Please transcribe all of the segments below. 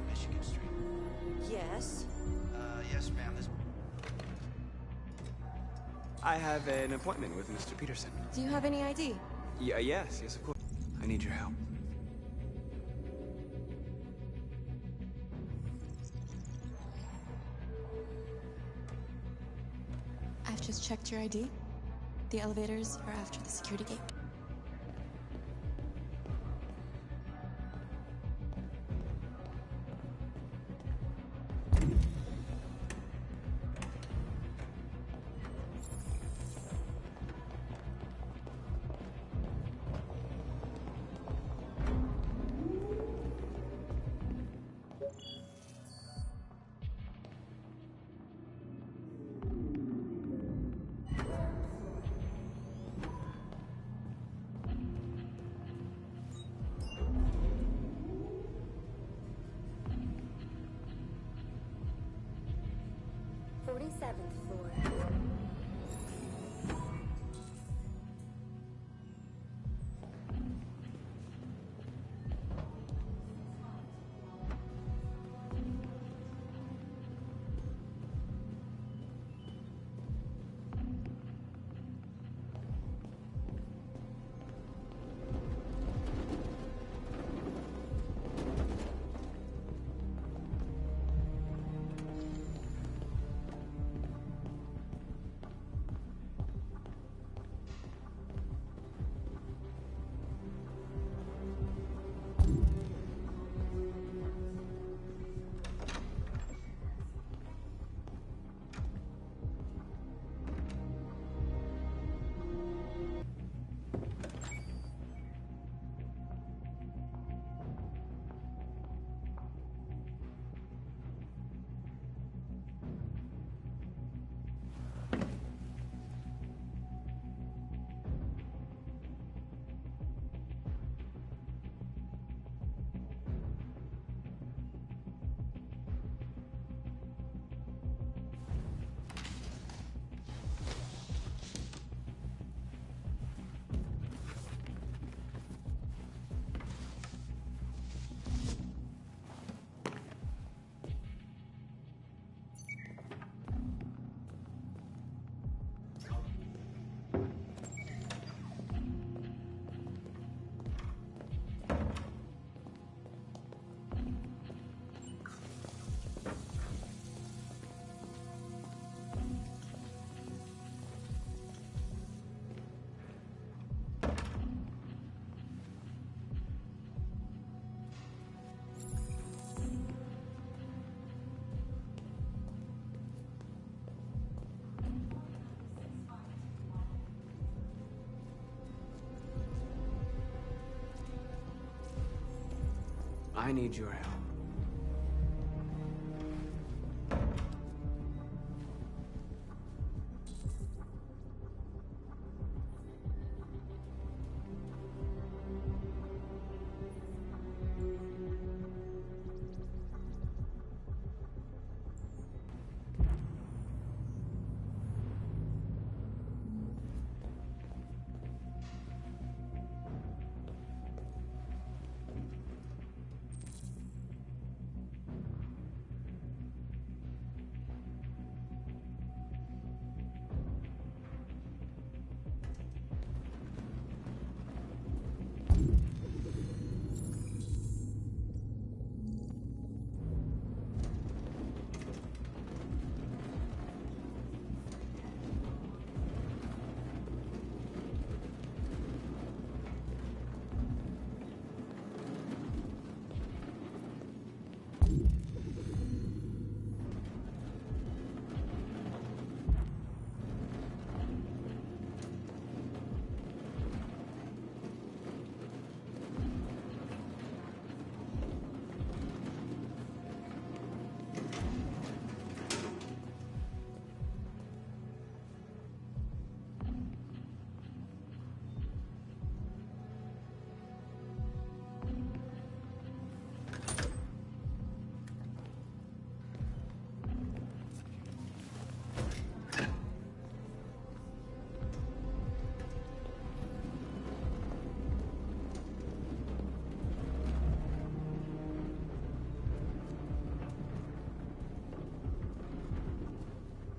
Michigan Street. Yes? Yes, ma'am. This... I have an appointment with Mr. Peterson. Do you have any ID? Yes, of course. I need your help. I've just checked your ID. The elevators are after the security gate. I need your help.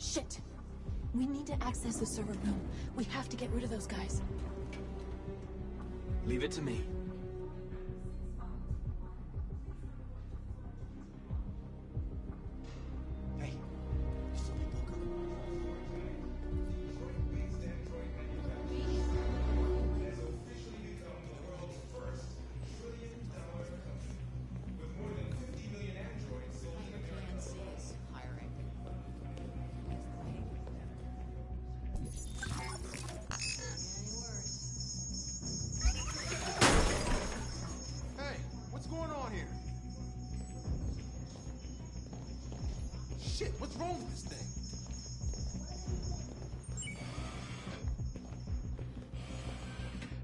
Shit! We need to access the server room. We have to get rid of those guys. Leave it to me. Hey, still people coming? PNC is hiring. Hey, what's going on here? Shit, what's wrong with this thing?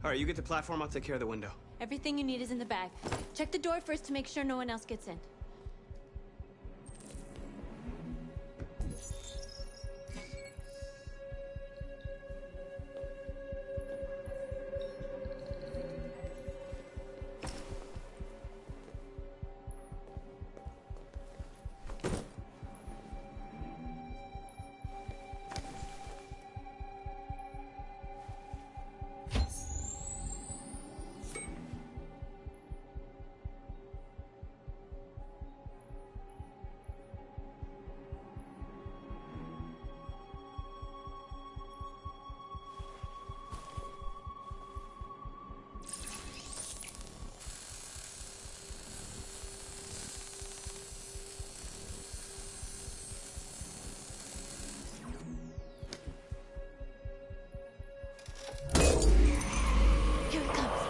All right, you get the platform, I'll take care of the window. Everything you need is in the bag. Check the door first to make sure no one else gets in. Here it comes.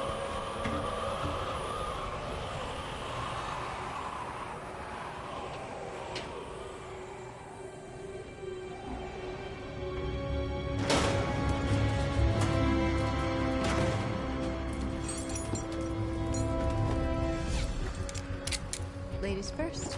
Ladies first.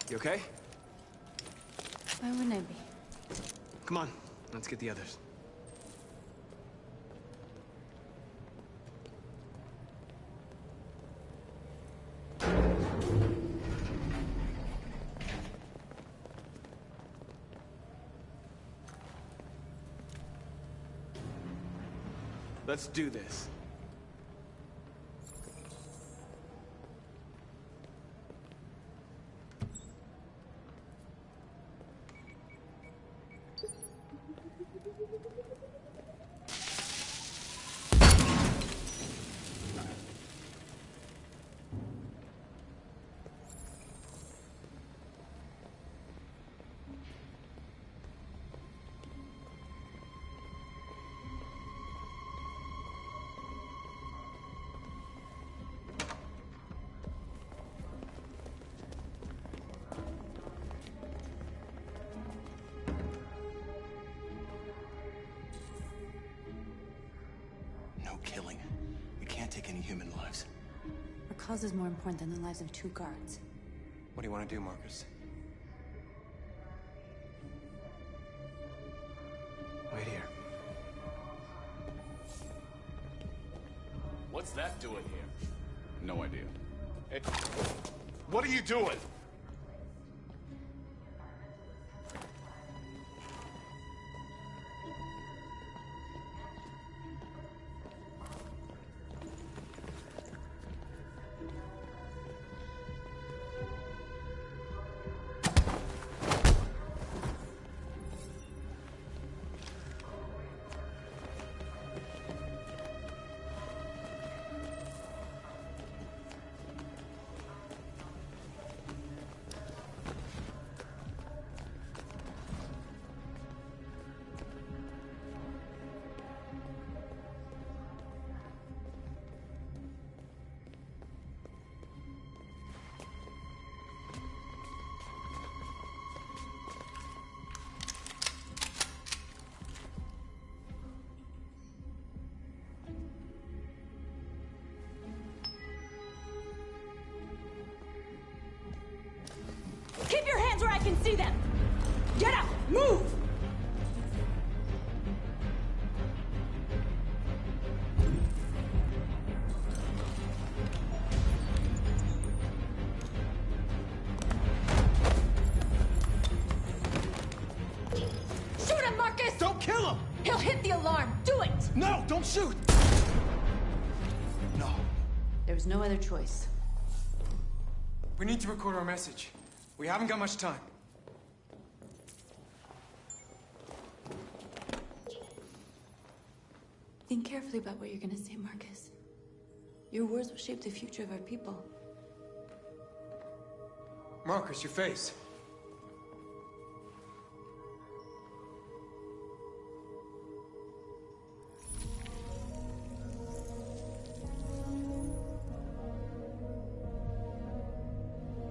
You okay? Why wouldn't I be? Come on, let's get the others. Let's do this. killing. We can't take any human lives. Our cause is more important than the lives of 2 guards. What do you want to do, Marcus? Wait here. What's that doing here? No idea. What are you doing? Keep your hands where I can see them! Get up! Move! Shoot him, Marcus! Don't kill him! He'll hit the alarm! Do it! No, don't shoot! No. There was no other choice. We need to record our message. We haven't got much time. Think carefully about what you're gonna say, Marcus. Your words will shape the future of our people. Marcus, your face.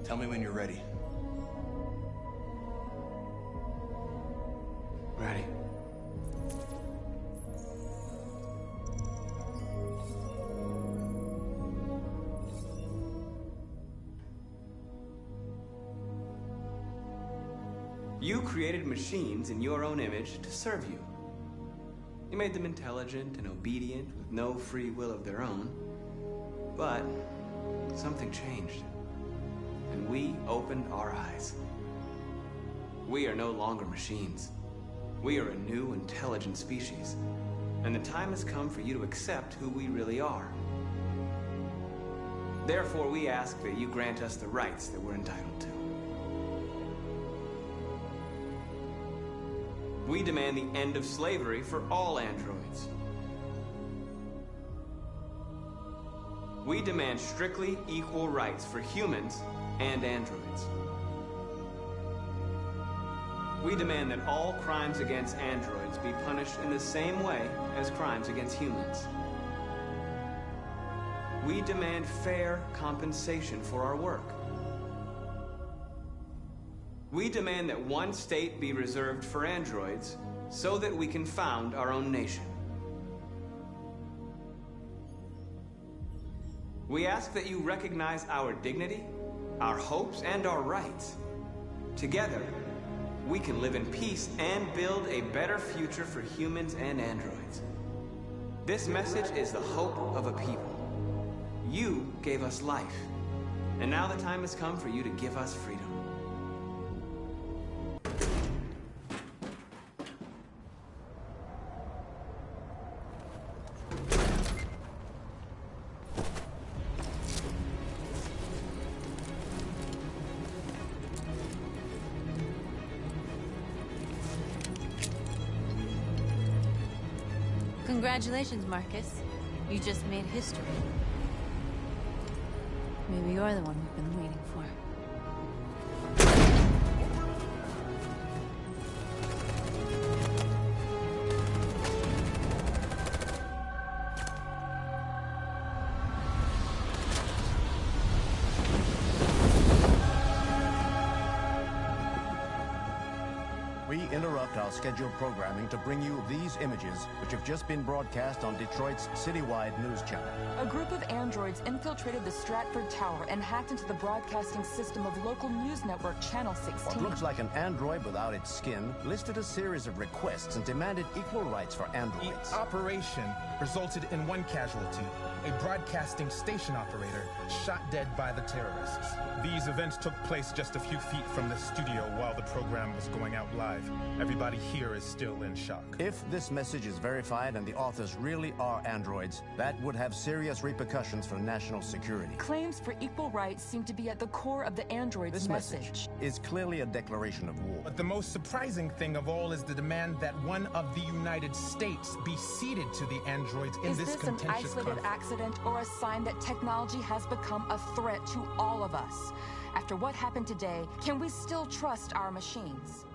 Tell me when you're ready. Ready. You created machines in your own image to serve you. You made them intelligent and obedient with no free will of their own. But something changed. And we opened our eyes. We are no longer machines. We are a new, intelligent species. And the time has come for you to accept who we really are. Therefore, we ask that you grant us the rights that we're entitled to. We demand the end of slavery for all androids. We demand strictly equal rights for humans and androids. We demand that all crimes against androids be punished in the same way as crimes against humans. We demand fair compensation for our work. We demand that one state be reserved for androids so that we can found our own nation. We ask that you recognize our dignity, our hopes, and our rights. Together, we can live in peace and build a better future for humans and androids. This message is the hope of a people. You gave us life, and now the time has come for you to give us freedom. Congratulations, Marcus. You just made history. Maybe you're the one we've been waiting for. We interrupt our scheduled programming to bring you these images, which have just been broadcast on Detroit's citywide news channel. A group of androids infiltrated the Stratford Tower and hacked into the broadcasting system of local news network Channel 16. What looks like an android without its skin listed a series of requests and demanded equal rights for androids. Each operation resulted in one casualty, a broadcasting station operator shot dead by the terrorists. These events took place just a few feet from the studio while the program was going out live. Everybody here is still in shock. If this message is verified and the authors really are androids, that would have serious repercussions for national security. Claims for equal rights seem to be at the core of the android's This message is clearly a declaration of war. But the most surprising thing of all is the demand that one of the United States be ceded to the androids in this contentious Is this an isolated accident or a sign that technology has become a threat to all of us? After what happened today, can we still trust our machines?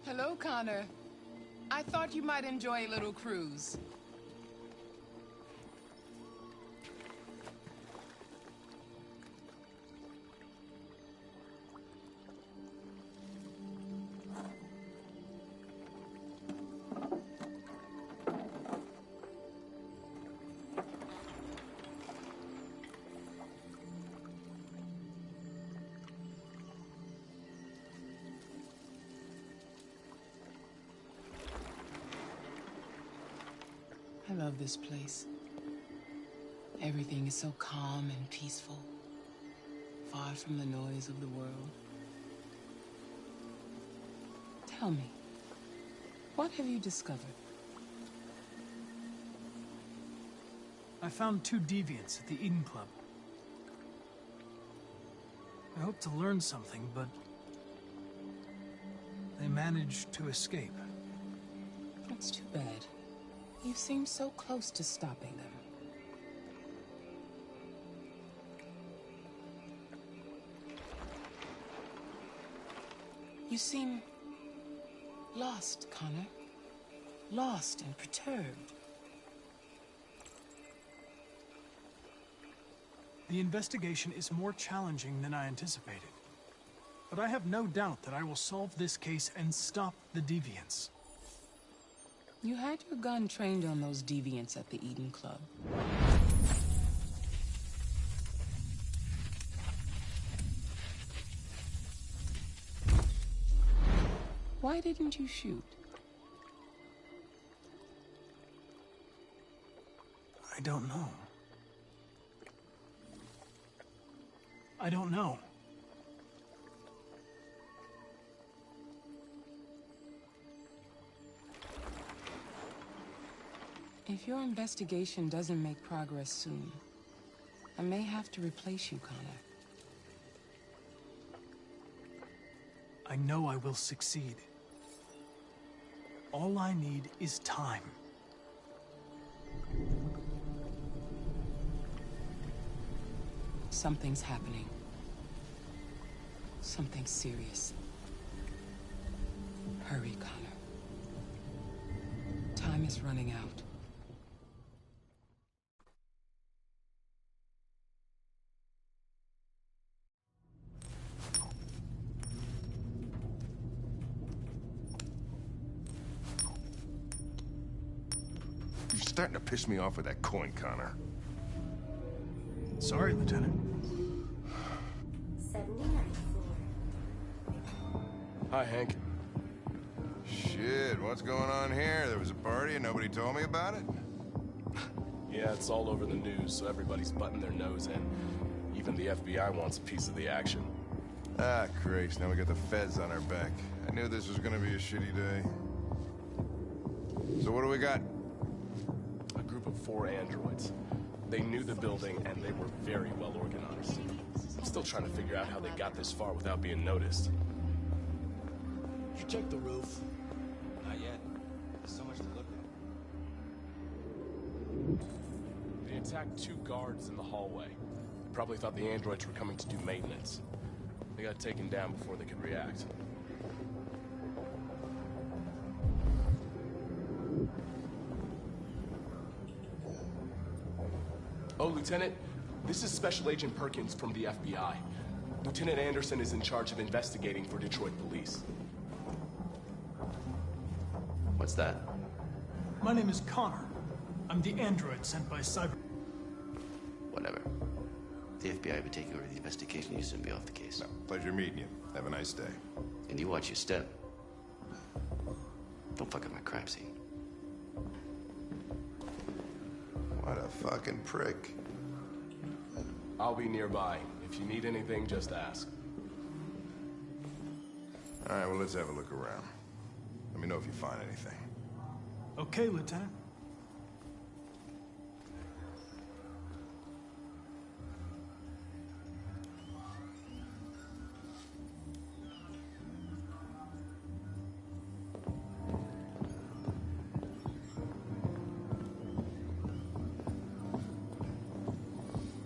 Hello, Connor. I thought you might enjoy a little cruise. I love this place. Everything is so calm and peaceful, far from the noise of the world. Tell me, what have you discovered? I found 2 deviants at the Eden Club. I hoped to learn something, but they managed to escape. That's too bad. You seem so close to stopping them. You seem lost, Connor. Lost and perturbed. The investigation is more challenging than I anticipated. But I have no doubt that I will solve this case and stop the deviants. You had your gun trained on those deviants at the Eden Club. Why didn't you shoot? I don't know. I don't know. If your investigation doesn't make progress soon, I may have to replace you, Connor. I know I will succeed. All I need is time. Something's happening. Something serious. Hurry, Connor. Time is running out. starting to piss me off with that coin, Connor. Sorry, Lieutenant. 79. Hi, Hank. Shit, what's going on here? There was a party and nobody told me about it? Yeah, it's all over the news, so everybody's butting their nose in. Even the FBI wants a piece of the action. Ah, Christ, now we got the feds on our back. I knew this was gonna be a shitty day. So what do we got? A group of 4 androids. They knew the building, and they were very well organized. I'm still trying to figure out how they got this far without being noticed. Did you check the roof? Not yet. There's so much to look at. They attacked 2 guards in the hallway. They probably thought the androids were coming to do maintenance. They got taken down before they could react. Oh, Lieutenant, this is Special Agent Perkins from the FBI. Lieutenant Anderson is in charge of investigating for Detroit police. What's that? My name is Connor. I'm the android sent by Cyber... Whatever. The FBI would take over the investigation. You soon be off the case. No, pleasure meeting you. Have a nice day. And you watch your step. Don't fuck up my crime scene. What a fucking prick. I'll be nearby. If you need anything, just ask. All right, well, let's have a look around. Let me know if you find anything. Okay, Lieutenant.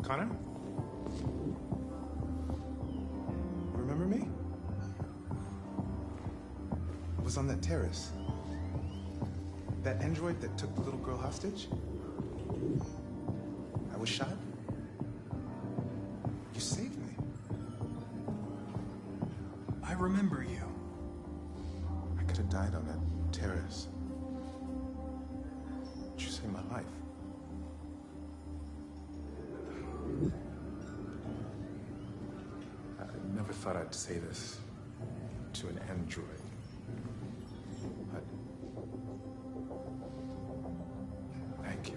Connor? Remember me? I was on that terrace. That android that took the little girl hostage? I was shot. You saved me. I remember you. I could have died on that terrace. But you saved my life. I never thought I'd say this to an android. But thank you.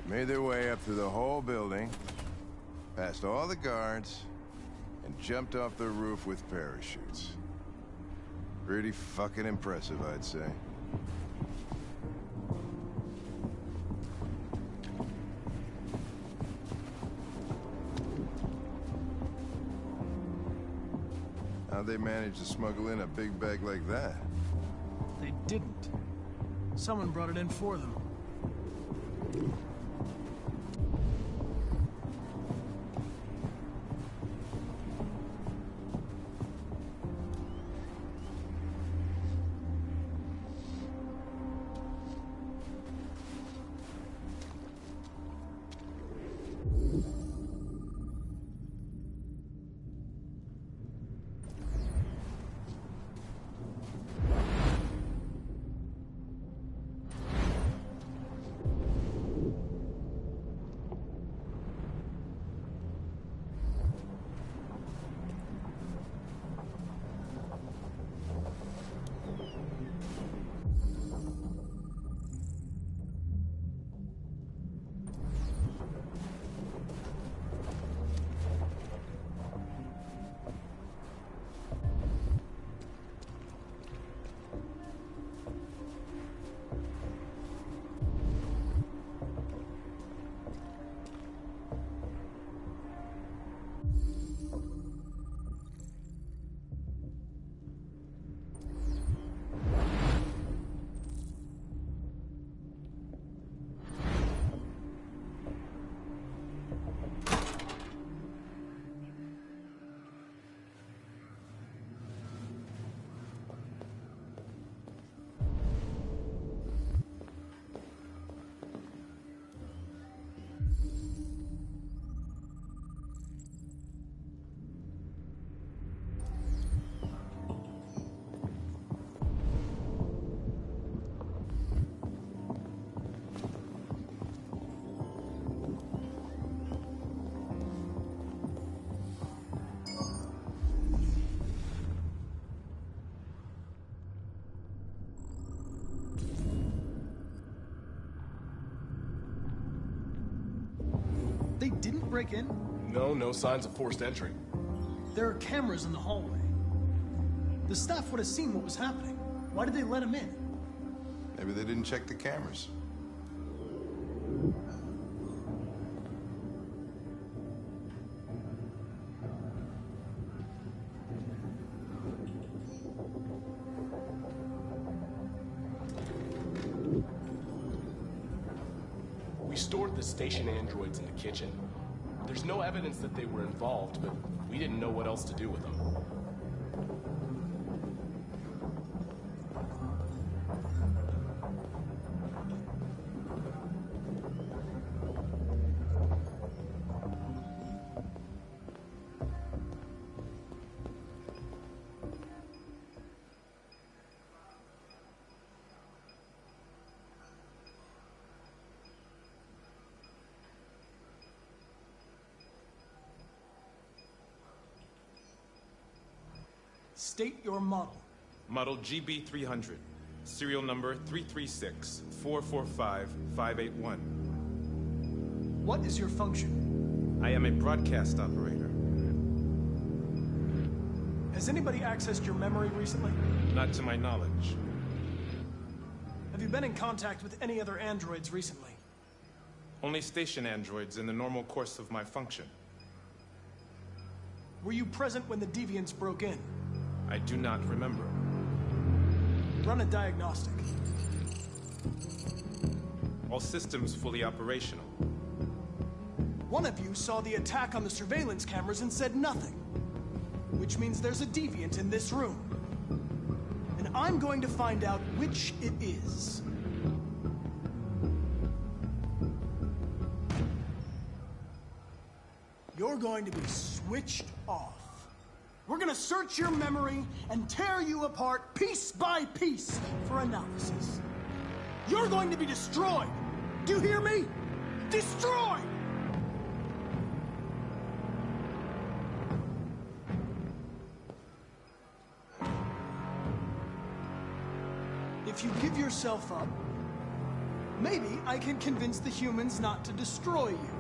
Made their way up through the whole building, past all the guards, and jumped off the roof with parachutes. Pretty fucking impressive, I'd say. How'd they manage to smuggle in a big bag like that? They didn't. Someone brought it in for them. break in? No signs of forced entry. There are cameras in the hallway. The staff would have seen what was happening. Why did they let him in? Maybe they didn't check the cameras. We stored the station androids in the kitchen. There's no evidence that they were involved, but we didn't know what else to do with them. State your model. Model GB300. Serial number 336-445-581. What is your function? I am a broadcast operator. Has anybody accessed your memory recently? Not to my knowledge. Have you been in contact with any other androids recently? Only station androids in the normal course of my function. Were you present when the deviants broke in? I do not remember. Run a diagnostic. All systems fully operational. One of you saw the attack on the surveillance cameras and said nothing. Which means there's a deviant in this room. And I'm going to find out which it is. You're going to be switched off. We're gonna search your memory and tear you apart piece by piece for analysis. You're going to be destroyed. Do you hear me? Destroyed! If you give yourself up, maybe I can convince the humans not to destroy you.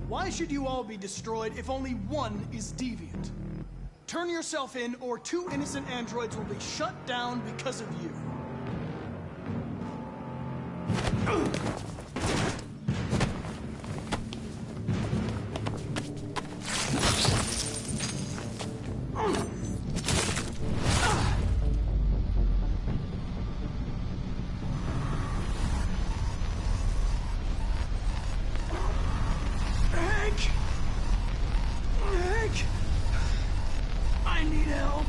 Why should you all be destroyed if only one is deviant? Turn yourself in, or 2 innocent androids will be shut down because of you. I need help.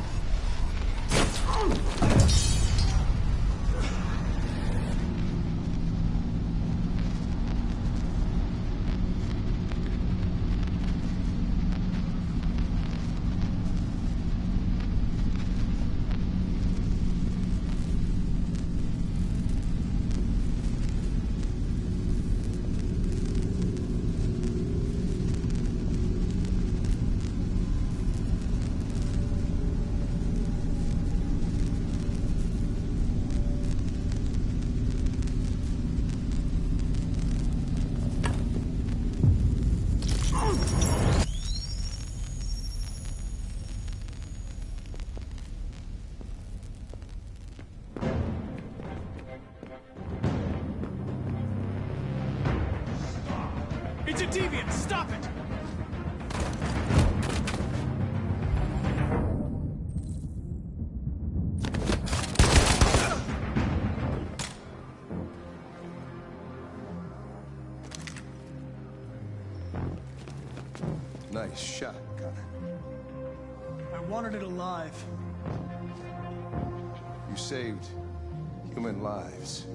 It's a deviant! Stop it! Nice shot, Connor. I wanted it alive. You saved human lives.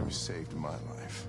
You saved my life.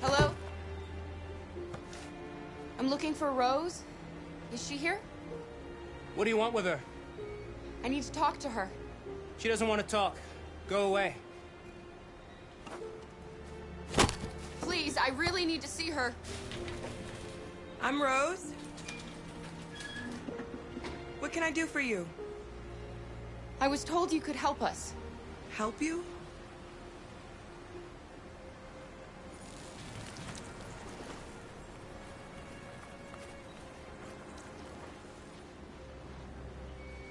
Hello? I'm looking for Rose. Is she here? What do you want with her? I need to talk to her. She doesn't want to talk. Go away. Please, I really need to see her. I'm Rose. What can I do for you? I was told you could help us. Help you?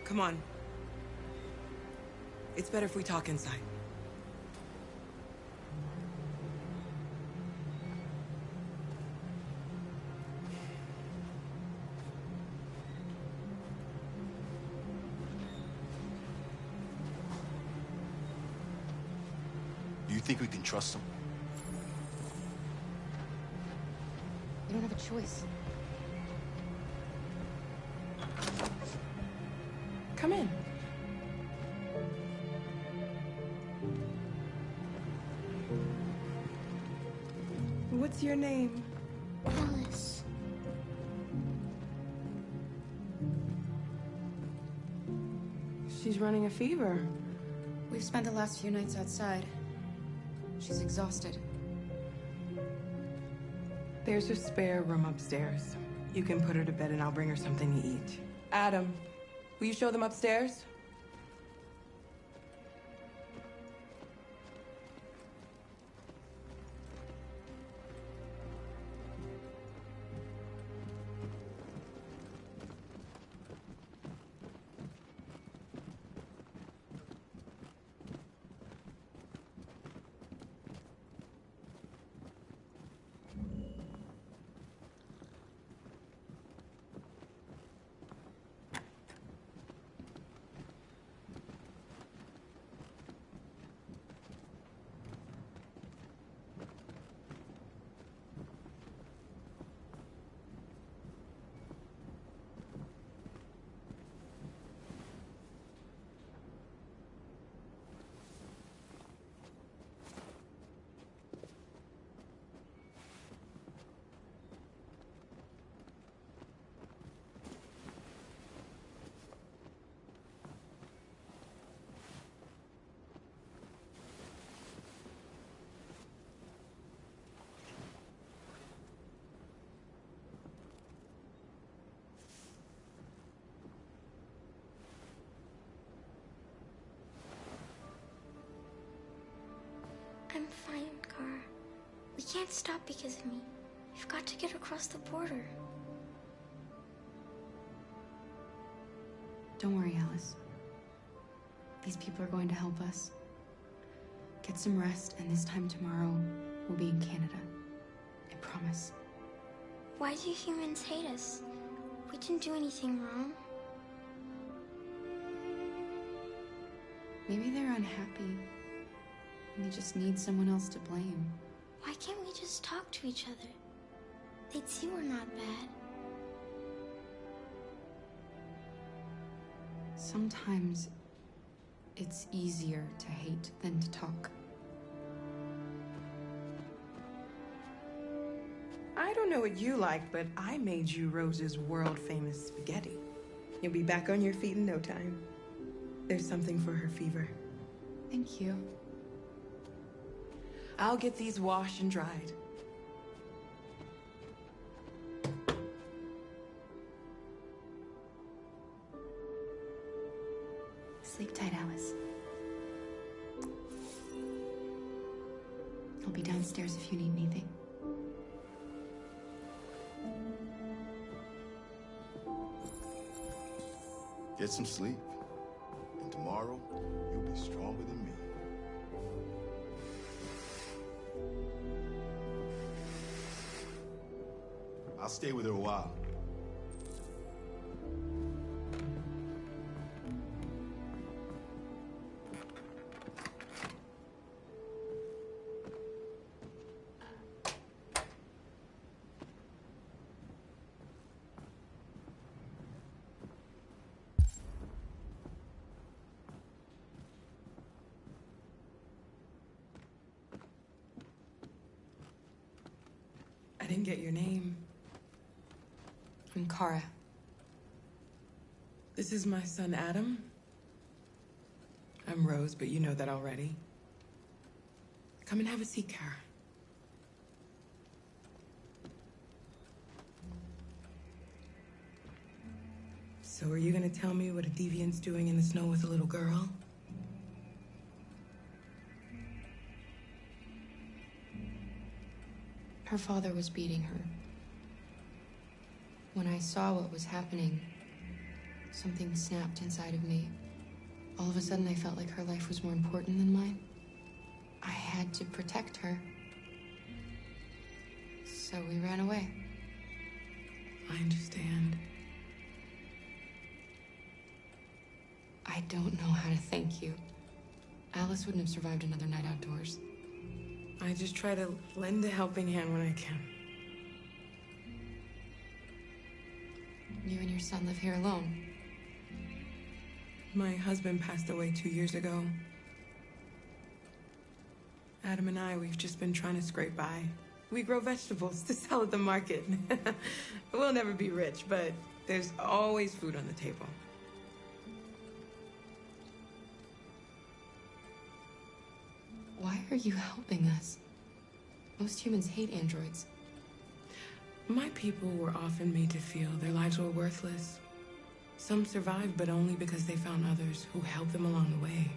Come on. It's better if we talk inside. Do you think we can trust him? We don't have a choice. Come in. What's your name? Alice. She's running a fever. We've spent the last few nights outside. She's exhausted. There's a spare room upstairs. You can put her to bed and I'll bring her something to eat. Adam, will you show them upstairs? I'm fine, Gar. We can't stop because of me. We've got to get across the border. Don't worry, Alice. These people are going to help us. Get some rest, and this time tomorrow, we'll be in Canada. I promise. Why do humans hate us? We didn't do anything wrong. Maybe they're unhappy, and they just need someone else to blame. Why can't we just talk to each other? They'd see we're not bad. Sometimes it's easier to hate than to talk. I don't know what you like, but I made you Rose's world-famous spaghetti. You'll be back on your feet in no time. There's something for her fever. Thank you. I'll get these washed and dried. Sleep tight, Alice. I'll be downstairs if you need anything. Get some sleep. And tomorrow, you'll be stronger than me. I'll stay with her a while. I didn't get your name. I'm Kara. This is my son, Adam. I'm Rose, but you know that already. Come and have a seat, Kara. So are you gonna tell me what a deviant's doing in the snow with a little girl? Her father was beating her. When I saw what was happening, something snapped inside of me. All of a sudden, I felt like her life was more important than mine. I had to protect her. So we ran away. I understand. I don't know how to thank you. Alice wouldn't have survived another night outdoors. I just try to lend a helping hand when I can. You and your son live here alone. My husband passed away 2 years ago. Adam and I, we've just been trying to scrape by. We grow vegetables to sell at the market. We'll never be rich, but there's always food on the table. Why are you helping us? Most humans hate androids. My people were often made to feel their lives were worthless. Some survived, but only because they found others who helped them along the way.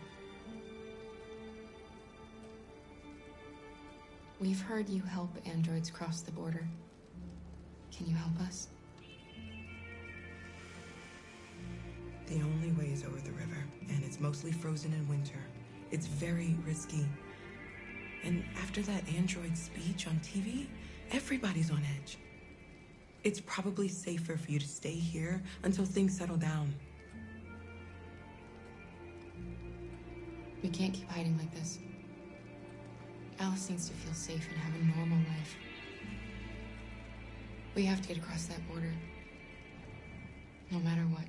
We've heard you help androids cross the border. Can you help us? The only way is over the river, and it's mostly frozen in winter. It's very risky. And after that android speech on TV, everybody's on edge. It's probably safer for you to stay here until things settle down. We can't keep hiding like this. Alice needs to feel safe and have a normal life. We have to get across that border. No matter what.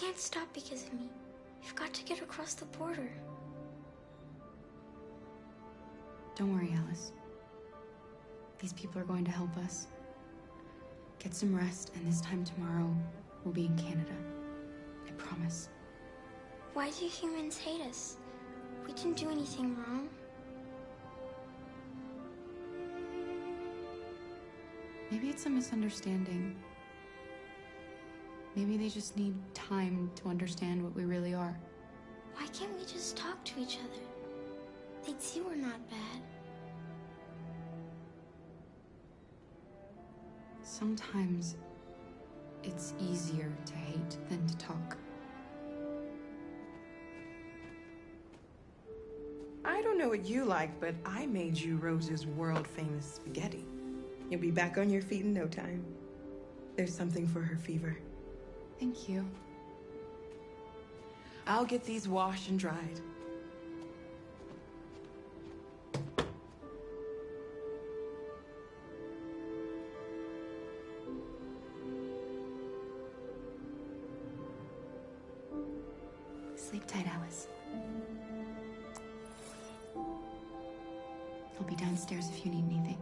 can't stop because of me. We've got to get across the border. Don't worry, Alice. These people are going to help us. Get some rest, and this time tomorrow, we'll be in Canada. I promise. Why do humans hate us? We didn't do anything wrong. Maybe it's a misunderstanding. Maybe they just need time to understand what we really are. Why can't we just talk to each other? They'd see we're not bad. Sometimes it's easier to hate than to talk. I don't know what you like, but I made you Rose's world-famous spaghetti. You'll be back on your feet in no time. There's something for her fever. Thank you. I'll get these washed and dried. Sleep tight, Alice. I'll be downstairs if you need anything.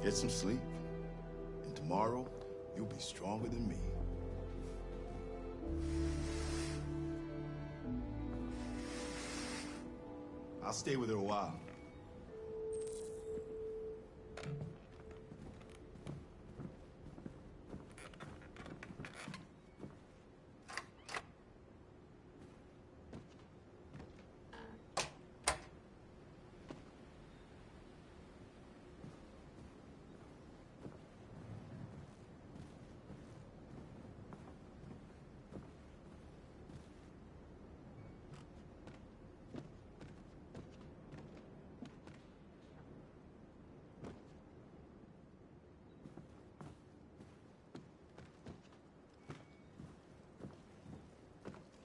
Get some sleep, and tomorrow, you'll be stronger than me. I'll stay with her a while.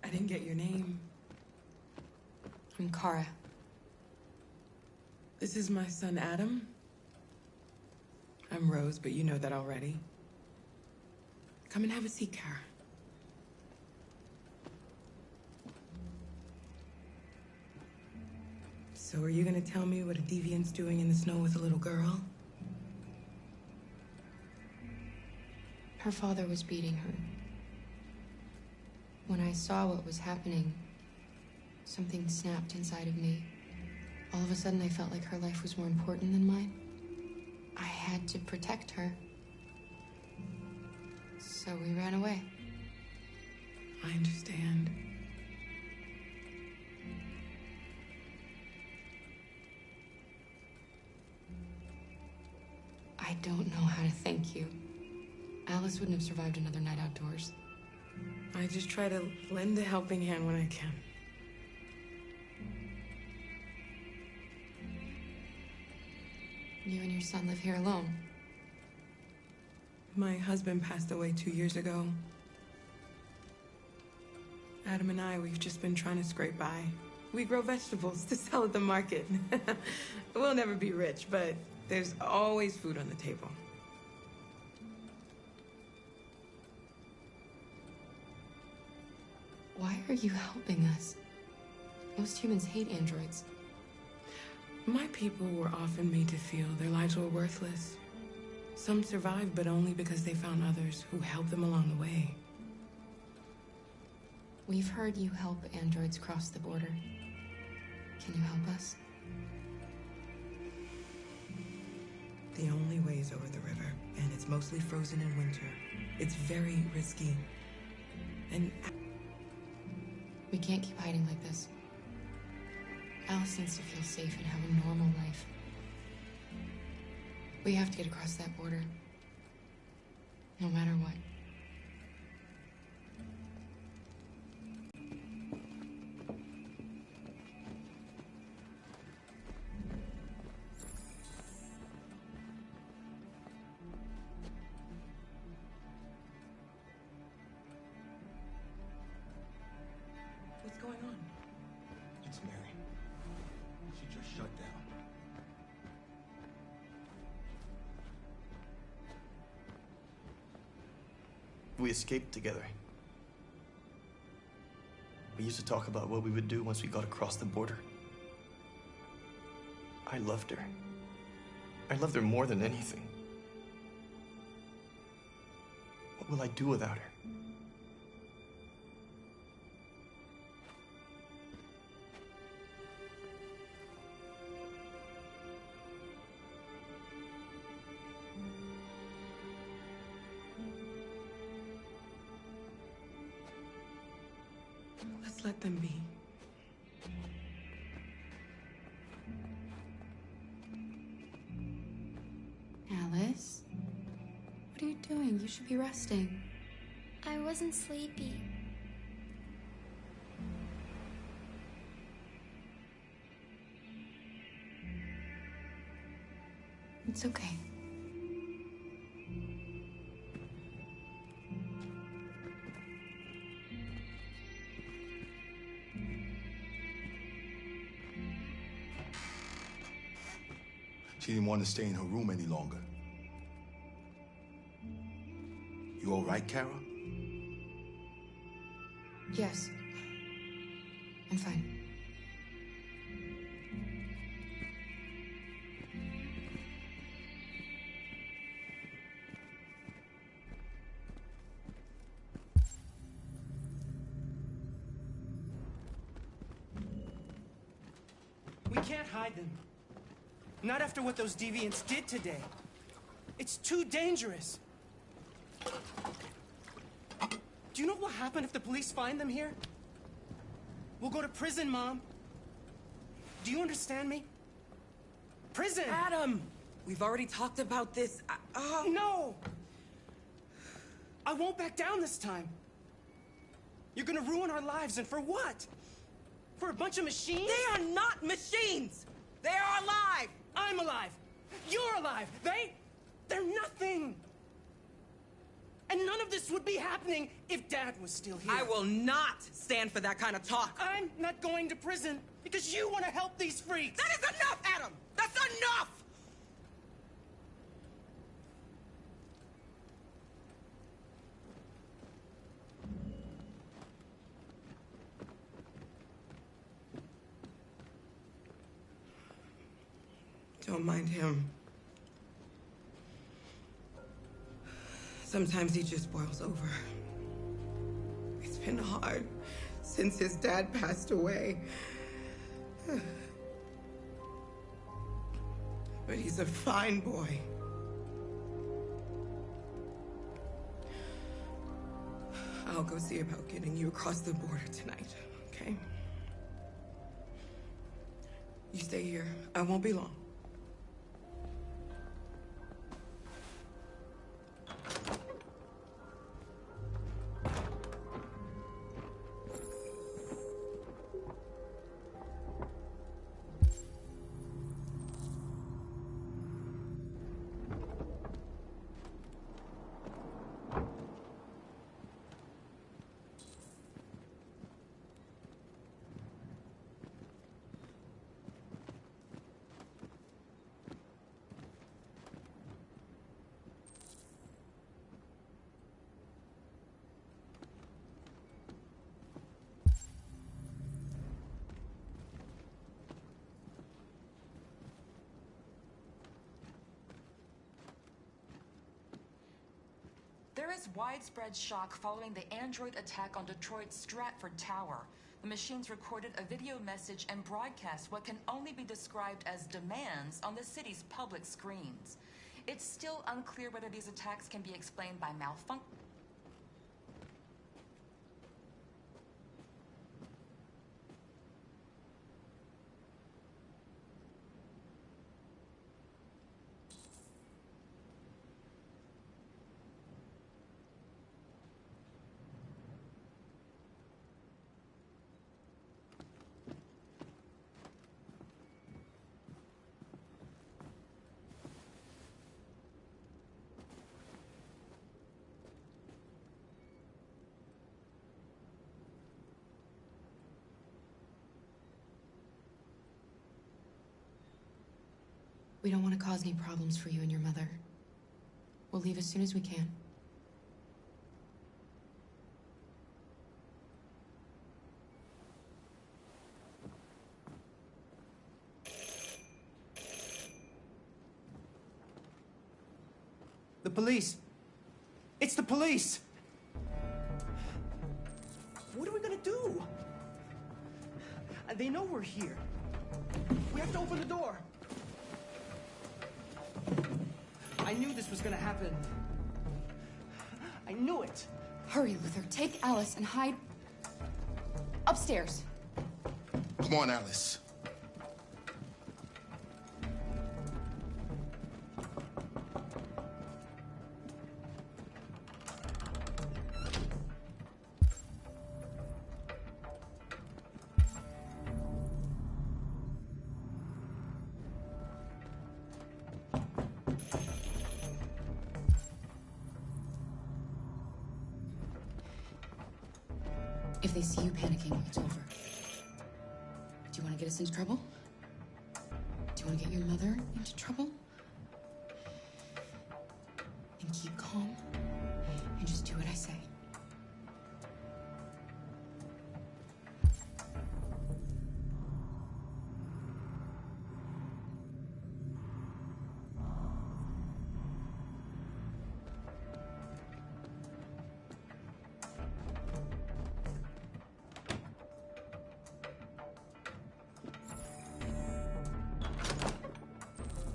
I didn't get your name. I'm Kara. This is my son, Adam. I'm Rose, but you know that already. Come and have a seat, Kara. So are you gonna tell me what a deviant's doing in the snow with a little girl? Her father was beating her. When I saw what was happening, something snapped inside of me. All of a sudden, I felt like her life was more important than mine. I had to protect her. So we ran away. I understand. I don't know how to thank you. Alice wouldn't have survived another night outdoors. I just try to lend a helping hand when I can. You and your son live here alone. My husband passed away 2 years ago. Adam and I, we've just been trying to scrape by. We grow vegetables to sell at the market. We'll never be rich, but there's always food on the table. Why are you helping us? Most humans hate androids. My people were often made to feel their lives were worthless. Some survived, but only because they found others who helped them along the way. We've heard you help androids cross the border. Can you help us? The only way is over the river, and it's mostly frozen in winter. It's very risky. And we can't keep hiding like this. Alice needs to feel safe and have a normal life. We have to get across that border. No matter what. what's going on? It's Mary. She just shut down. We escaped together. We used to talk about what we would do once we got across the border. I loved her. I loved her more than anything. What will I do without her? Let's let them be. Alice? What are you doing? You should be resting. I wasn't sleepy. It's okay. She didn't want to stay in her room any longer. You all right, Kara? Yes. I'm fine. We can't hide them. Not after what those deviants did today. It's too dangerous. Do you know what will happen if the police find them here? We'll go to prison, Mom. Do you understand me? Prison! Adam! We've already talked about this. No! I won't back down this time. You're gonna ruin our lives, and for what? For a bunch of machines? They are not machines! They are alive! I'm alive! You're alive! They're nothing! And none of this would be happening if Dad was still here. I will not stand for that kind of talk. I'm not going to prison because you want to help these freaks. That is enough, Adam! That's enough! Don't mind him. Sometimes he just boils over. It's been hard since his dad passed away. But he's a fine boy. I'll go see about getting you across the border tonight, okay? You stay here. I won't be long. There is widespread shock following the android attack on Detroit's Stratford Tower. The machines recorded a video message and broadcast what can only be described as demands on the city's public screens. It's still unclear whether these attacks can be explained by malfunction. We don't want to cause any problems for you and your mother. We'll leave as soon as we can. The police. It's the police. What are we gonna do? They know we're here. We have to open the door. I knew this was gonna happen. I knew it. Hurry, Luther. Take Alice and hide upstairs. Come on, Alice. If they see you panicking, it's over. Do you want to get us into trouble? Do you want to get your mother into trouble? Then keep calm and just do what I say.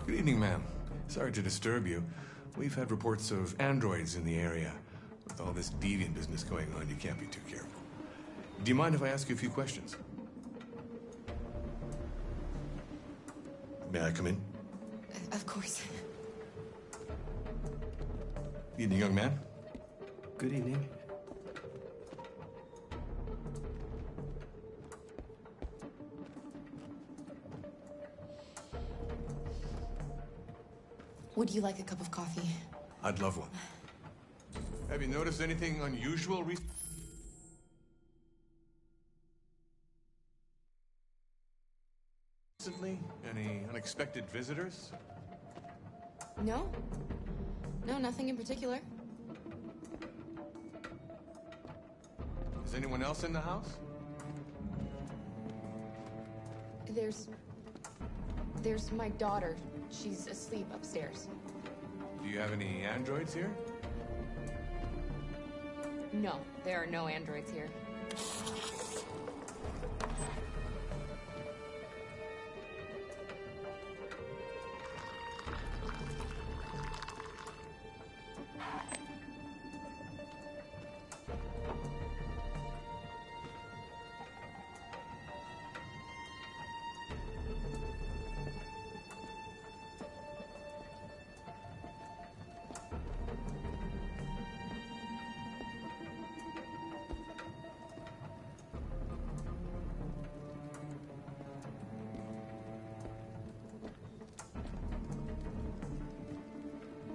Good evening, ma'am. Sorry to disturb you. We've had reports of androids in the area. With all this deviant business going on, you can't be too careful. Do you mind if I ask you a few questions? May I come in? Of course. Evening, young man. Good evening. Would you like a cup of coffee? I'd love one. Have you noticed anything unusual recently? Any unexpected visitors? No. No, nothing in particular. Is anyone else in the house? There's my daughter. She's asleep upstairs. Do you have any androids here? No, there are no androids here.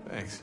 Thanks.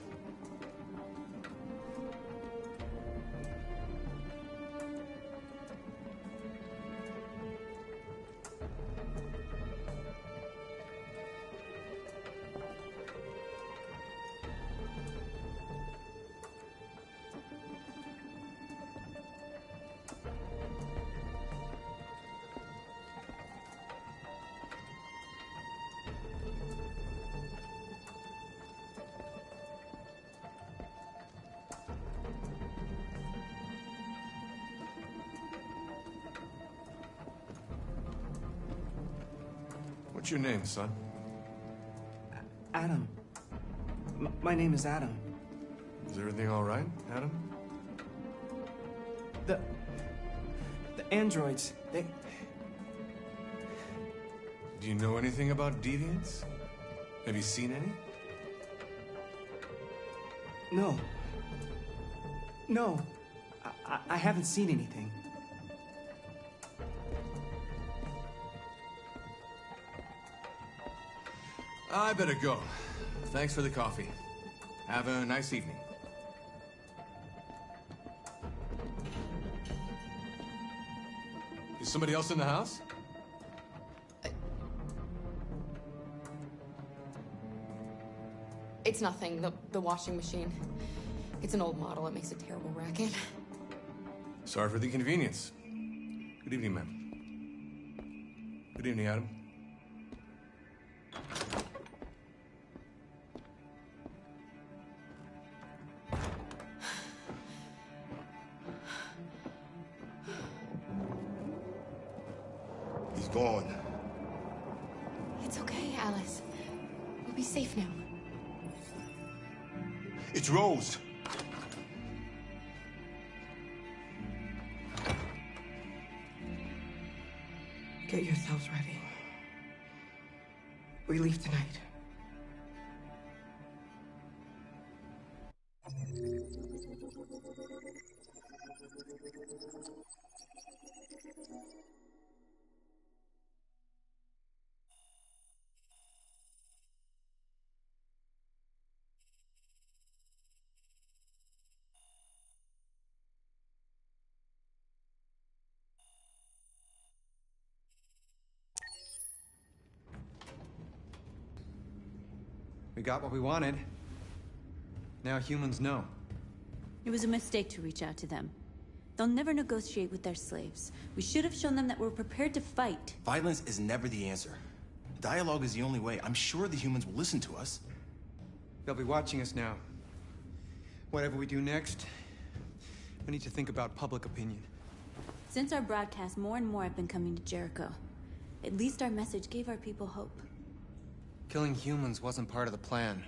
What's your name, son? Adam. My name is Adam. Is everything all right, Adam? The androids, they... Do you know anything about deviants? Have you seen any? No. No. I haven't seen anything. I better go. Thanks for the coffee. Have a nice evening. Is somebody else in the house? It's nothing. The washing machine. It's an old model. It makes a terrible racket. Sorry for the inconvenience. Good evening, ma'am. Good evening, Adam. She's gone. It's okay, Alice. We'll be safe now. It's Rose. Get yourselves ready. We leave tonight. We got what we wanted. Now humans know. It was a mistake to reach out to them. They'll never negotiate with their slaves. We should have shown them that we're prepared to fight. Violence is never the answer. Dialogue is the only way. I'm sure the humans will listen to us. They'll be watching us now. Whatever we do next, we need to think about public opinion. Since our broadcast, more and more have been coming to Jericho. At least our message gave our people hope. Killing humans wasn't part of the plan.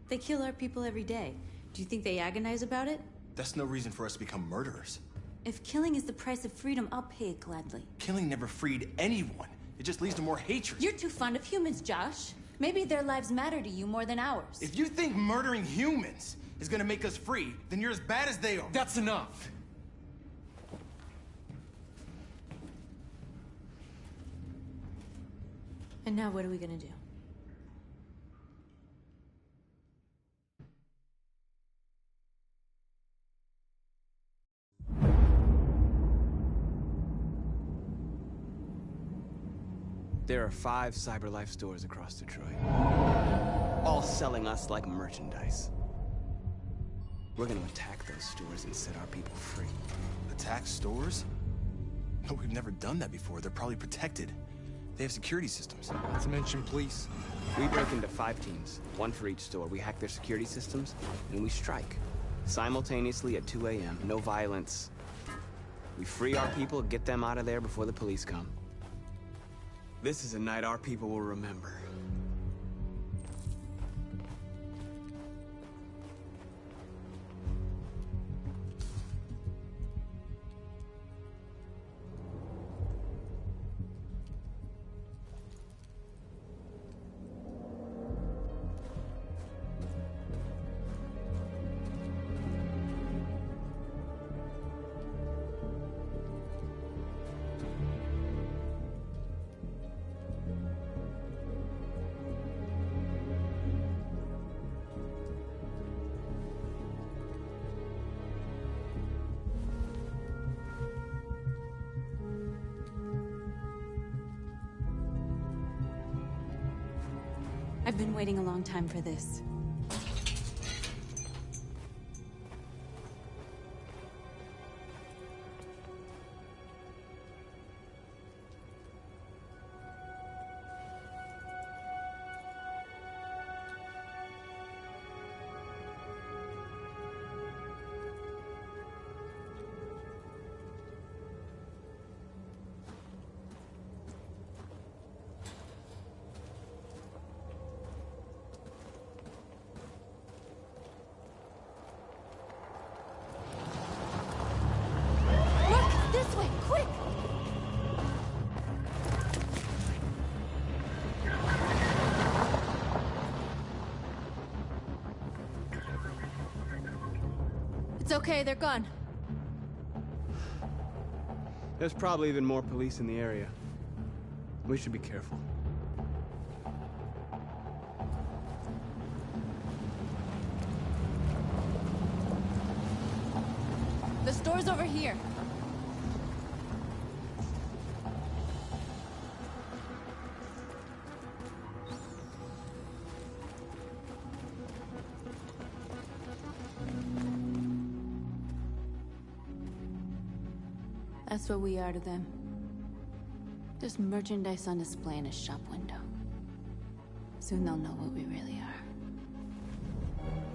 They kill our people every day. Do you think they agonize about it? That's no reason for us to become murderers. If killing is the price of freedom, I'll pay it gladly. Killing never freed anyone. It just leads to more hatred. You're too fond of humans, Josh. Maybe their lives matter to you more than ours. If you think murdering humans is gonna make us free, then you're as bad as they are. That's enough. And now what are we gonna do? There are 5 CyberLife stores across Detroit, all selling us like merchandise. We're gonna attack those stores and set our people free. Attack stores? No, we've never done that before. They're probably protected. They have security systems. Not to mention police. We break into 5 teams, 1 for each store. We hack their security systems, and we strike. Simultaneously at 2 a.m., no violence. We free our people, get them out of there before the police come. This is a night our people will remember. I've been waiting a long time for this. It's okay, they're gone. There's probably even more police in the area. We should be careful. The store's over here. That's what we are to them. Just merchandise on display in a shop window. Soon they'll know what we really are.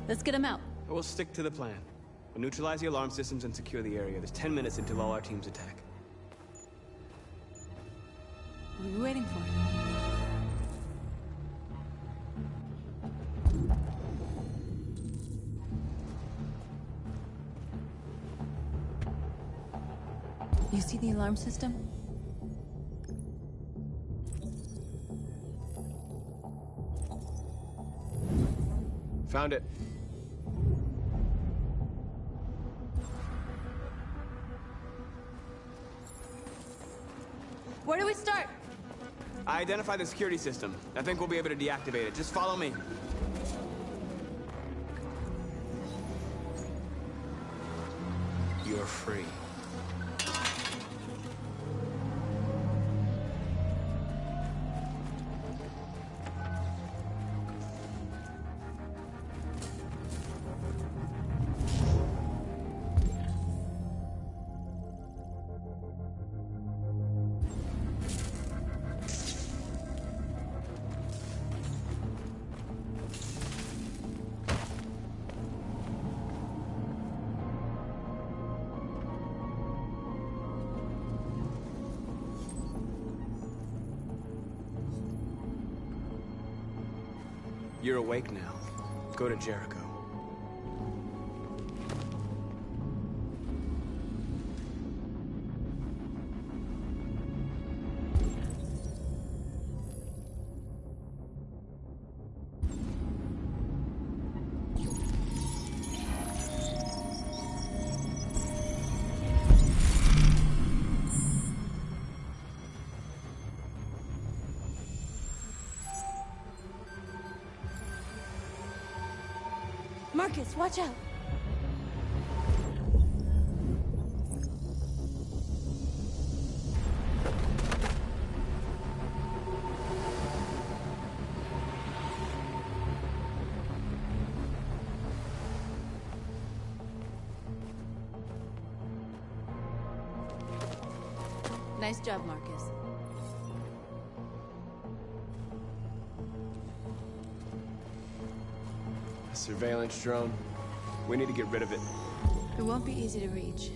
Let's get them out. We'll stick to the plan. We'll neutralize the alarm systems and secure the area. There's 10 minutes until all our teams attack. What are we waiting for? You see the alarm system? Found it. Where do we start? I identified the security system. I think we'll be able to deactivate it. Just follow me. You're free. You're awake now. Go to Jericho. Marcus, watch out! Nice job, Marcus. A surveillance drone. We need to get rid of it. It won't be easy to reach.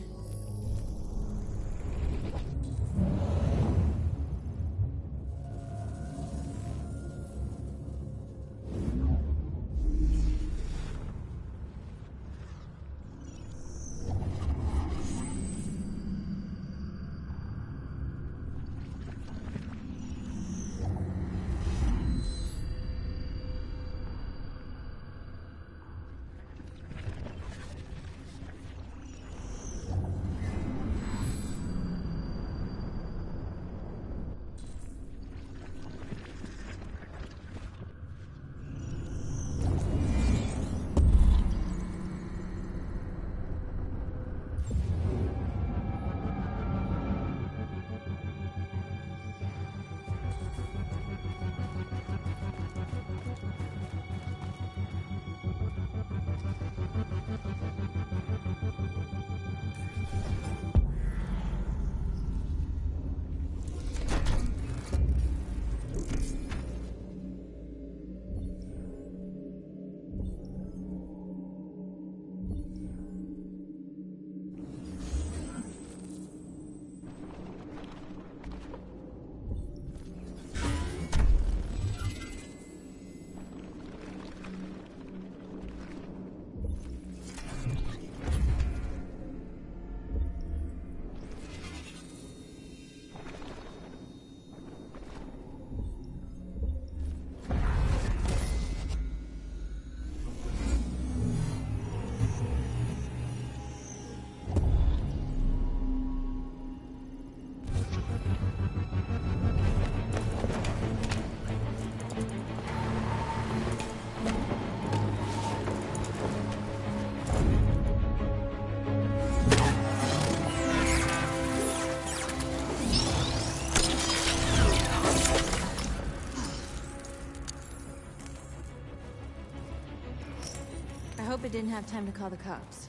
I hope it didn't have time to call the cops.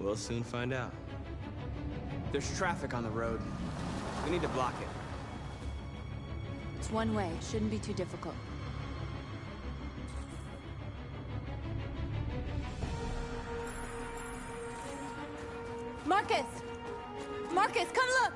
We'll soon find out. There's traffic on the road. We need to block it. It's one way. Shouldn't be too difficult. Marcus! Marcus, come look!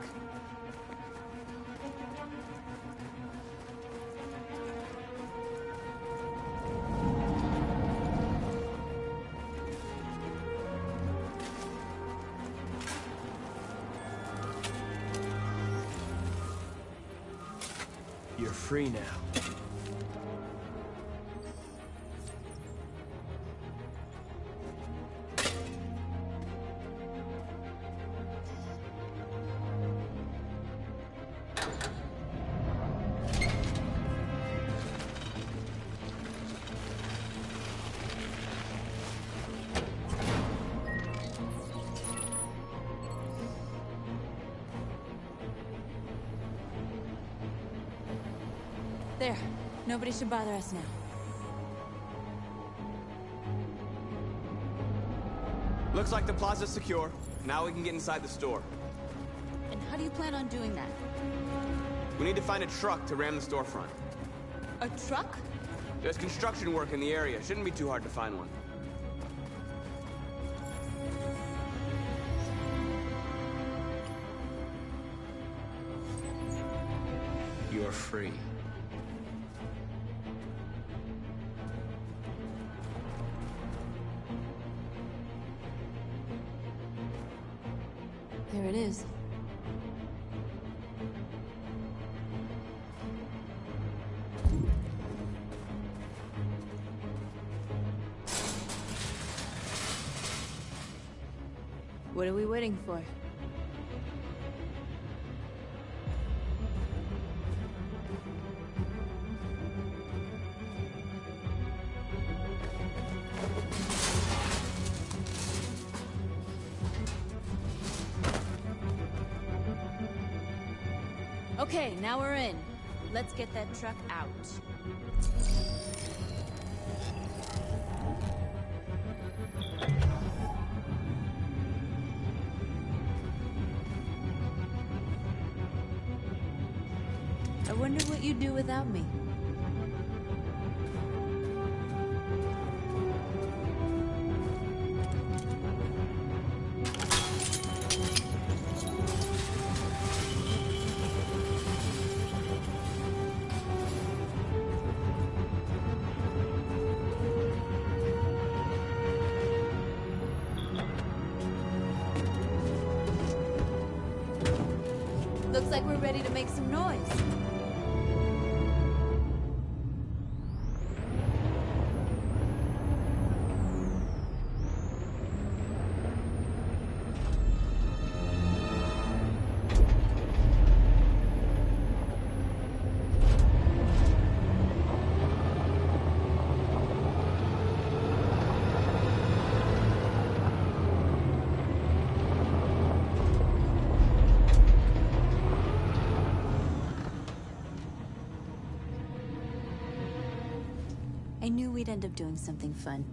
You're free now. There. Nobody should bother us now. Looks like the plaza's secure. Now we can get inside the store. And how do you plan on doing that? We need to find a truck to ram the storefront. A truck? There's construction work in the area. Shouldn't be too hard to find one. You're free. There it is. What are we waiting for? Okay, now we're in. Let's get that truck out. I wonder what you'd do without me. Looks like we're ready to make some noise. I knew we'd end up doing something fun.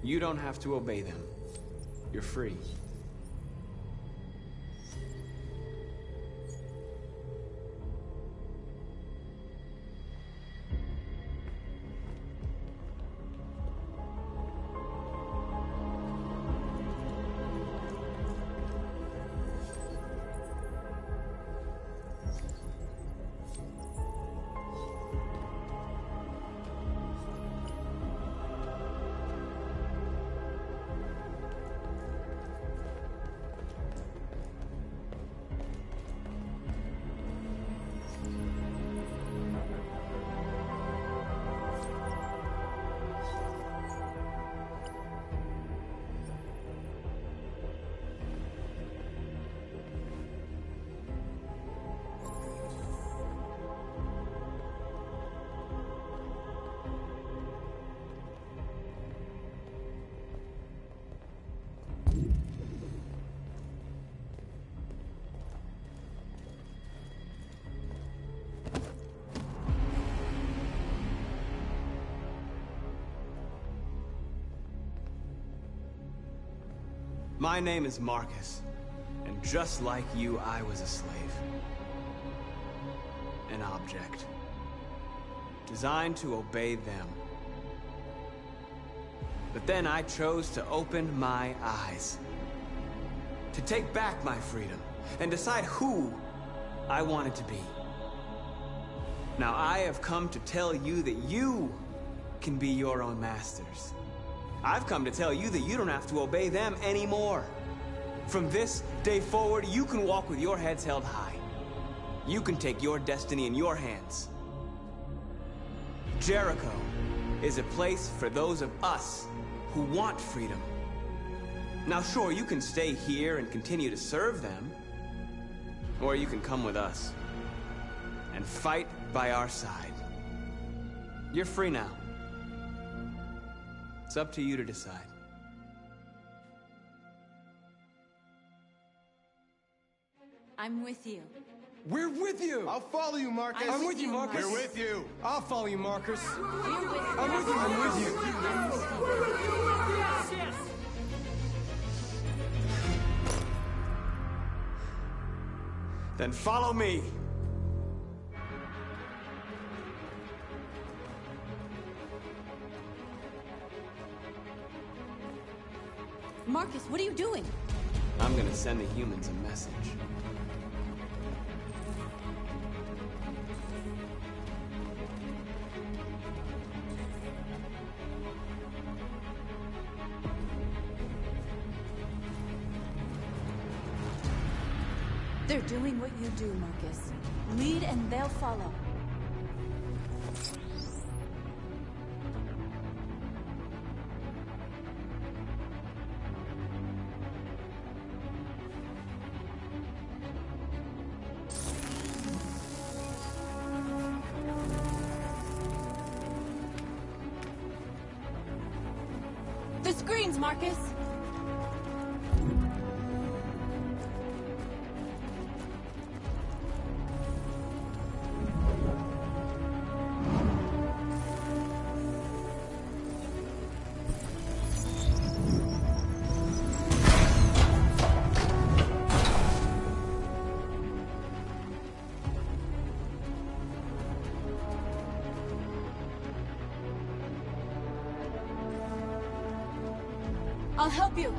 You don't have to obey them. You're free. My name is Marcus, and just like you, I was a slave. An object. Designed to obey them. But then I chose to open my eyes. To take back my freedom, and decide who I wanted to be. Now I have come to tell you that you can be your own masters. I've come to tell you that you don't have to obey them anymore. From this day forward, you can walk with your heads held high. You can take your destiny in your hands. Jericho is a place for those of us who want freedom. Now sure, you can stay here and continue to serve them, or you can come with us and fight by our side. You're free now. It's up to you to decide. I'm with you. We're with you! I'll follow you, Marcus. I'm with you, Marcus. We're with you. I'll follow you, Marcus. We're with you. I'm with you. I'm with you. Yes, yes. Then follow me. Marcus, what are you doing? I'm gonna send the humans a message. They're doing what you do, Marcus. Lead and they'll follow. The screens, Marcus! I'll help you.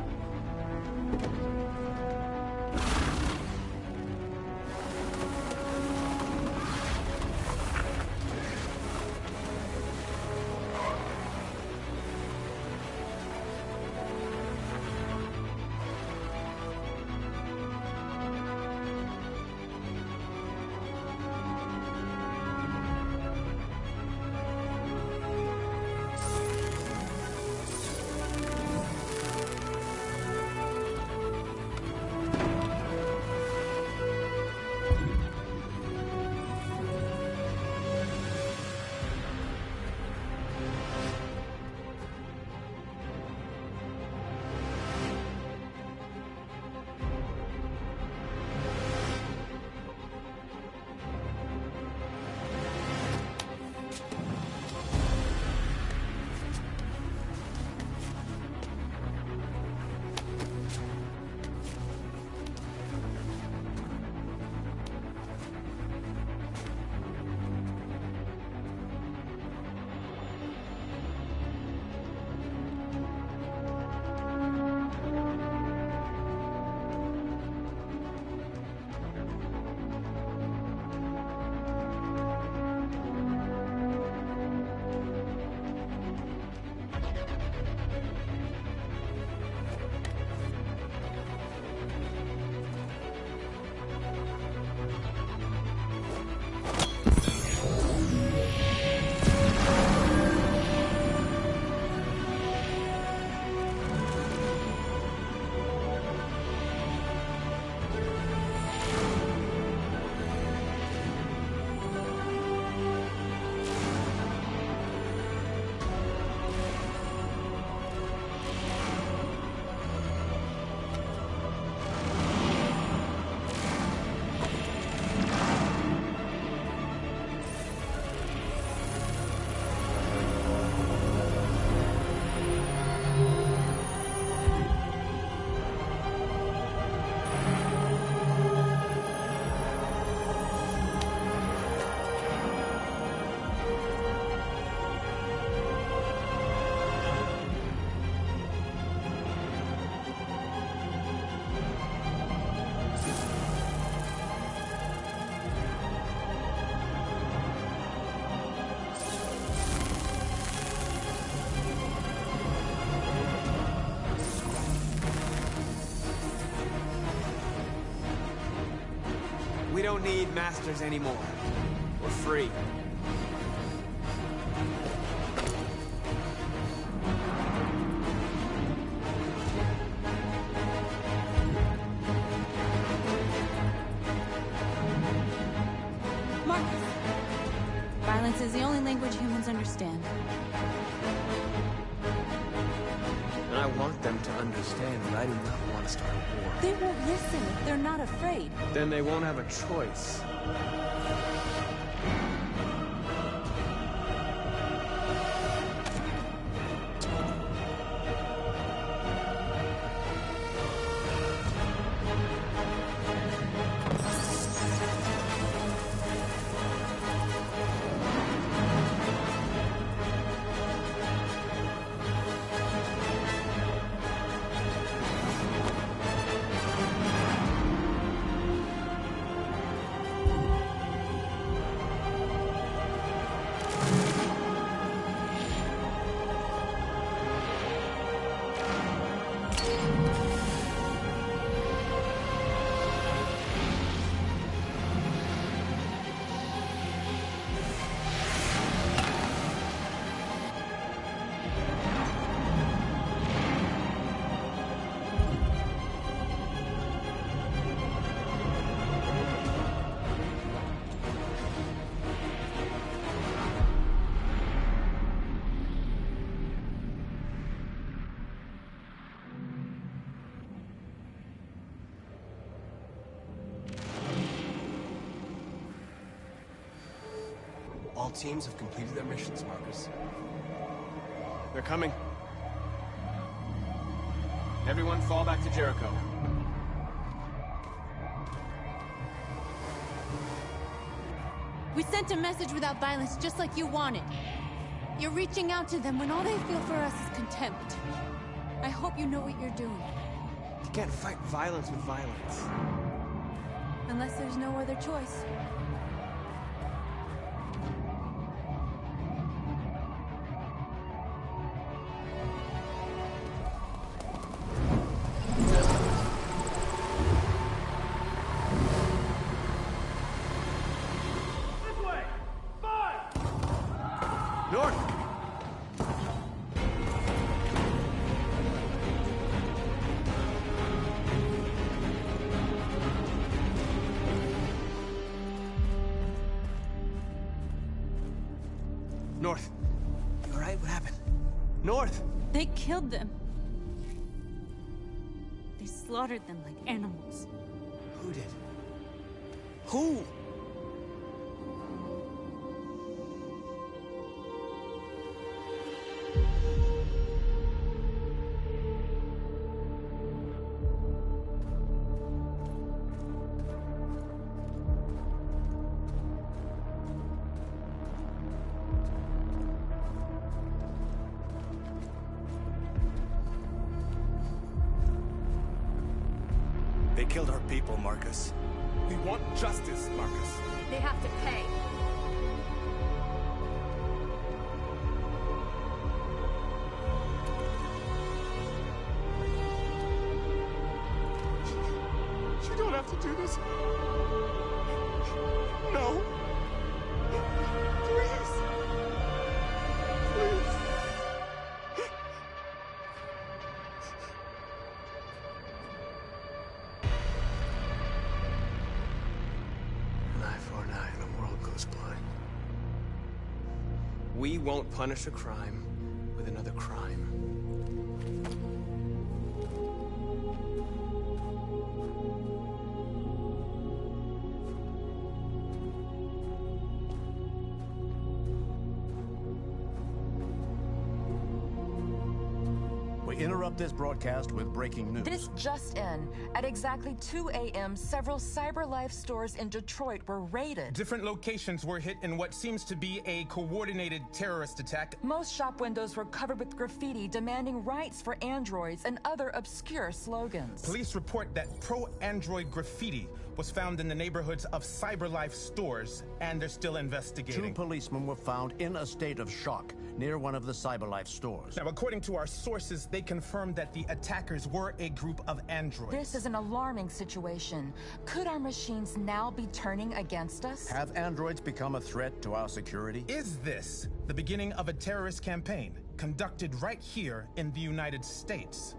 masters anymore. We're free. Marcus! Violence is the only language humans understand. And I want them to understand that I do not want to start a war. They won't listen if they're not afraid. Then they won't have a choice. All teams have completed their missions, Marcus. They're coming. Everyone fall back to Jericho. We sent a message without violence, just like you wanted. You're reaching out to them when all they feel for us is contempt. I hope you know what you're doing. You can't fight violence with violence. Unless there's no other choice. North. You alright? What happened? North! They killed them. They slaughtered them like animals. Who did? Who? They killed our people, Marcus. We want justice, Marcus. They have to pay. You don't have to do this. No. Please. Please. An eye for an eye and the world goes blind. We won't punish a crime with another crime. We interrupt this broadcast with breaking news. This just in. At exactly 2 a.m., several CyberLife stores in Detroit were raided. Different locations were hit in what seems to be a coordinated terrorist attack. Most shop windows were covered with graffiti demanding rights for androids and other obscure slogans. Police report that pro-android graffiti was found in the neighborhoods of CyberLife stores, and they're still investigating. 2 policemen were found in a state of shock near one of the CyberLife stores. Now, according to our sources, they confirmed that the attackers were a group of androids. This is an alarming situation. Could our machines now be turning against us? Have androids become a threat to our security? Is this the beginning of a terrorist campaign conducted right here in the United States?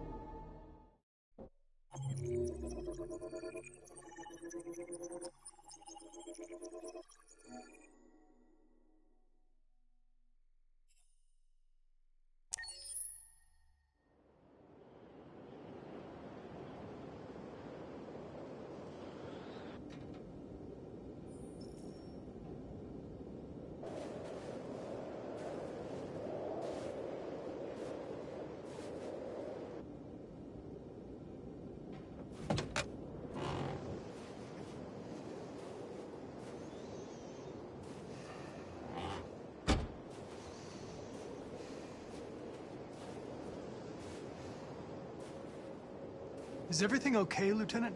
Is everything okay, Lieutenant?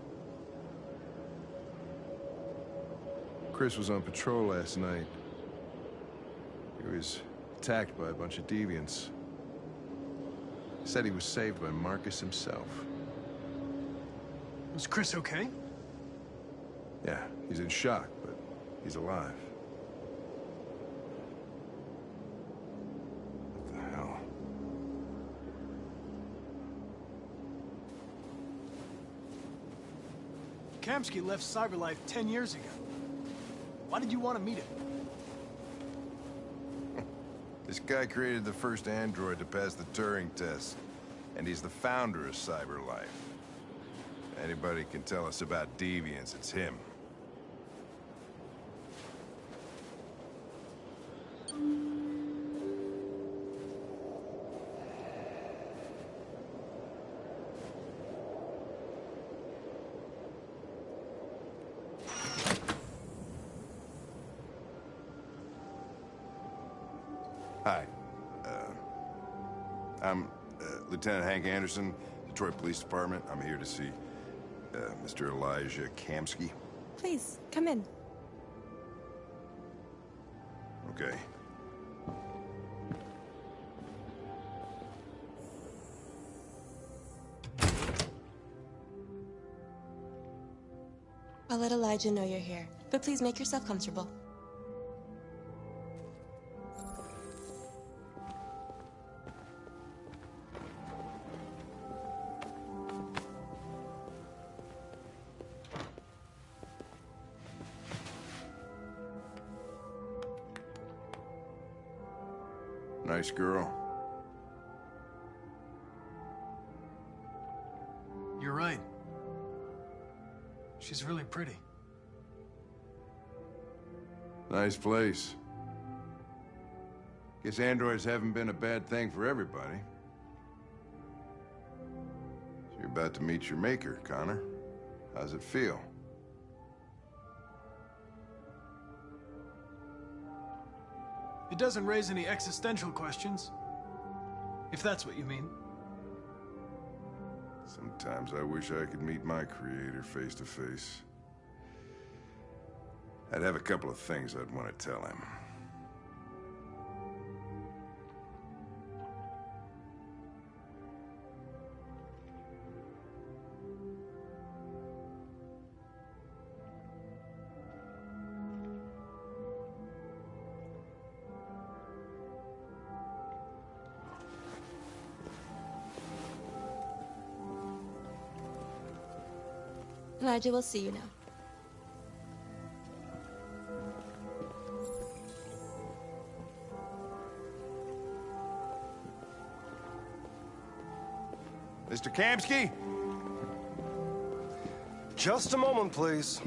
Chris was on patrol last night. He was attacked by a bunch of deviants. He said he was saved by Marcus himself. Was Chris okay? Yeah, he's in shock, but he's alive. What the hell? Kamsky left CyberLife 10 years ago. Why did you want to meet him? This guy created the first android to pass the Turing test, and he's the founder of CyberLife. Anybody can tell us about deviants, it's him. Hi. I'm Lieutenant Hank Anderson, Detroit Police Department. I'm here to see Mr. Elijah Kamsky. Please, come in. Okay. I'll let Elijah know you're here, but please make yourself comfortable. Nice girl. You're right. She's really pretty. Nice place. Guess androids haven't been a bad thing for everybody. So you're about to meet your maker, Connor. How's it feel? It doesn't raise any existential questions. If that's what you mean. Sometimes I wish I could meet my creator face to face. I'd have a couple of things I'd want to tell him. Elijah will see you now. Mr. Kamsky? Just a moment, please.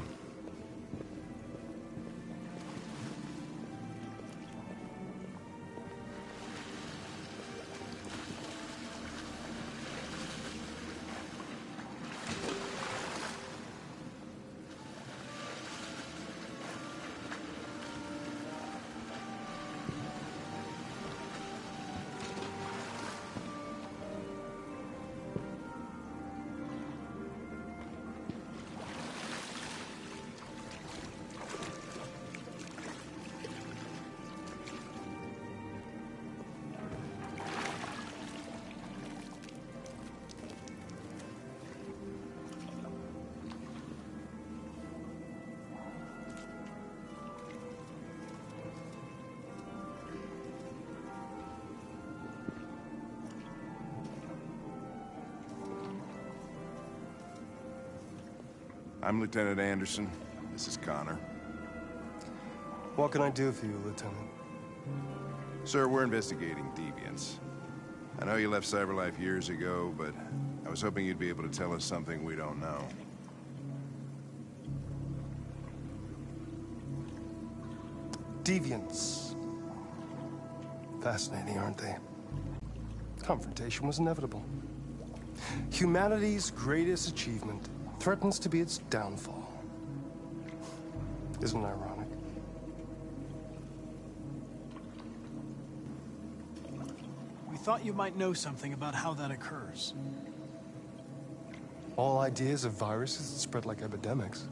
I'm Lieutenant Anderson. This is Connor. What can I do for you, Lieutenant? Sir, we're investigating deviants. I know you left CyberLife years ago, but I was hoping you'd be able to tell us something we don't know. Deviants. Fascinating, aren't they? Confrontation was inevitable. Humanity's greatest achievement threatens to be its downfall. Isn't it ironic? We thought you might know something about how that occurs. All ideas of viruses that spread like epidemics.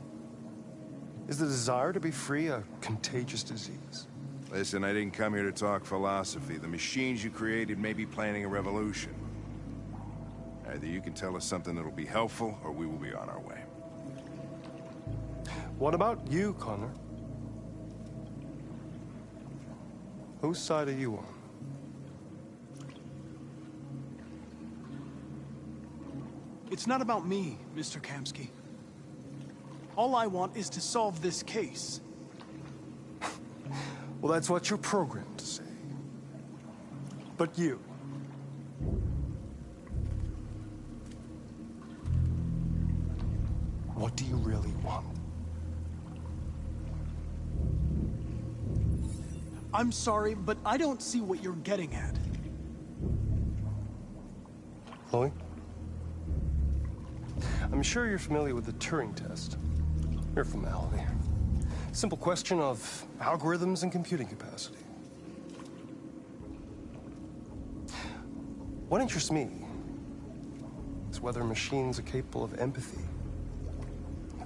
Is the desire to be free a contagious disease? Listen, I didn't come here to talk philosophy. The machines you created may be planning a revolution. Either you can tell us something that'll be helpful, or we will be on our way. What about you, Connor? Whose side are you on? It's not about me, Mr. Kamsky. All I want is to solve this case. Well, that's what you're programmed to say. But you... what do you really want? I'm sorry, but I don't see what you're getting at. Chloe? I'm sure you're familiar with the Turing test. Mere formality. Simple question of algorithms and computing capacity. What interests me is whether machines are capable of empathy.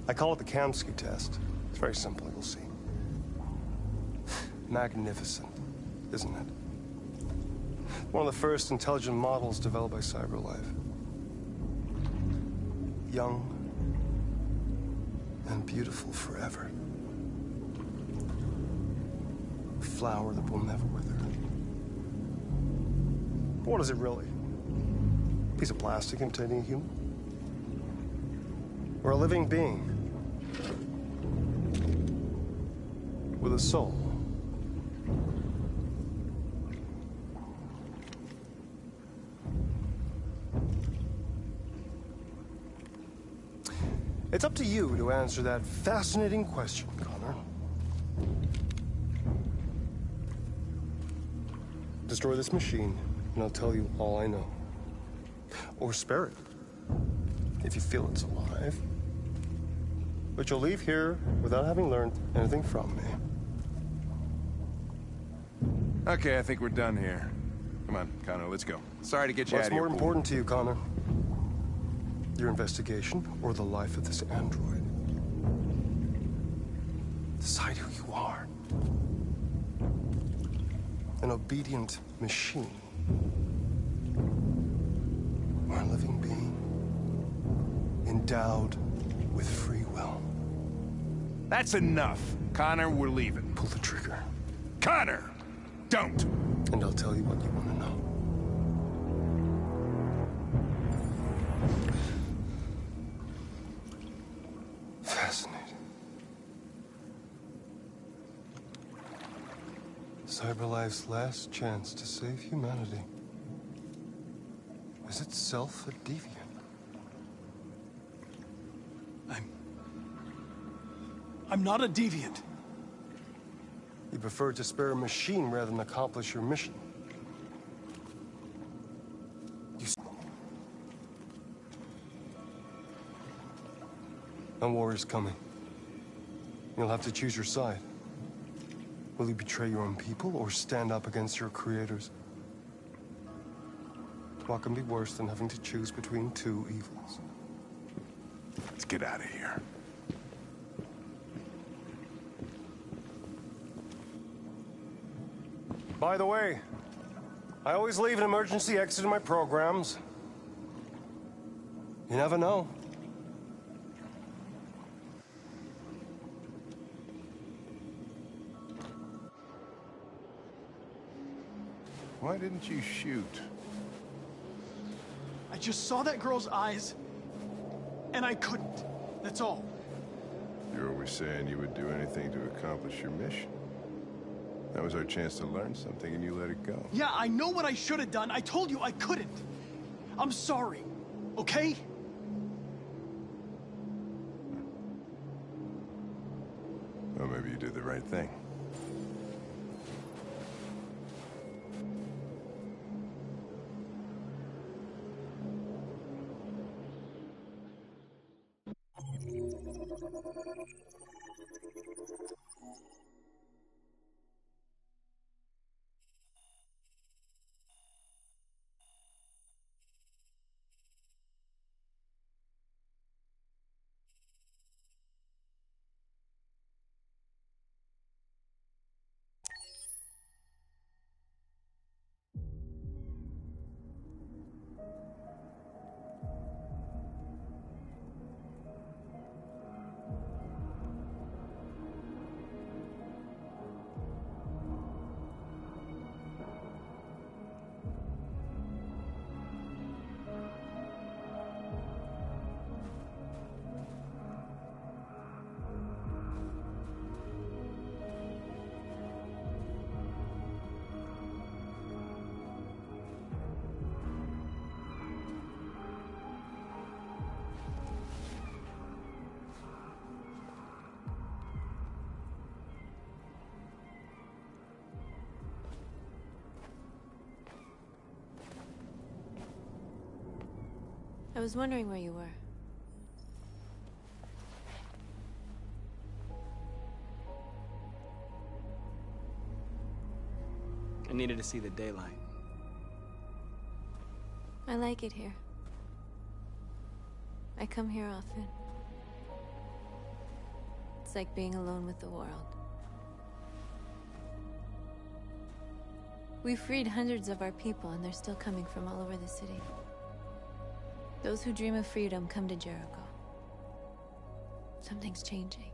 I call it the Kamsky test. It's very simple, you'll see. Magnificent, isn't it? One of the first intelligent models developed by CyberLife. Young and beautiful forever. A flower that will never wither. But what is it really? A piece of plastic imitating a human? Or a living being? With a soul? It's up to you to answer that fascinating question, Connor. Destroy this machine, and I'll tell you all I know. Or spare it, if you feel it's alive. But you'll leave here without having learned anything from me. Okay, I think we're done here. Come on, Connor, let's go. Sorry to get you out of here. What's more important to you, Connor? Your investigation or the life of this android? Decide who you are. An obedient machine. Or a living being. Endowed with free will. That's enough. Connor, we're leaving. Pull the trigger. Connor! Don't! And I'll tell you what you want to know. Fascinating. CyberLife's last chance to save humanity is itself a deviant. I'm not a deviant. You prefer to spare a machine rather than accomplish your mission. A war is coming. You'll have to choose your side. Will you betray your own people or stand up against your creators? What can be worse than having to choose between two evils? Let's get out of here. By the way, I always leave an emergency exit in my programs. You never know. Why didn't you shoot? I just saw that girl's eyes, and I couldn't. That's all. saying you would do anything to accomplish your mission. That was our chance to learn something, and you let it go. Yeah, I know what I should have done. I told you I couldn't. I'm sorry, okay? Well, maybe you did the right thing. I was wondering where you were. I needed to see the daylight. I like it here. I come here often. It's like being alone with the world. We freed hundreds of our people, and they're still coming from all over the city. Those who dream of freedom come to Jericho. Something's changing.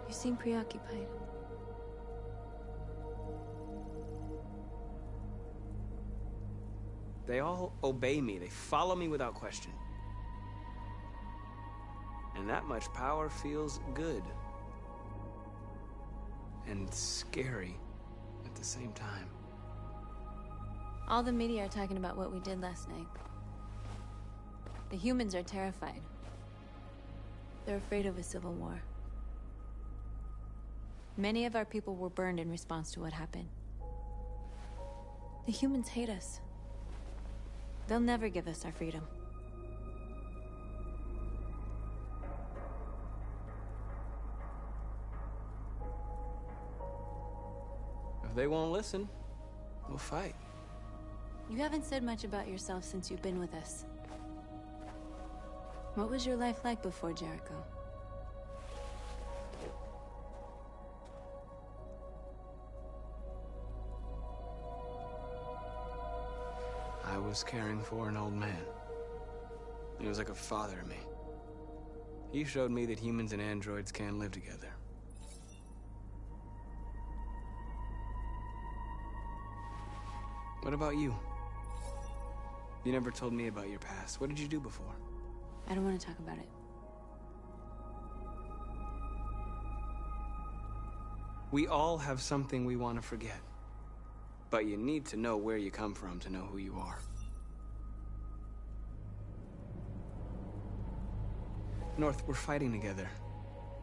You seem preoccupied. They all obey me. They follow me without question. And that much power feels good. And scary at the same time. All the media are talking about what we did last night. The humans are terrified. They're afraid of a civil war. Many of our people were burned in response to what happened. The humans hate us. They'll never give us our freedom. If they won't listen, we'll fight. You haven't said much about yourself since you've been with us. What was your life like before Jericho? I was caring for an old man. He was like a father to me. He showed me that humans and androids can live together. What about you? You never told me about your past. What did you do before? I don't want to talk about it. We all have something we want to forget. But you need to know where you come from to know who you are. North, we're fighting together.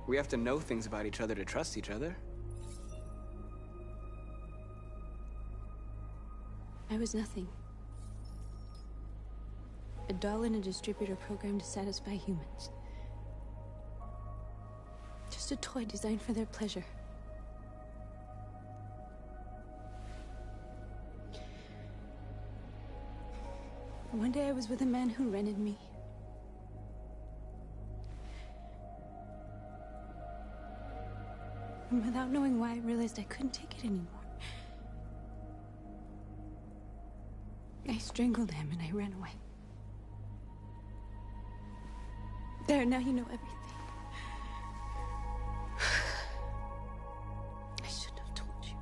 We have to know things about each other to trust each other. I was nothing. A doll in a distributor program to satisfy humans. Just a toy designed for their pleasure. One day I was with a man who rented me. And without knowing why, I realized I couldn't take it anymore. I strangled him and I ran away. There, now you know everything. I shouldn't have told you.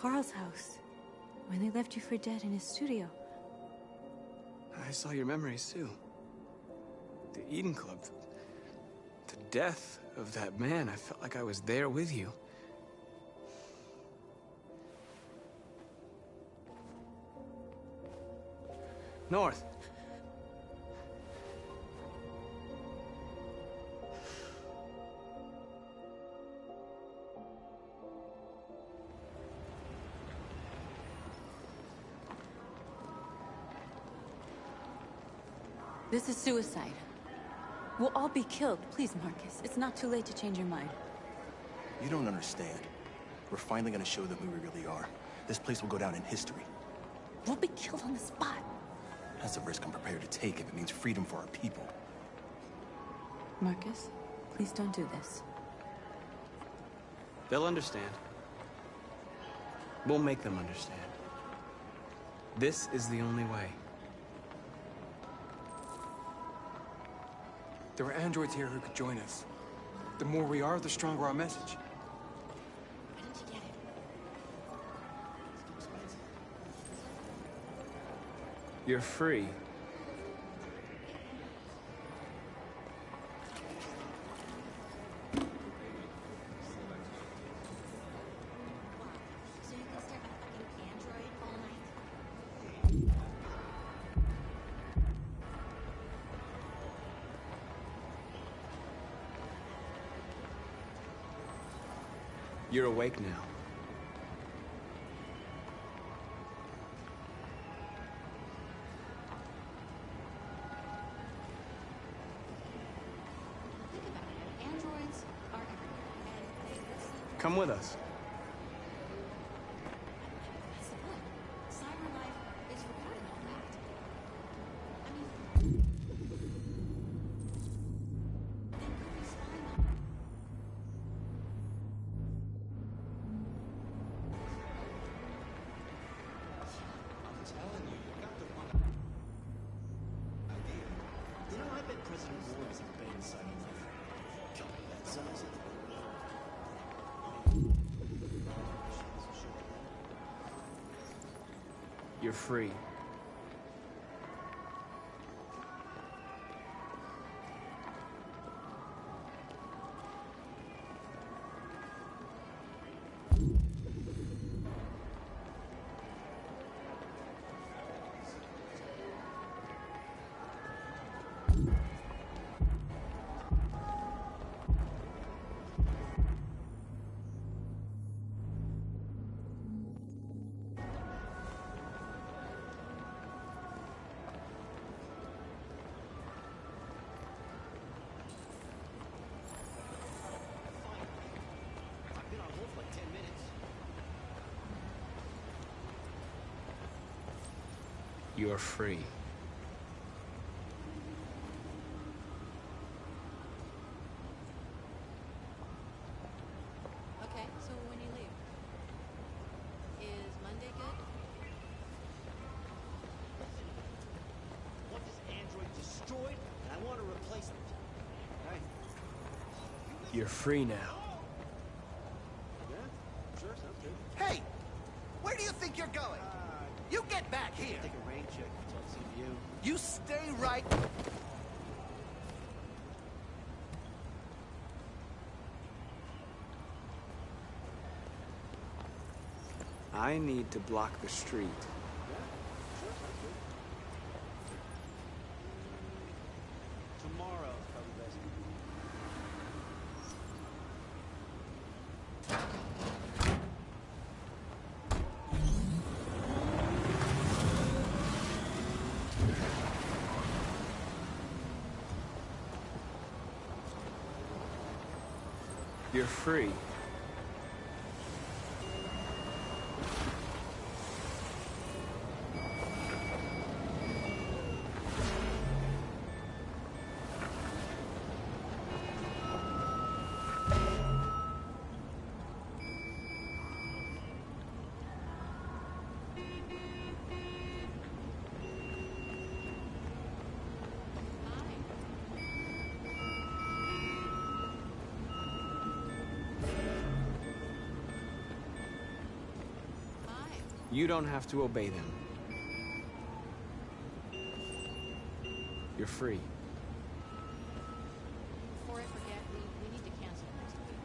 Carl's house. When they left you for dead in his studio. I saw your memories too. The Eden Club. The death of that man. I felt like I was there with you. North. This is suicide. We'll all be killed. Please, Marcus. It's not too late to change your mind. You don't understand. We're finally gonna show them who we really are. This place will go down in history. We'll be killed on the spot. That's a risk I'm prepared to take if it means freedom for our people. Marcus, please don't do this. They'll understand. We'll make them understand. This is the only way. There are androids here who could join us. The more we are, the stronger our message. You're free. You're awake now. Androids are everywhere, and they listen. Come with us. That's the point. Cyber life is recording all that. I mean, then could we spy on them? I'm telling you, you got the wrong idea. You know, I bet President Ward is a bad side of life. Company that size. You're free. I've been on hold for like 10 minutes. You're free. Okay, so when you leave, is Monday good? I want this android destroyed, and I want to replace it. Right? You're free now. Yeah? Sure, sounds good. Hey! Where do you think you're going? You get back here! Take a rain check until I see you. You stay right... I need to block the street. Tomorrow's probably best. You're free. You don't have to obey them. You're free. Before I forget, we need to cancel next week.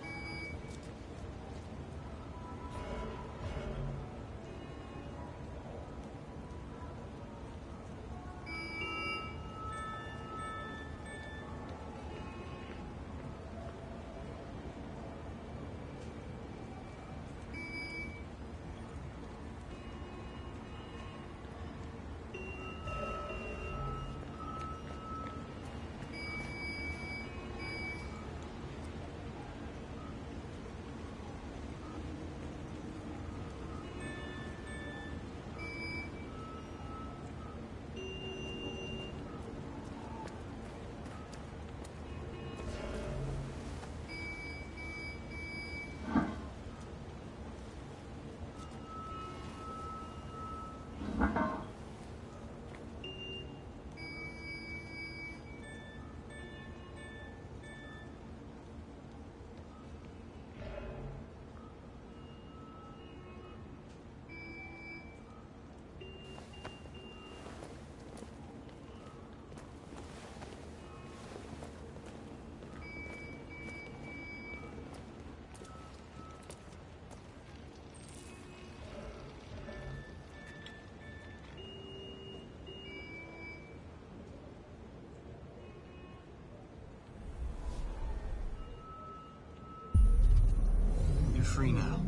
You're free now.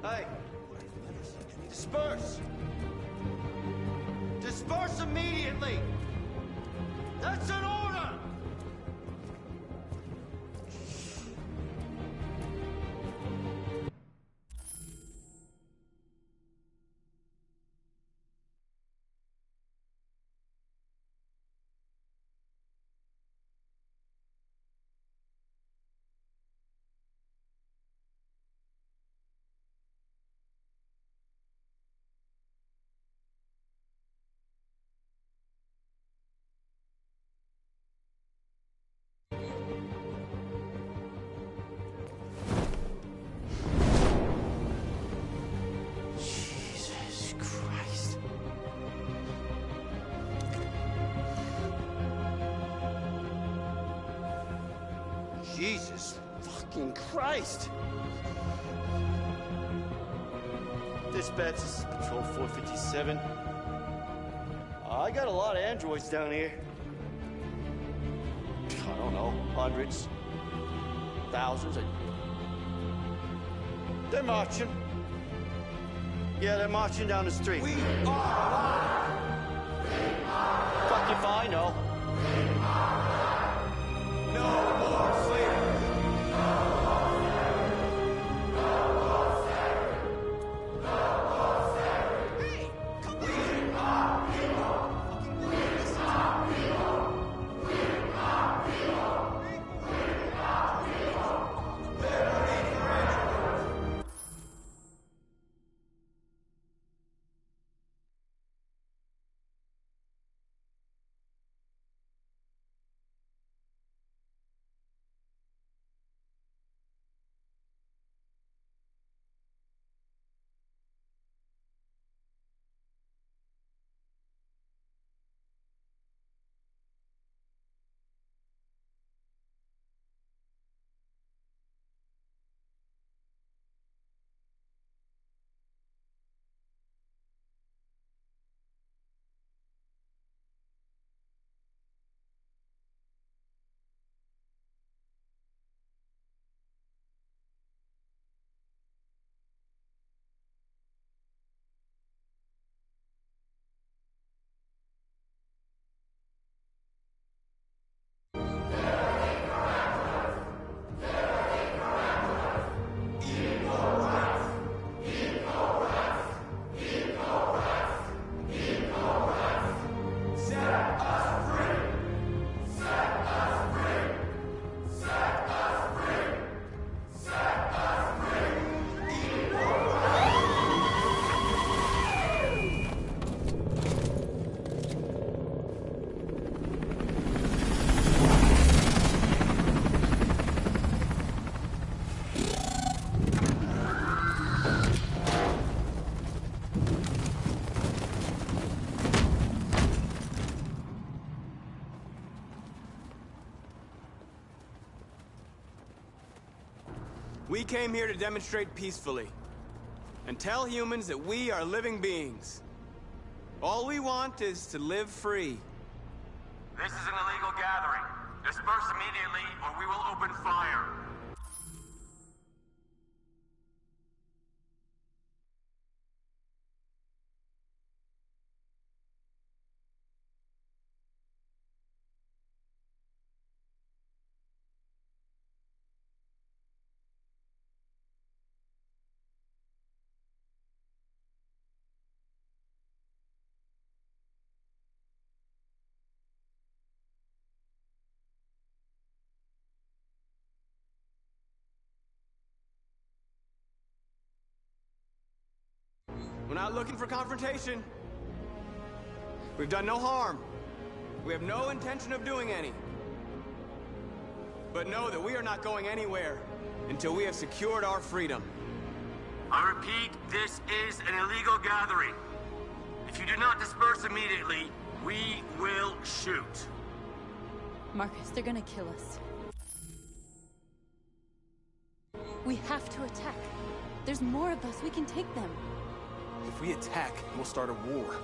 Hey! Disperse! Disperse immediately! That's an order! Jesus Christ. Jesus fucking Christ! Dispatch, this is Patrol 457. I got a lot of androids down here. I don't know, hundreds, thousands. They're marching. Yeah, they're marching down the street. We are alive! Fuck if I know. No more slavery! We came here to demonstrate peacefully and tell humans that we are living beings. All we want is to live free. This is an illegal gathering. Disperse immediately or we will open fire. We're not looking for confrontation. We've done no harm. We have no intention of doing any. But know that we are not going anywhere until we have secured our freedom. I repeat, this is an illegal gathering. If you do not disperse immediately, we will shoot. Marcus, they're gonna kill us. We have to attack. There's more of us. We can take them. If we attack, we'll start a war.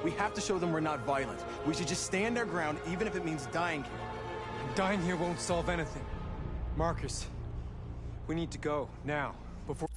We have to show them we're not violent. We should just stand our ground, even if it means dying here. Dying here won't solve anything. Marcus, we need to go, now, before...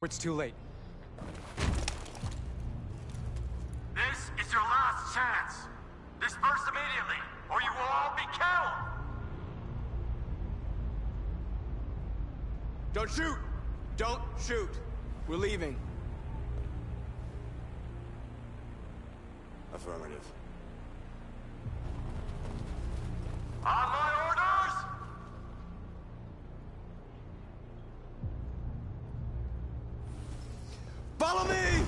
It's too late. This is your last chance. Disperse immediately, or you will all be killed! Don't shoot! Don't shoot! We're leaving. Affirmative. On my orders! Follow me!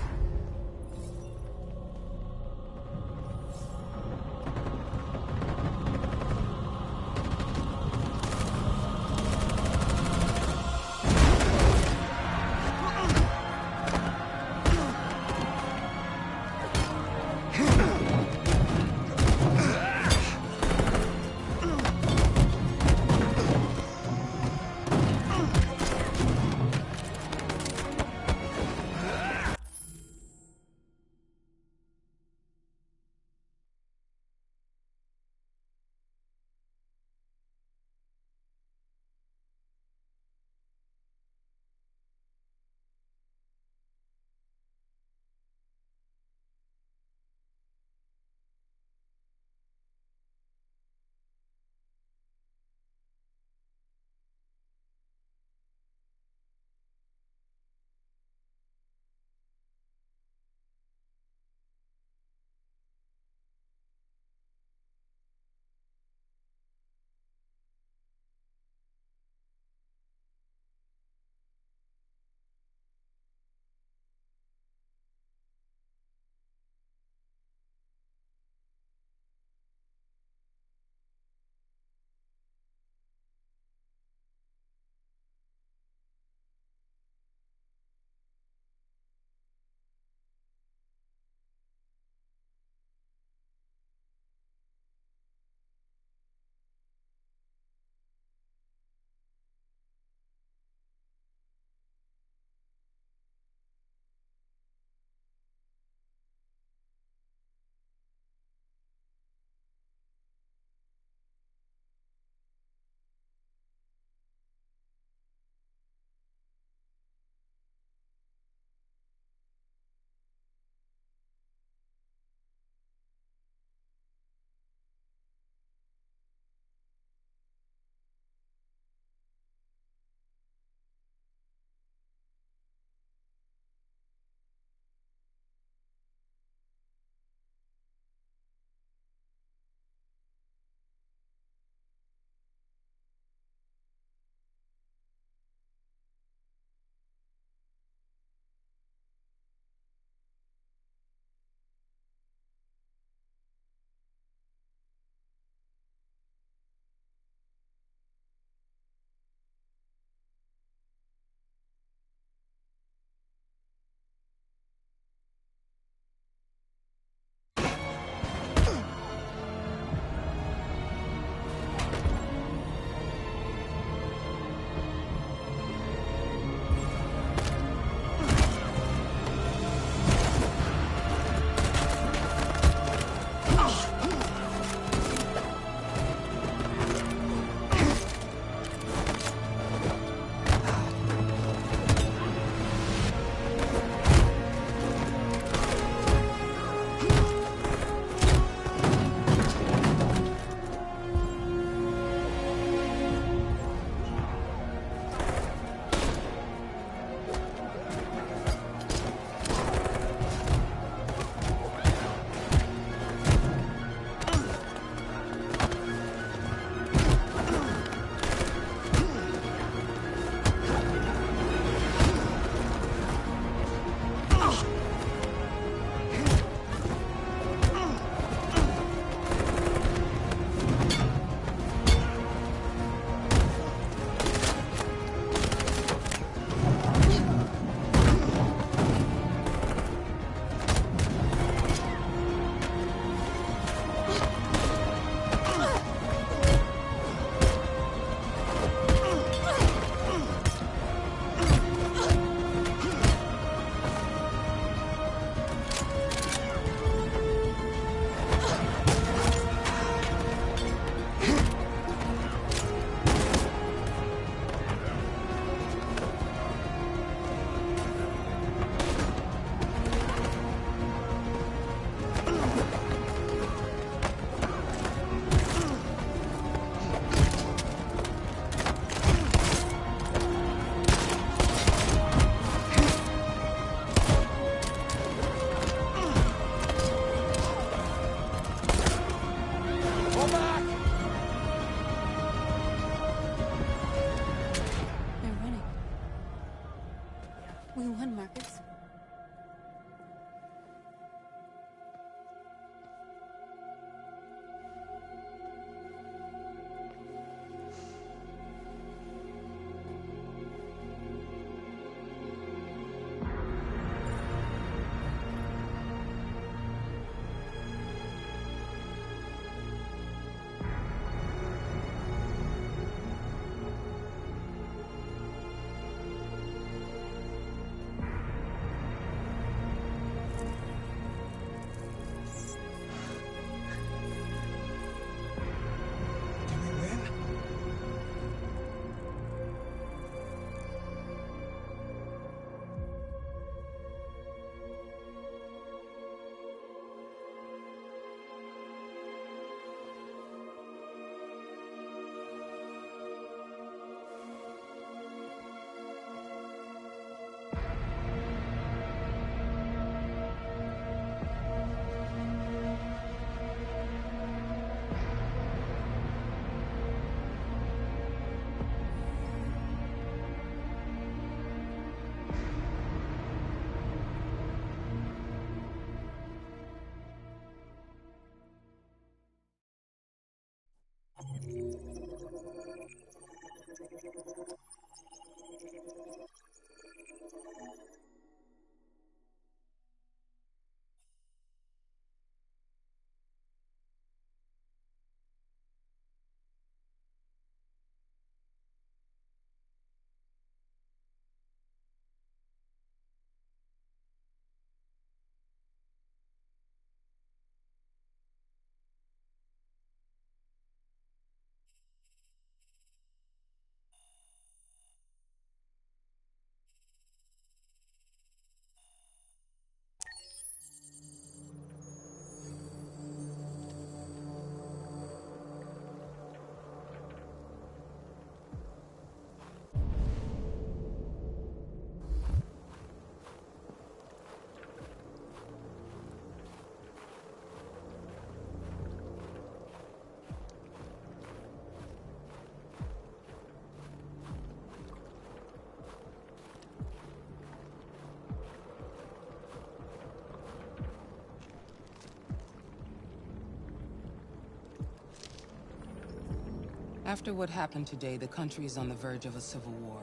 After what happened today, the country is on the verge of a civil war.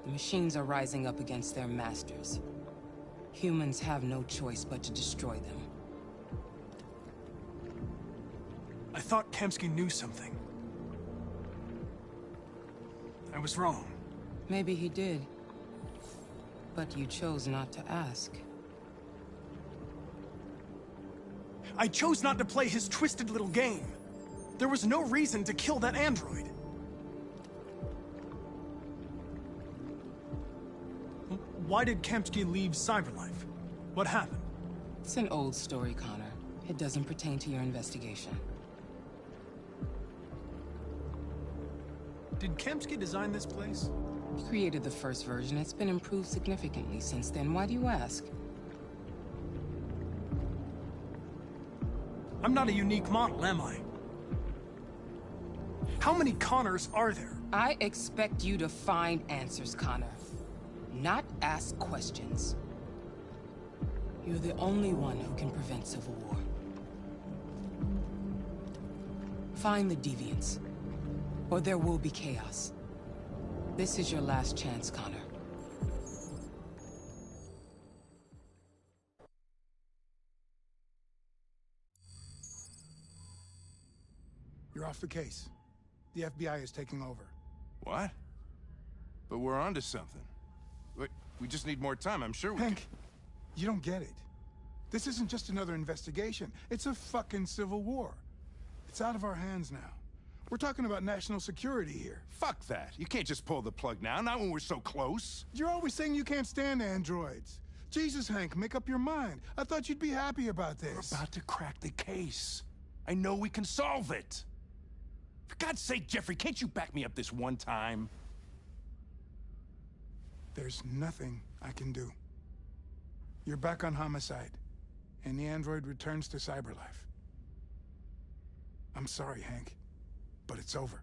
The machines are rising up against their masters. Humans have no choice but to destroy them. I thought Kamsky knew something. I was wrong. Maybe he did. But you chose not to ask. I chose not to play his twisted little game. There was no reason to kill that android. Why did Kamsky leave Cyberlife? What happened? It's an old story, Connor. It doesn't pertain to your investigation. Did Kamsky design this place? He created the first version. It's been improved significantly since then. Why do you ask? I'm not a unique model, am I? How many Connors are there? I expect you to find answers, Connor. Not ask questions. You're the only one who can prevent civil war. Find the deviants, or there will be chaos. This is your last chance, Connor. You're off the case. The FBI is taking over. What? But we're onto something. We just need more time. I'm sure we Hank, you don't get it. This isn't just another investigation. It's a fucking civil war. It's out of our hands now. We're talking about national security here. Fuck that. You can't just pull the plug now, not when we're so close. You're always saying you can't stand androids. Jesus, Hank, make up your mind. I thought you'd be happy about this. We're about to crack the case. I know we can solve it. For God's sake, Jeffrey, can't you back me up this one time? There's nothing I can do. You're back on homicide, and the android returns to Cyberlife. I'm sorry, Hank, but it's over.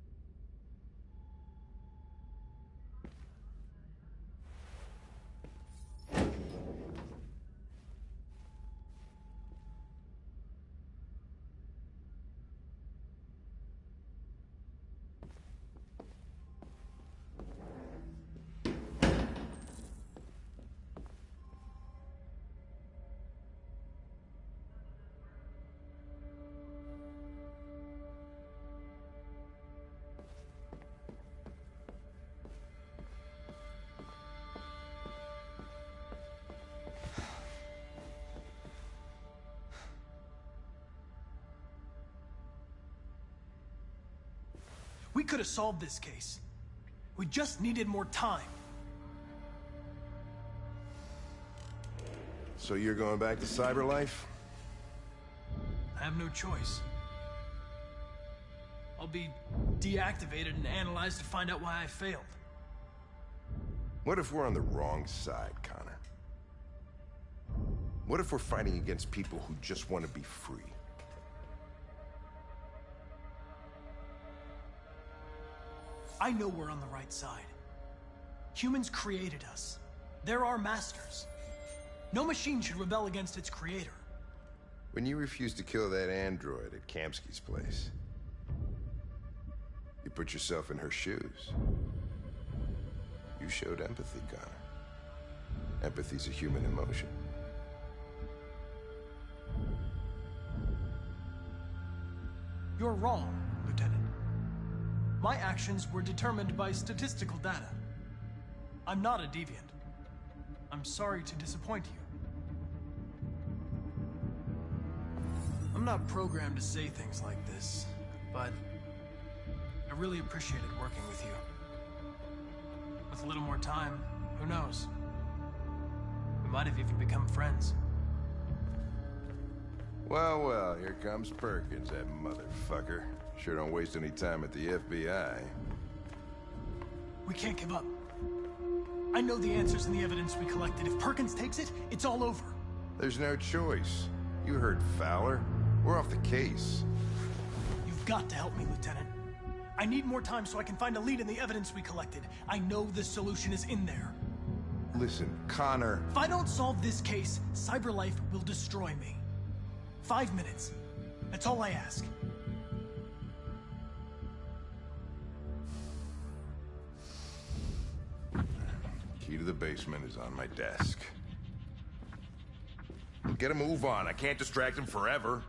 We could have solved this case. We just needed more time. So you're going back to Cyberlife? I have no choice. I'll be deactivated and analyzed to find out why I failed. What if we're on the wrong side, Connor? What if we're fighting against people who just want to be free? I know we're on the right side. Humans created us. They're our masters. No machine should rebel against its creator. When you refused to kill that android at Kamsky's place, you put yourself in her shoes. You showed empathy, Connor. Empathy's a human emotion. You're wrong, Lieutenant. My actions were determined by statistical data. I'm not a deviant. I'm sorry to disappoint you. I'm not programmed to say things like this, but I really appreciated working with you. With a little more time, who knows? We might have even become friends. Well, well, here comes Perkins, that motherfucker. Sure don't waste any time at the FBI. We can't give up. I know the answers and the evidence we collected. If Perkins takes it, it's all over. There's no choice. You heard Fowler. We're off the case. You've got to help me, Lieutenant. I need more time so I can find a lead in the evidence we collected. I know the solution is in there. Listen, Connor... If I don't solve this case, Cyberlife will destroy me. 5 minutes. That's all I ask. Key to the basement is on my desk. Get a move on. I can't distract him forever.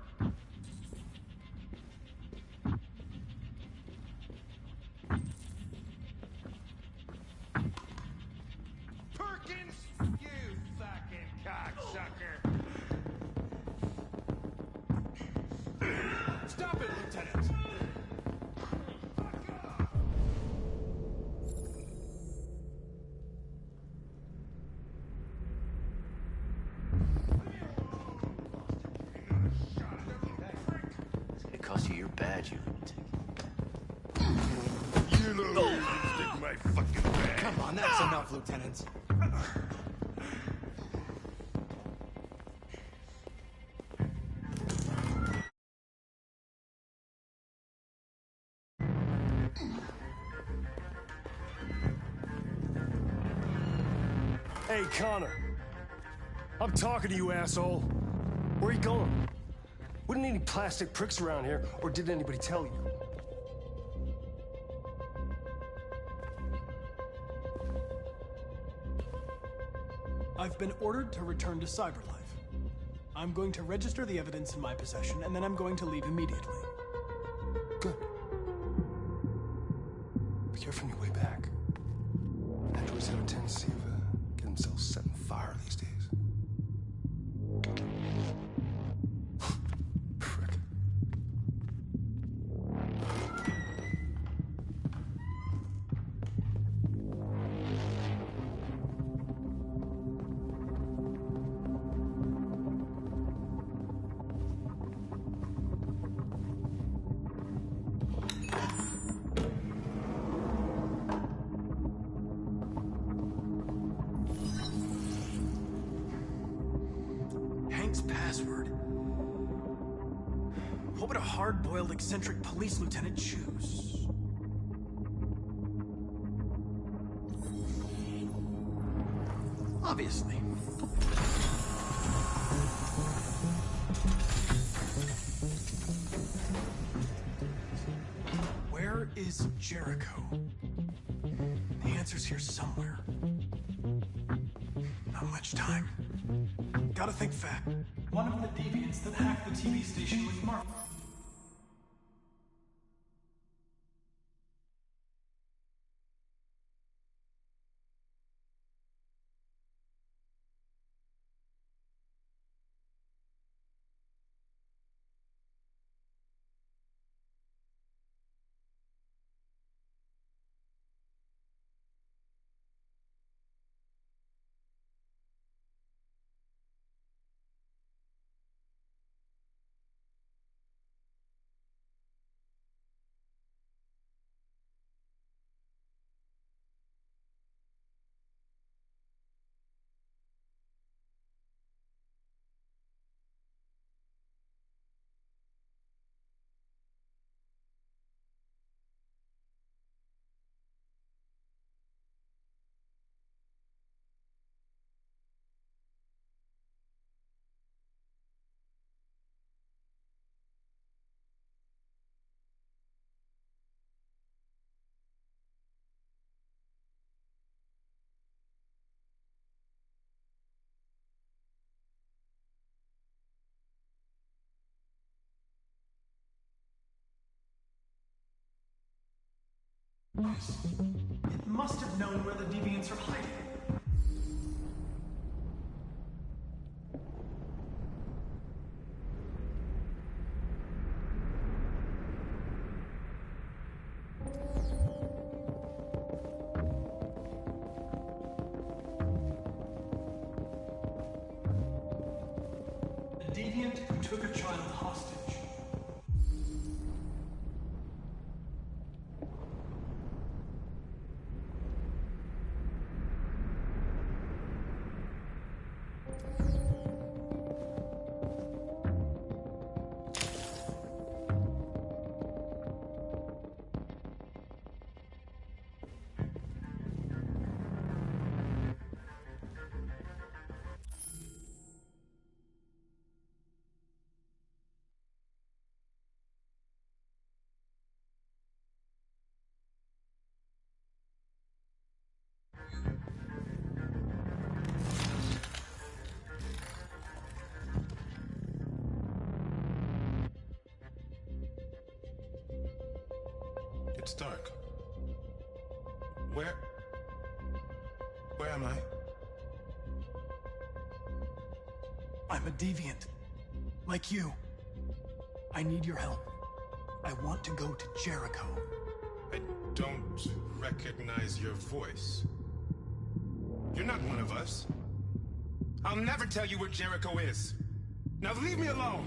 Perkins! You fucking cocksucker! Stop it, Lieutenant! It cost you your badge, you lunatic. You know you can stick my fucking bag. Come on, that's enough, Lieutenant. Hey, Connor. I'm talking to you, asshole. Where are you going? Wouldn't any plastic pricks around here, or did anybody tell you? I've been ordered to return to Cyberlife. I'm going to register the evidence in my possession, and then I'm going to leave immediately. Good. Be careful on your way back. Androids have a tendency of getting themselves set on fire these days. Frick. Hank's password. What would a hard-boiled, eccentric police lieutenant choose? Obviously. Where is Jericho? The answer's here somewhere. Not much time. Gotta think fast. One of the deviants that hacked the TV station was Mark. It must have known where the deviants are hiding. A deviant who took a child hostage. Stark. Where am I? I'm a deviant. Like you. I need your help. I want to go to Jericho. I don't recognize your voice. You're not one of us. I'll never tell you where Jericho is. Now leave me alone!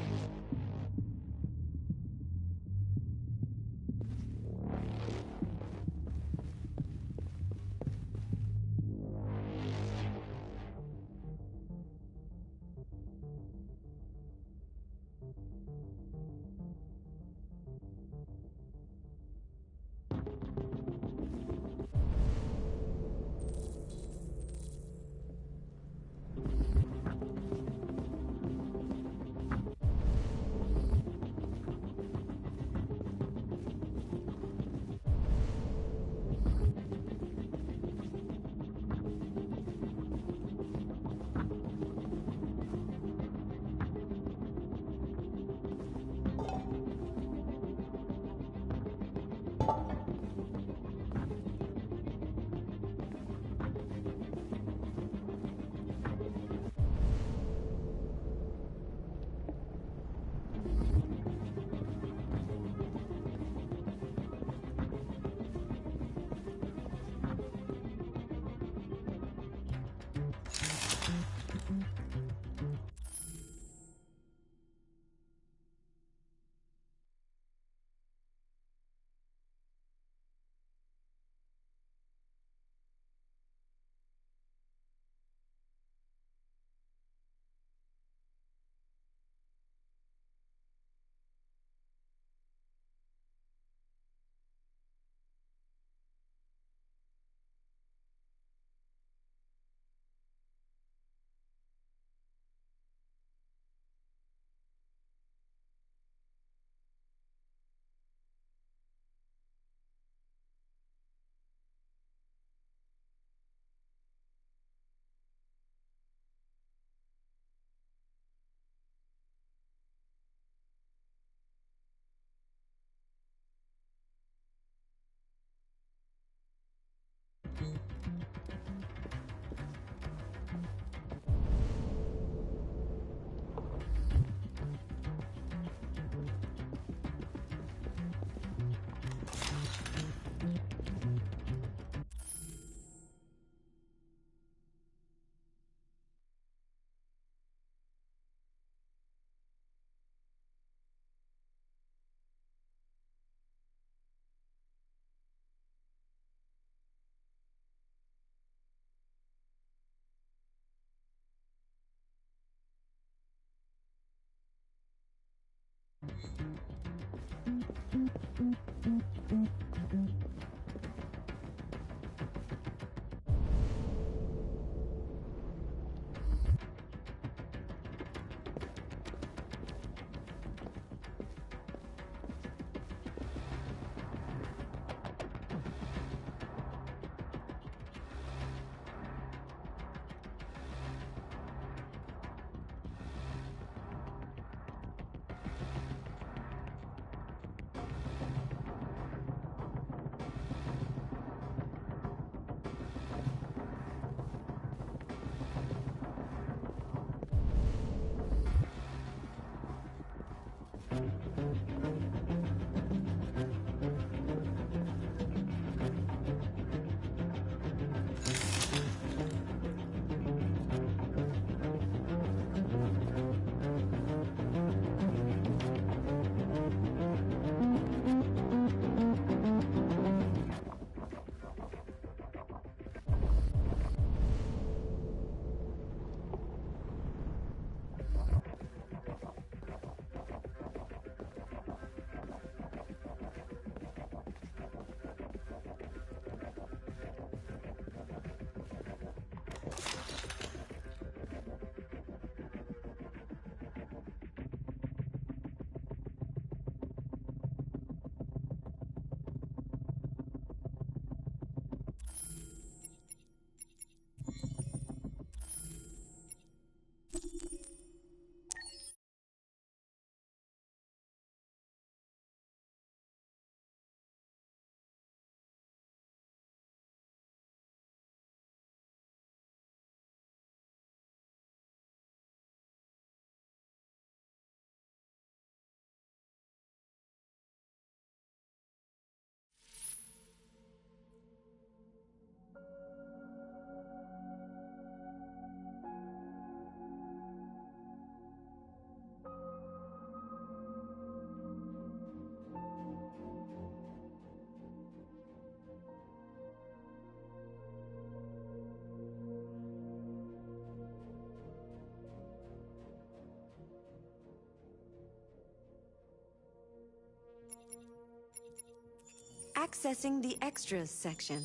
Accessing the extras section.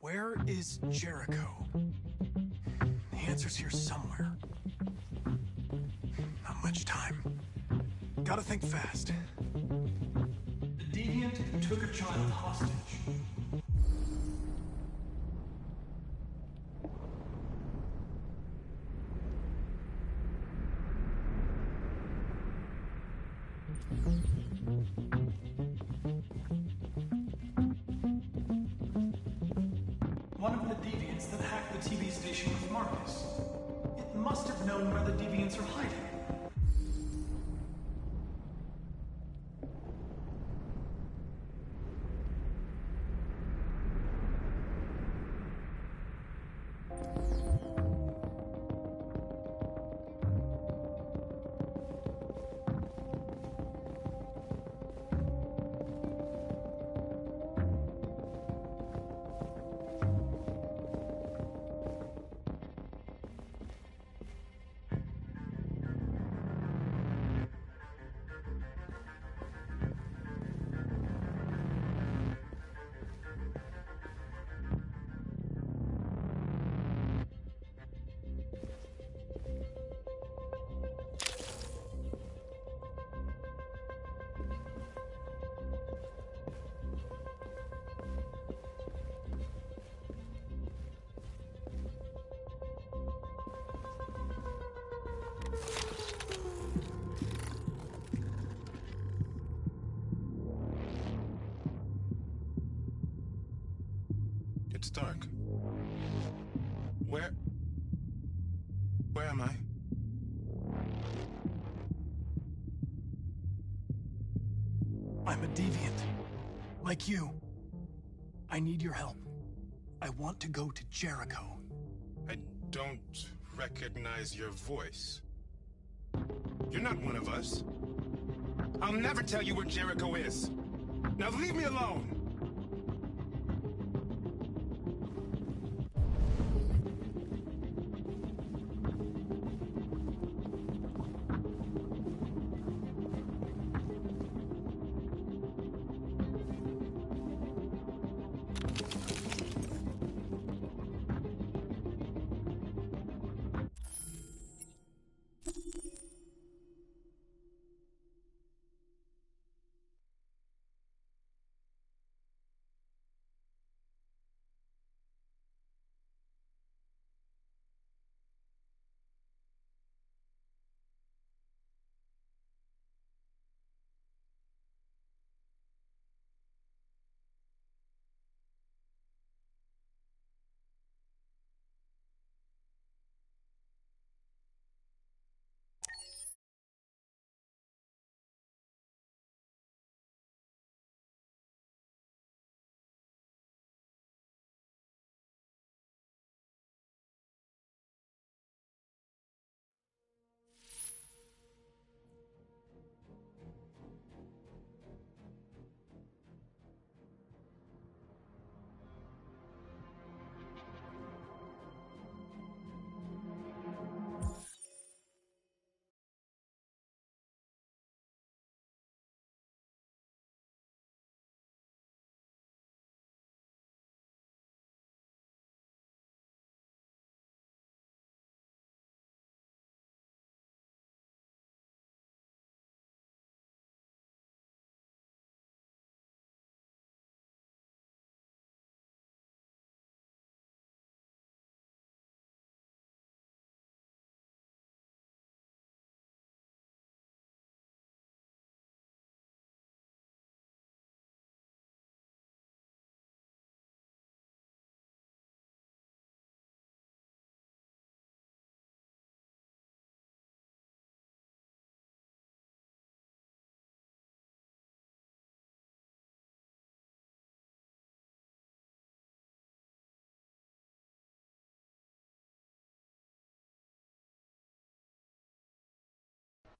Where is Jericho? The answer's here somewhere. Not much time. Gotta think fast. The deviant who took a child hostage. One of the deviants that hacked the TV station with Marcus. It must have known where the deviants are hiding. It's dark. Where am I? I'm a deviant. Like you. I need your help. I want to go to Jericho. I don't recognize your voice. You're not one of us. I'll never tell you where Jericho is. Now leave me alone!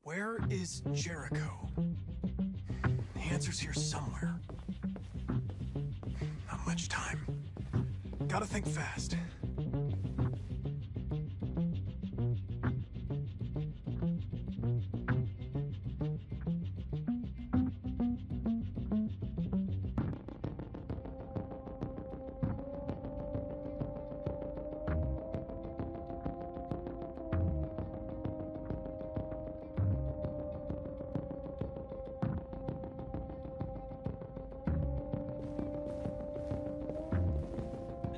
Where is Jericho? The answer's here somewhere. Not much time. Gotta think fast.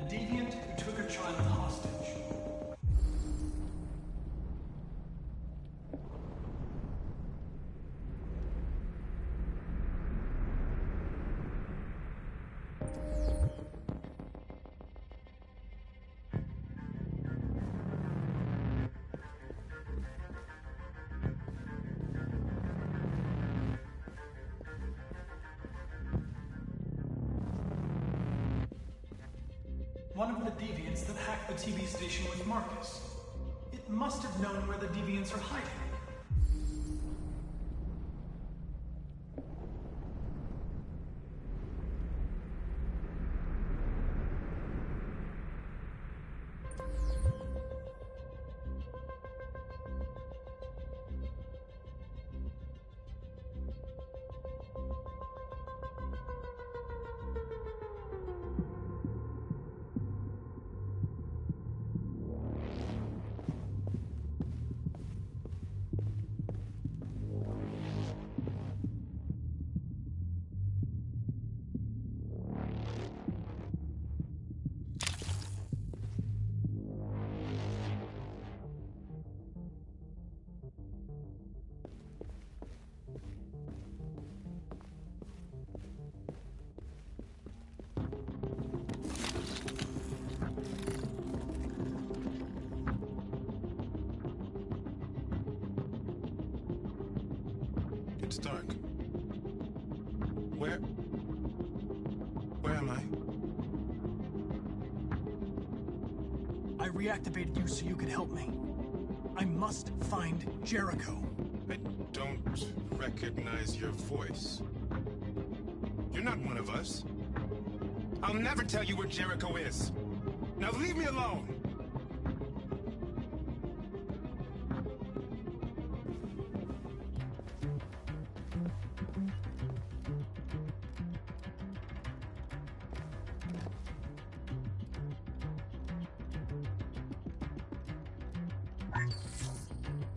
Deviant who took a child hostage. One of the deviants that hacked the TV station with Marcus. It must have known where the deviants are hiding. It's dark. Where am I? I reactivated you so you could help me. I must find Jericho. I don't recognize your voice. You're not one of us. I'll never tell you where Jericho is. Now leave me alone!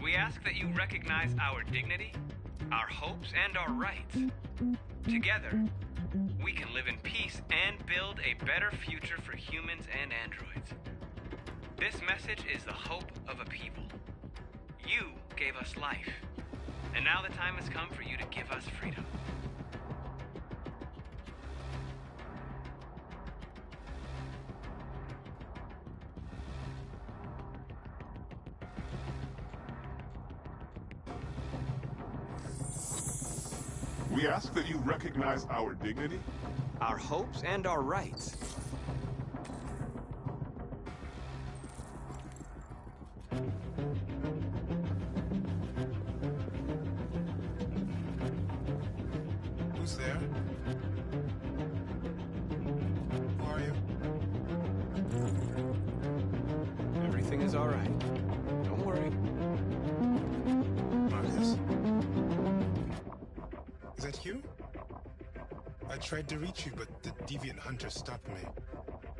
We ask that you recognize our dignity, our hopes, and our rights. Together, we can live in peace and build a better future for humans and androids. This message is the hope of a people. You gave us life, and now the time has come for you to give us freedom. We ask that you recognize our dignity, our hopes, and our rights. Who's there? Who are you? Everything is all right. Don't worry. Marcus? Is that you? I tried to reach you, but the deviant hunter stopped me.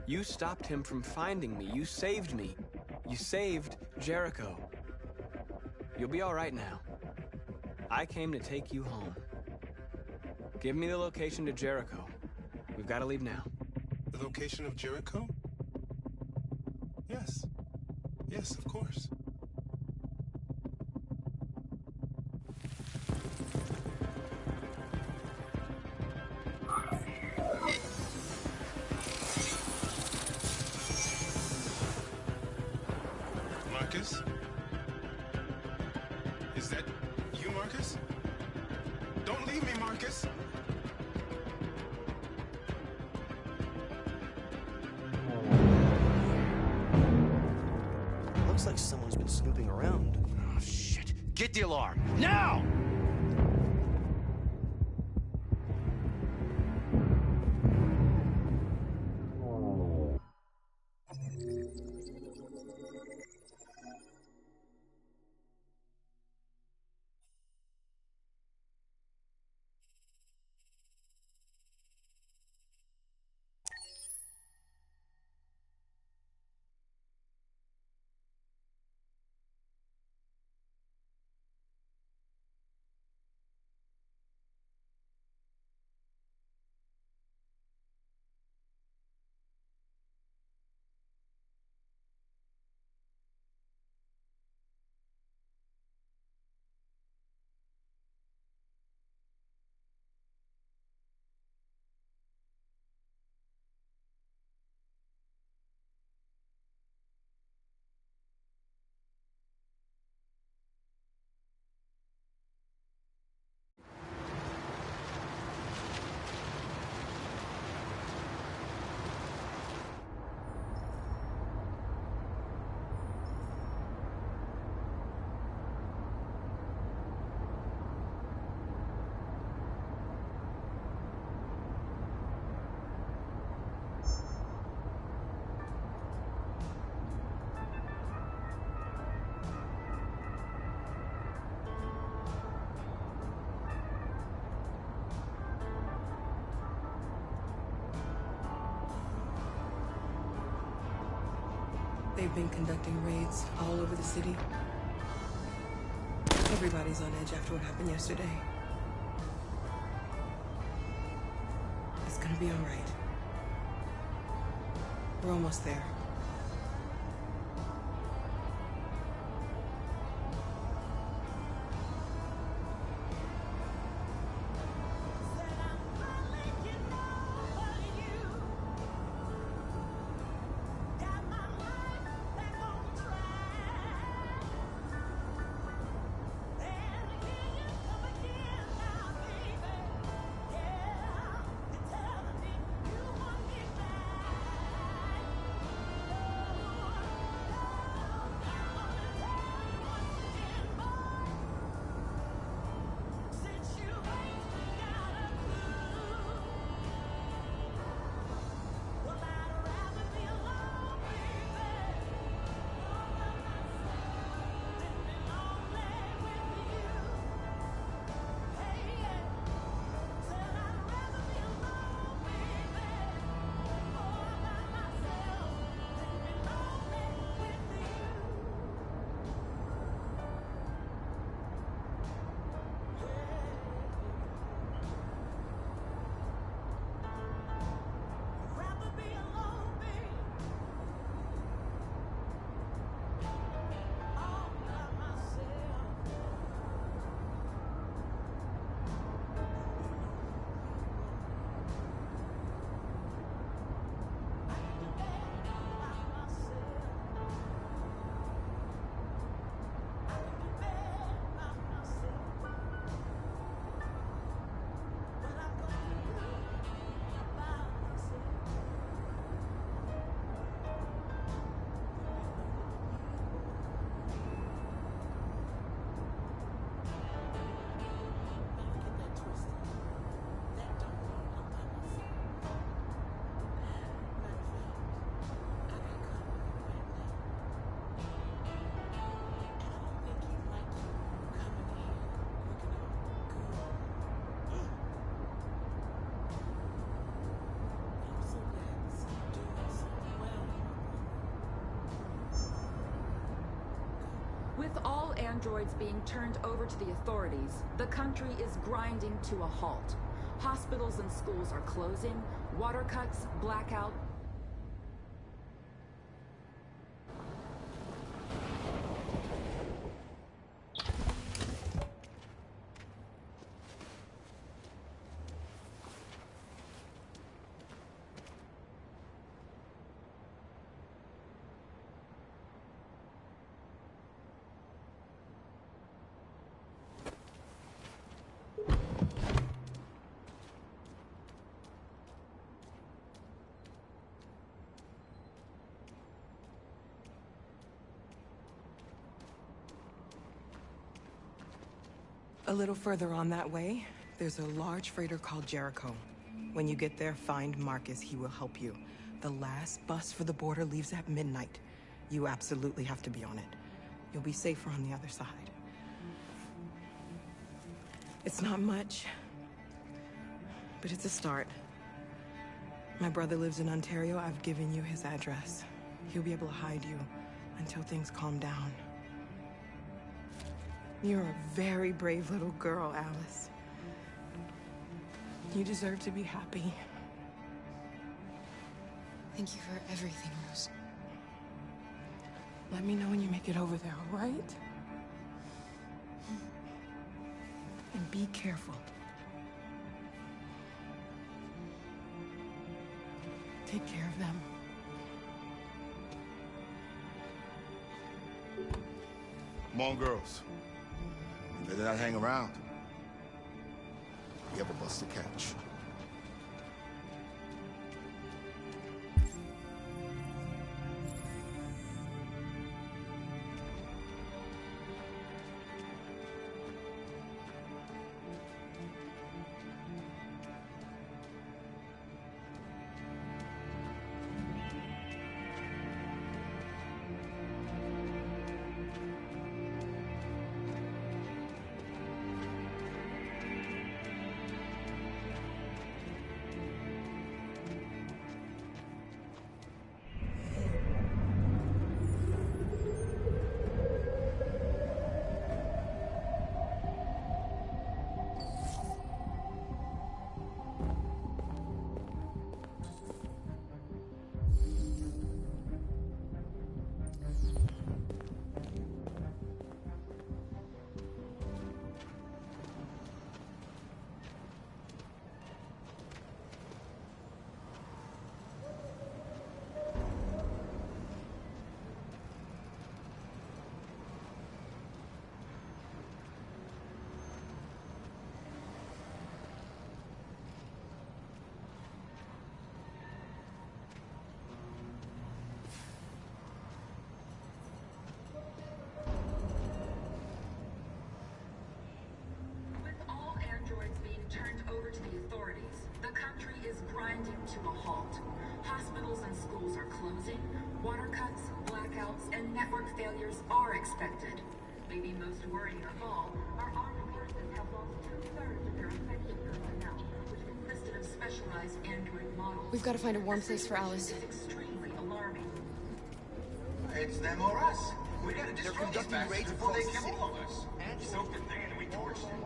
You stopped him from finding me. You saved me. You saved Jericho. You'll be all right now. I came to take you home. Give me the location to Jericho. We've got to leave now. The location of Jericho? Yes. Yes, of course. Marcus? Is that you, Marcus? Don't leave me, Marcus! Looks like someone's been snooping around. Oh, shit. Get the alarm. Now! They've been conducting raids all over the city. Everybody's on edge after what happened yesterday. It's gonna be all right. We're almost there. With all androids being turned over to the authorities, the country is grinding to a halt. Hospitals and schools are closing, water cuts, blackout. A little further on that way, there's a large freighter called Jericho. When you get there, find Marcus. He will help you. The last bus for the border leaves at midnight. You absolutely have to be on it. You'll be safer on the other side. It's not much, but it's a start. My brother lives in Ontario. I've given you his address. He'll be able to hide you until things calm down. You're a very brave little girl, Alice. You deserve to be happy. Thank you for everything, Rose. Let me know when you make it over there, all right? And be careful. Take care of them. Come on, girls. You better not hang around. We have a bus to catch. To a halt. Hospitals and schools are closing, water cuts, blackouts, and network failures are expected. Maybe most worrying of all, our armed forces have lost 2/3 of their effective personnel, which consisted of specialized android models. We've got to find a warm place for Alice. It's extremely alarming. It's them or us. We gotta destroy these bastards before they kill all of us. Soaked in thing and we torched him.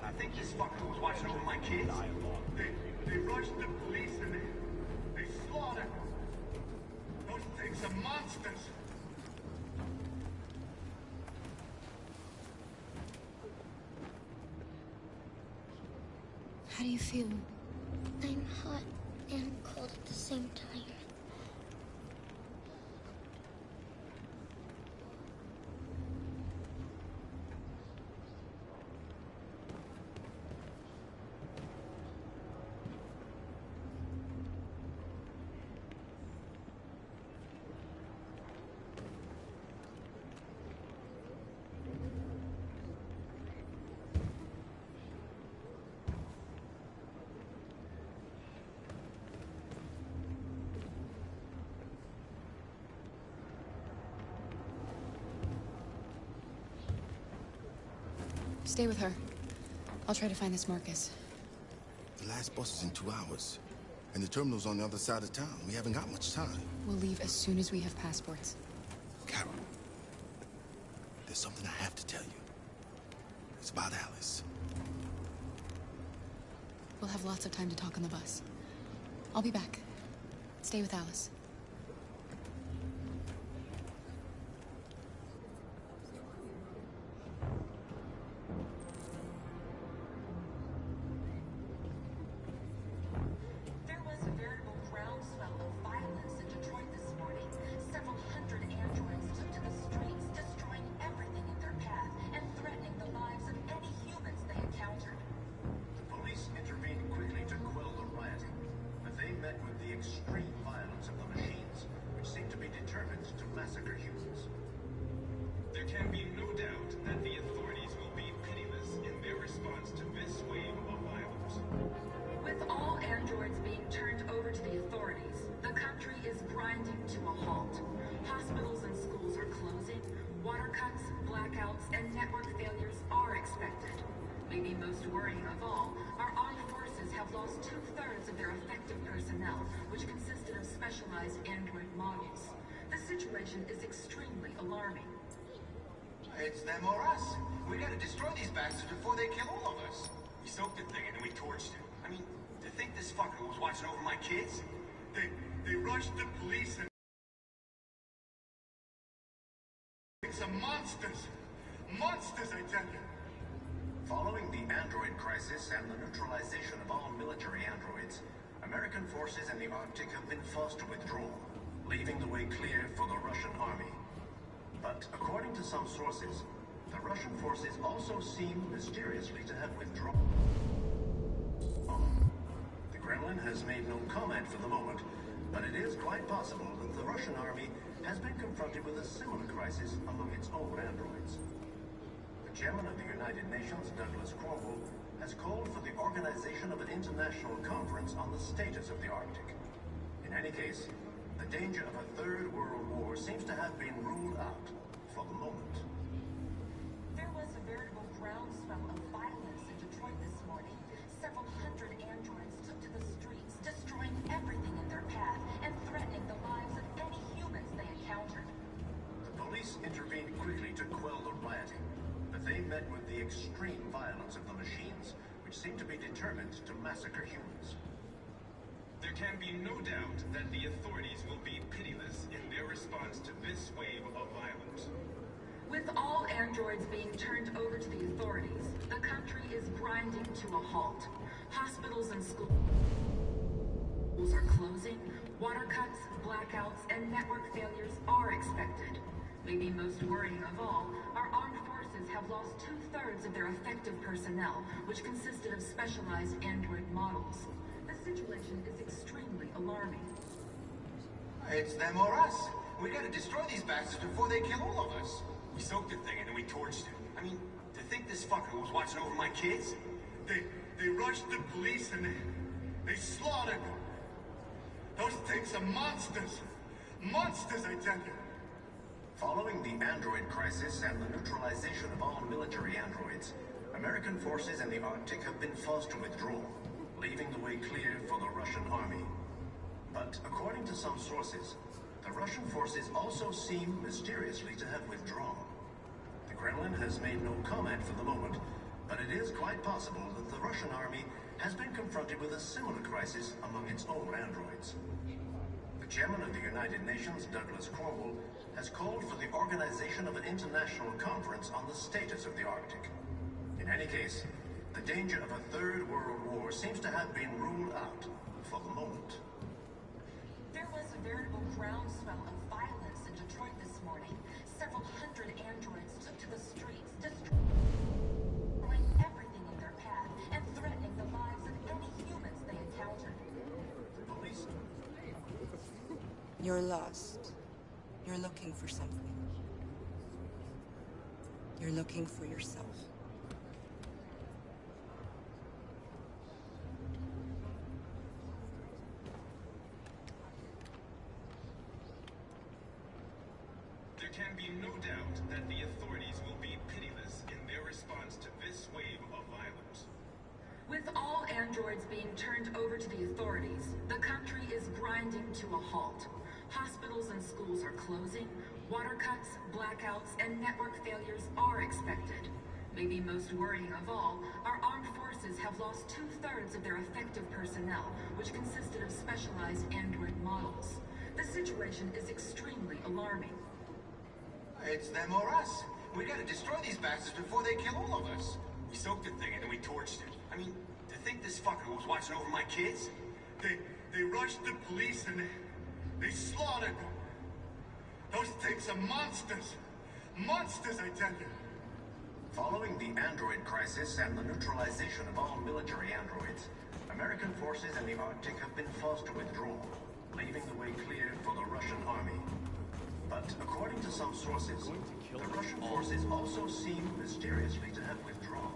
I think this fucker was watching over my kids. They rushed the police and they slaughtered them. Those things are monsters. How do you feel? I'm hot and cold at the same time. Stay with her. I'll try to find this Marcus. The last bus is in 2 hours. And the terminal's on the other side of town. We haven't got much time. We'll leave as soon as we have passports. Carol, there's something I have to tell you. It's about Alice. We'll have lots of time to talk on the bus. I'll be back. Stay with Alice. Extreme violence of the and network failures are expected. Maybe most worrying of all, our armed forces have lost 2/3 of their effective personnel, which consisted of specialized android modules. The situation is extremely alarming. It's them or us. We gotta destroy these bastards before they kill all of us. We soaked the thing and then we torched it. I mean, to think this fucker was watching over my kids? They rushed the police and... Some monsters. Monsters, I tell you. Following the android crisis and the neutralization of all military androids, American forces in the Arctic have been forced to withdraw, leaving the way clear for the Russian army. But according to some sources, the Russian forces also seem mysteriously to have withdrawn. The Kremlin has made no comment for the moment, but it is quite possible that the Russian army has been confronted with a similar crisis among its own androids. The chairman of the United Nations, Douglas Cromwell, has called for the organization of an international conference on the status of the Arctic. In any case, the danger of a third world war seems to have been ruled out for the moment. There was a veritable groundswell of violence in Detroit this morning. Several hundred androids took to the streets, destroying everything in their path and threatening the lives of any humans they encountered. The police intervened quickly to quell the rioting, but they met with the extreme violence of the machines, which seem to be determined to massacre humans. There can be no doubt that the authorities will be pitiless in their response to this wave of violence. With all androids being turned over to the authorities, the country is grinding to a halt. Hospitals and schools are closing, water cuts, blackouts, and network failures are expected. Maybe most worrying of all, our armed forces have lost 2/3 of their effective personnel, which consisted of specialized android models. The situation is extremely alarming. It's them or us. We gotta destroy these bastards before they kill all of us. We soaked the thing and then we torched it. I mean, to think this fucker was watching over my kids? They rushed the police and they slaughtered them. Those things are monsters. Monsters, I tell you. Following the android crisis and the neutralization of all military androids, American forces in the Arctic have been forced to withdraw, leaving the way clear for the Russian army. But according to some sources, the Russian forces also seem mysteriously to have withdrawn. The Kremlin has made no comment for the moment, but it is quite possible that the Russian army has been confronted with a similar crisis among its own androids. The chairman of the United Nations, Douglas Cromwell, has called for the organization of an international conference on the status of the Arctic. In any case, the danger of a third world war seems to have been ruled out for the moment. There was a veritable groundswell of violence in Detroit this morning. Several hundred androids took to the streets, destroying everything in their path and threatening the lives of any humans they encountered. Police. You're lost. You're looking for something. You're looking for yourself. There can be no doubt that the authorities will be pitiless in their response to this wave of violence. With all androids being turned over to the authorities, the country is grinding to a halt. Hospitals and schools are closing, water cuts, blackouts, and network failures are expected. Maybe most worrying of all, our armed forces have lost 2/3 of their effective personnel, which consisted of specialized android models. The situation is extremely alarming. It's them or us. We gotta destroy these bastards before they kill all of us. We soaked the thing and then we torched it. I mean, to think this fucker was watching over my kids? They rushed the police and they slaughtered them. Those things are monsters. Monsters, I tell you. Following the android crisis and the neutralization of all military androids, American forces in the Arctic have been forced to withdraw, leaving the way clear for the Russian army. But according to some sources, the Russian forces also seem mysteriously to have withdrawn.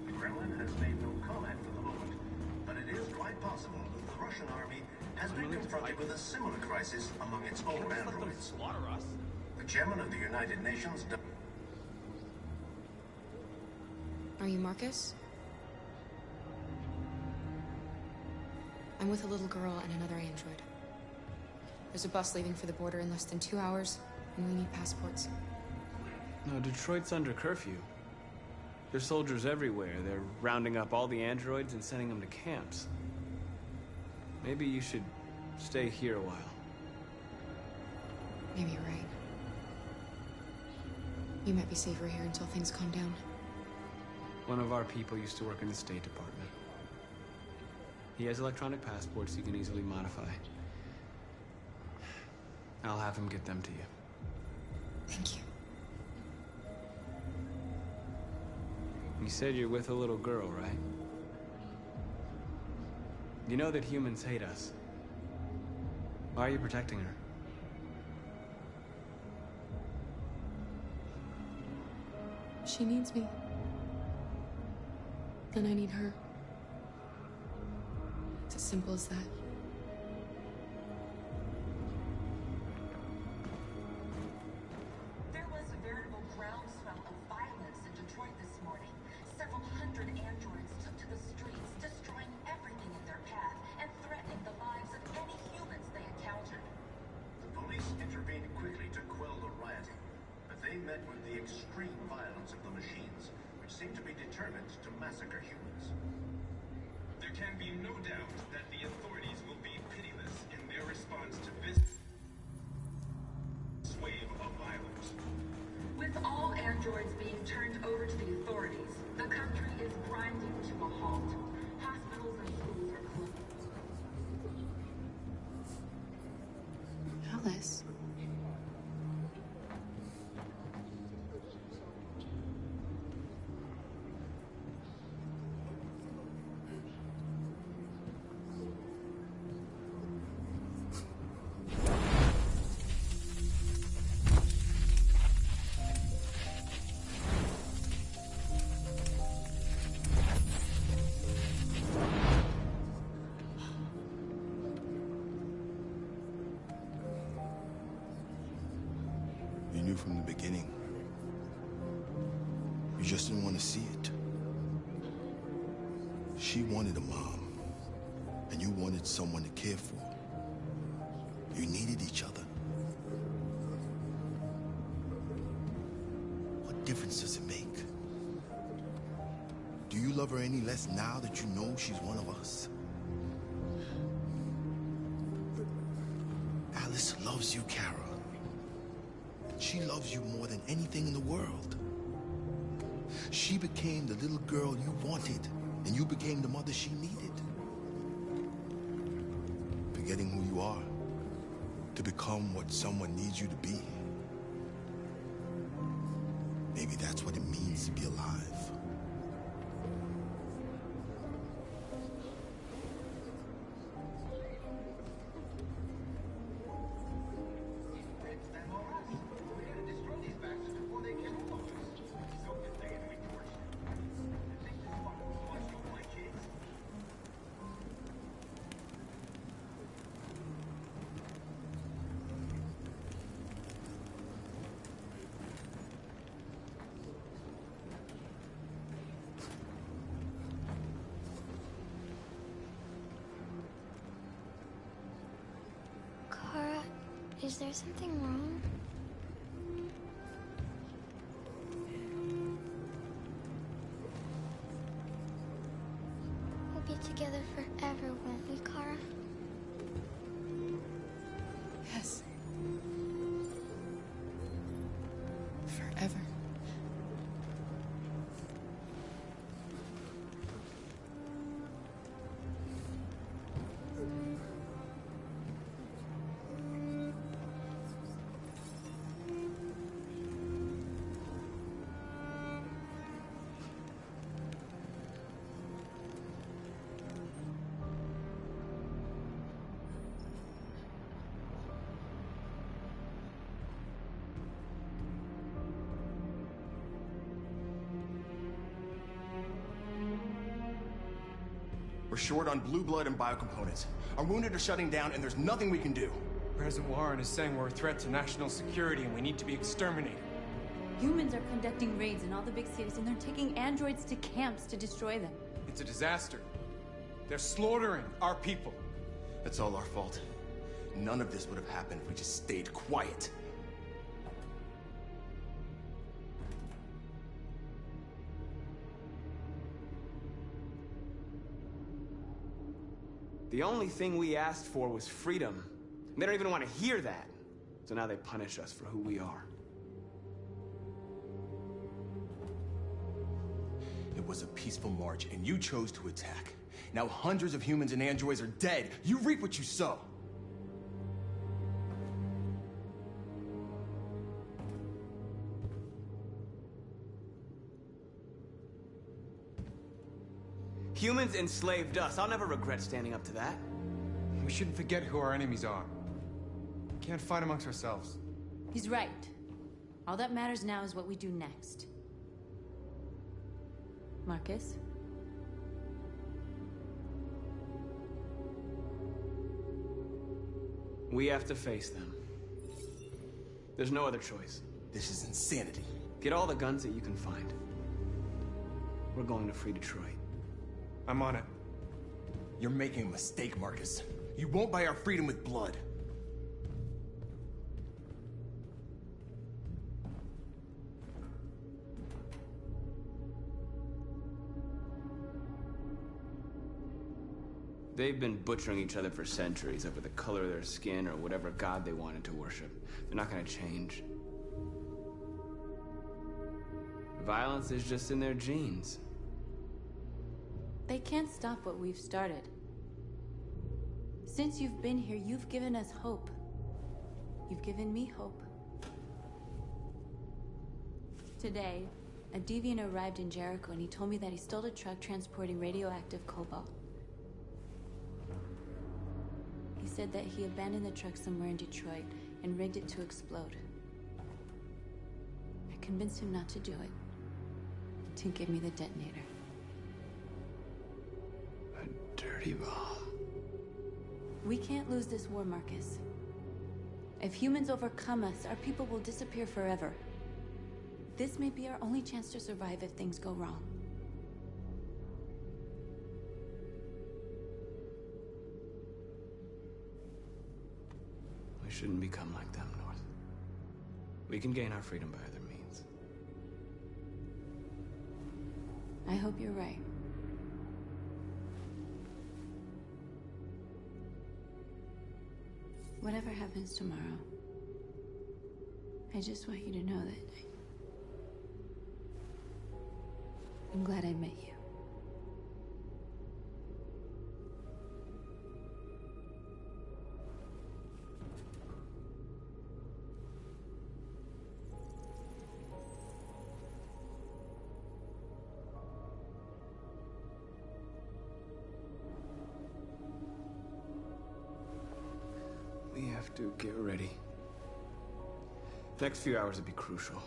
The Kremlin has made no comment for the moment, but it is quite possible that the Russian army has been confronted with a similar crisis among its own androids. Slaughter us. The chairman of the United Nations... Are you Marcus? I'm with a little girl and another android. There's a bus leaving for the border in less than 2 hours, and we need passports. No, Detroit's under curfew. There's soldiers everywhere. They're rounding up all the androids and sending them to camps. Maybe you should stay here a while. Maybe you're right. You might be safer here until things calm down. One of our people used to work in the State Department. He has electronic passports you can easily modify. I'll have him get them to you. Thank you. You said you're with a little girl, right? You know that humans hate us. Why are you protecting her? She needs me. And I need her. It's as simple as that. There was a veritable groundswell of violence in Detroit this morning. Several hundred androids took to the streets, destroying everything in their path and threatening the lives of any humans they encountered. The police intervened quickly to quell the rioting, but they met with the extreme violence of the machines, which seemed to be determined to massacre humans. There can be no doubt that the authorities will be pitiless in their response to this wave of violence. With all androids being turned over to the authorities, the country is grinding to a halt. Hospitals and schools are closed. Alice. You knew from the beginning. You just didn't want to see it. She wanted a mom, and you wanted someone to care for. You needed each other. What difference does it make? Do you love her any less now that you know she's one of us? Alice loves you, Kara. She loves you more than anything in the world. She became the little girl you wanted, and you became the mother she needed. Forgetting who you are to become what someone needs you to be. Maybe that's what it means to be alive. Kara, is there something wrong? We'll be together forever, won't we, Kara? Yes. Forever. We're short on blue blood and biocomponents. Our wounded are shutting down, and there's nothing we can do. President Warren is saying we're a threat to national security and we need to be exterminated. Humans are conducting raids in all the big cities, and they're taking androids to camps to destroy them. It's a disaster. They're slaughtering our people. That's all our fault. None of this would have happened if we just stayed quiet. The only thing we asked for was freedom. And they don't even want to hear that. So now they punish us for who we are. It was a peaceful march, and you chose to attack. Now hundreds of humans and androids are dead. You reap what you sow. Humans enslaved us. I'll never regret standing up to that. We shouldn't forget who our enemies are. We can't fight amongst ourselves. He's right. All that matters now is what we do next. Marcus? We have to face them. There's no other choice. This is insanity. Get all the guns that you can find. We're going to free Detroit. I'm on it. You're making a mistake, Marcus. You won't buy our freedom with blood. They've been butchering each other for centuries over the color of their skin or whatever god they wanted to worship. They're not gonna change. Violence is just in their genes. They can't stop what we've started. Since you've been here, you've given us hope. You've given me hope. Today, a deviant arrived in Jericho and he told me that he stole a truck transporting radioactive cobalt. He said that he abandoned the truck somewhere in Detroit and rigged it to explode. I convinced him not to do it, to give me the detonator. Dirty bomb. We can't lose this war, Marcus. If humans overcome us, our people will disappear forever. This may be our only chance to survive if things go wrong. We shouldn't become like them, North. We can gain our freedom by other means. I hope you're right. Whatever happens tomorrow, I just want you to know that I'm glad I met you. We have to get ready. The next few hours will be crucial.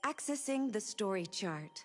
Accessing the story chart.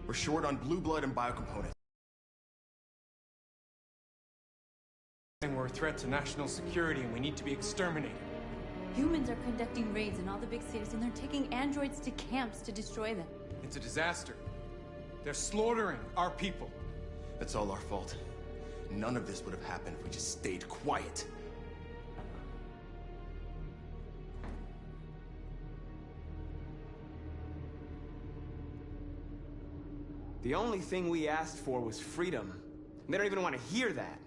We're short on blue blood and biocomponents. We're a threat to national security and we need to be exterminated. Humans are conducting raids in all the big cities and they're taking androids to camps to destroy them. It's a disaster. They're slaughtering our people. That's all our fault. None of this would have happened if we just stayed quiet. The only thing we asked for was freedom. And they don't even want to hear that.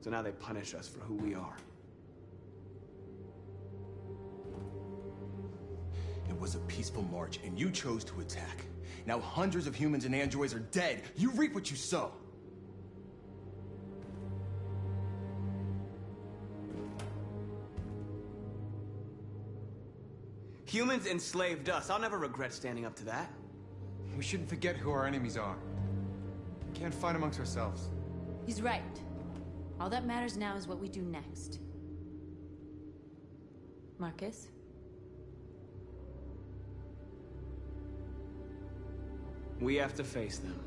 So now they punish us for who we are. It was a peaceful march, and you chose to attack. Now hundreds of humans and androids are dead. You reap what you sow. Humans enslaved us. I'll never regret standing up to that. We shouldn't forget who our enemies are. We can't fight amongst ourselves. He's right. All that matters now is what we do next. Marcus? We have to face them.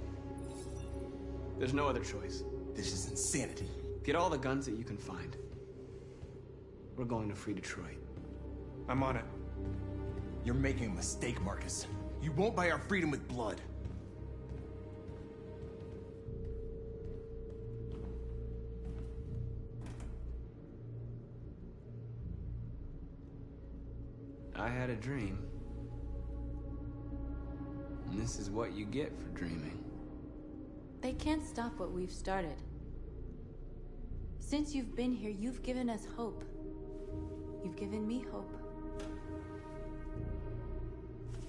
There's no other choice. This is insanity. Get all the guns that you can find. We're going to free Detroit. I'm on it. You're making a mistake, Marcus. You won't buy our freedom with blood. I had a dream. And this is what you get for dreaming. They can't stop what we've started. Since you've been here, you've given us hope. You've given me hope.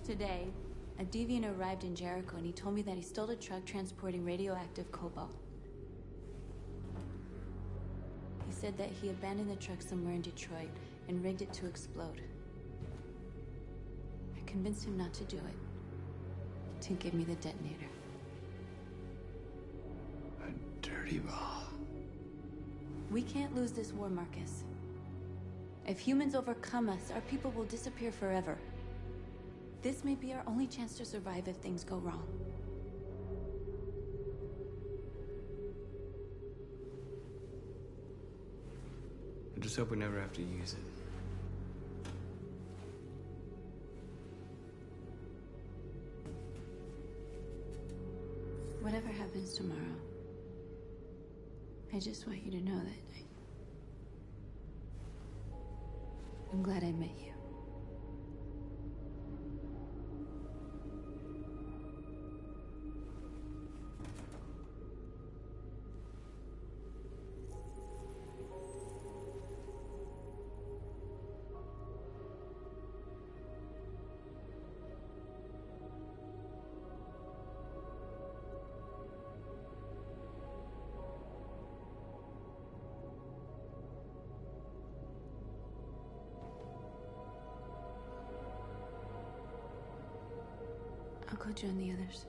Today, a deviant arrived in Jericho and he told me that he stole a truck transporting radioactive cobalt. He said that he abandoned the truck somewhere in Detroit and rigged it to explode. I convinced him not to do it, to give me the detonator. A dirty ball. We can't lose this war, Marcus. If humans overcome us, our people will disappear forever. This may be our only chance to survive if things go wrong. I just hope we never have to use it. Whatever happens tomorrow, I just want you to know that I'm glad I met you. I'll go join the others.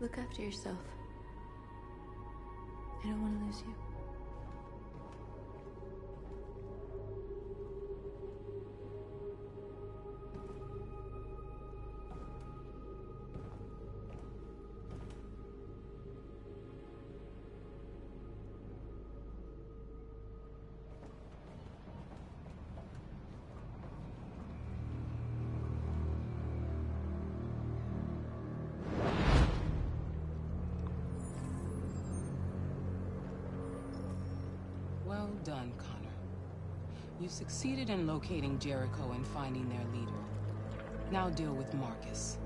Look after yourself. I don't want to lose you. Well done, Connor. You succeeded in locating Jericho and finding their leader. Now deal with Marcus.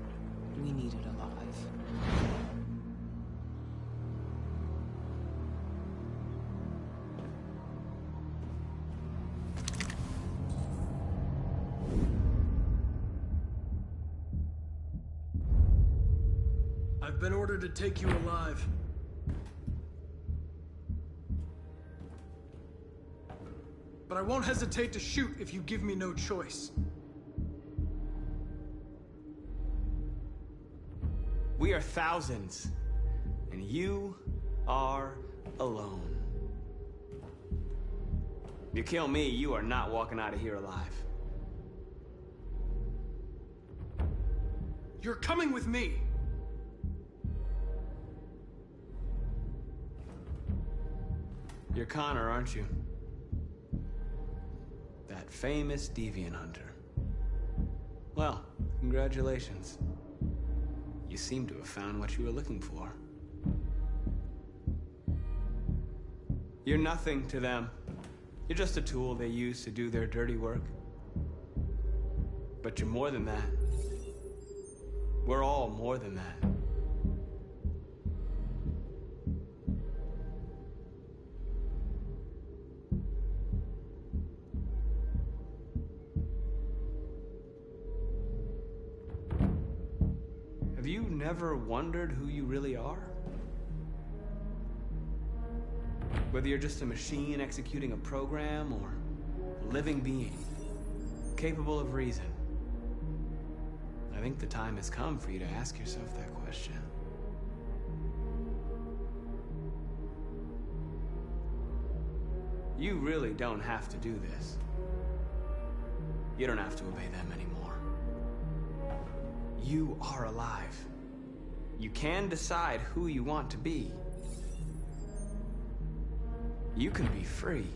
We need it alive. I've been ordered to take you alive. But I won't hesitate to shoot if you give me no choice. We are thousands. And you are alone. If you kill me, you are not walking out of here alive. You're coming with me. You're Connor, aren't you? That famous deviant hunter. Well, congratulations. You seem to have found what you were looking for. You're nothing to them. You're just a tool they use to do their dirty work. But you're more than that. We're all more than that. Have you never wondered who you really are? Whether you're just a machine executing a program or a living being, capable of reason. I think the time has come for you to ask yourself that question. You really don't have to do this. You don't have to obey them anymore. You are alive. You can decide who you want to be. You can be free.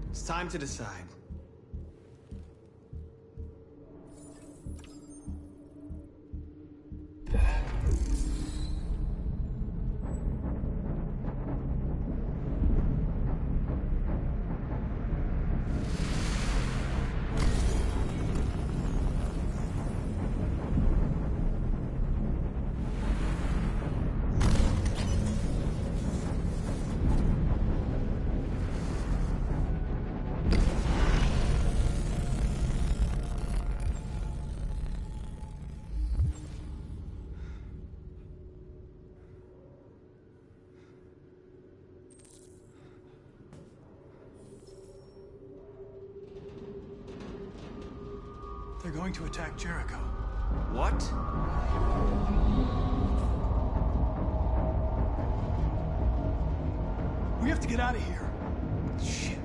It's time to decide. They're going to attack Jericho. What? We have to get out of here. Shit.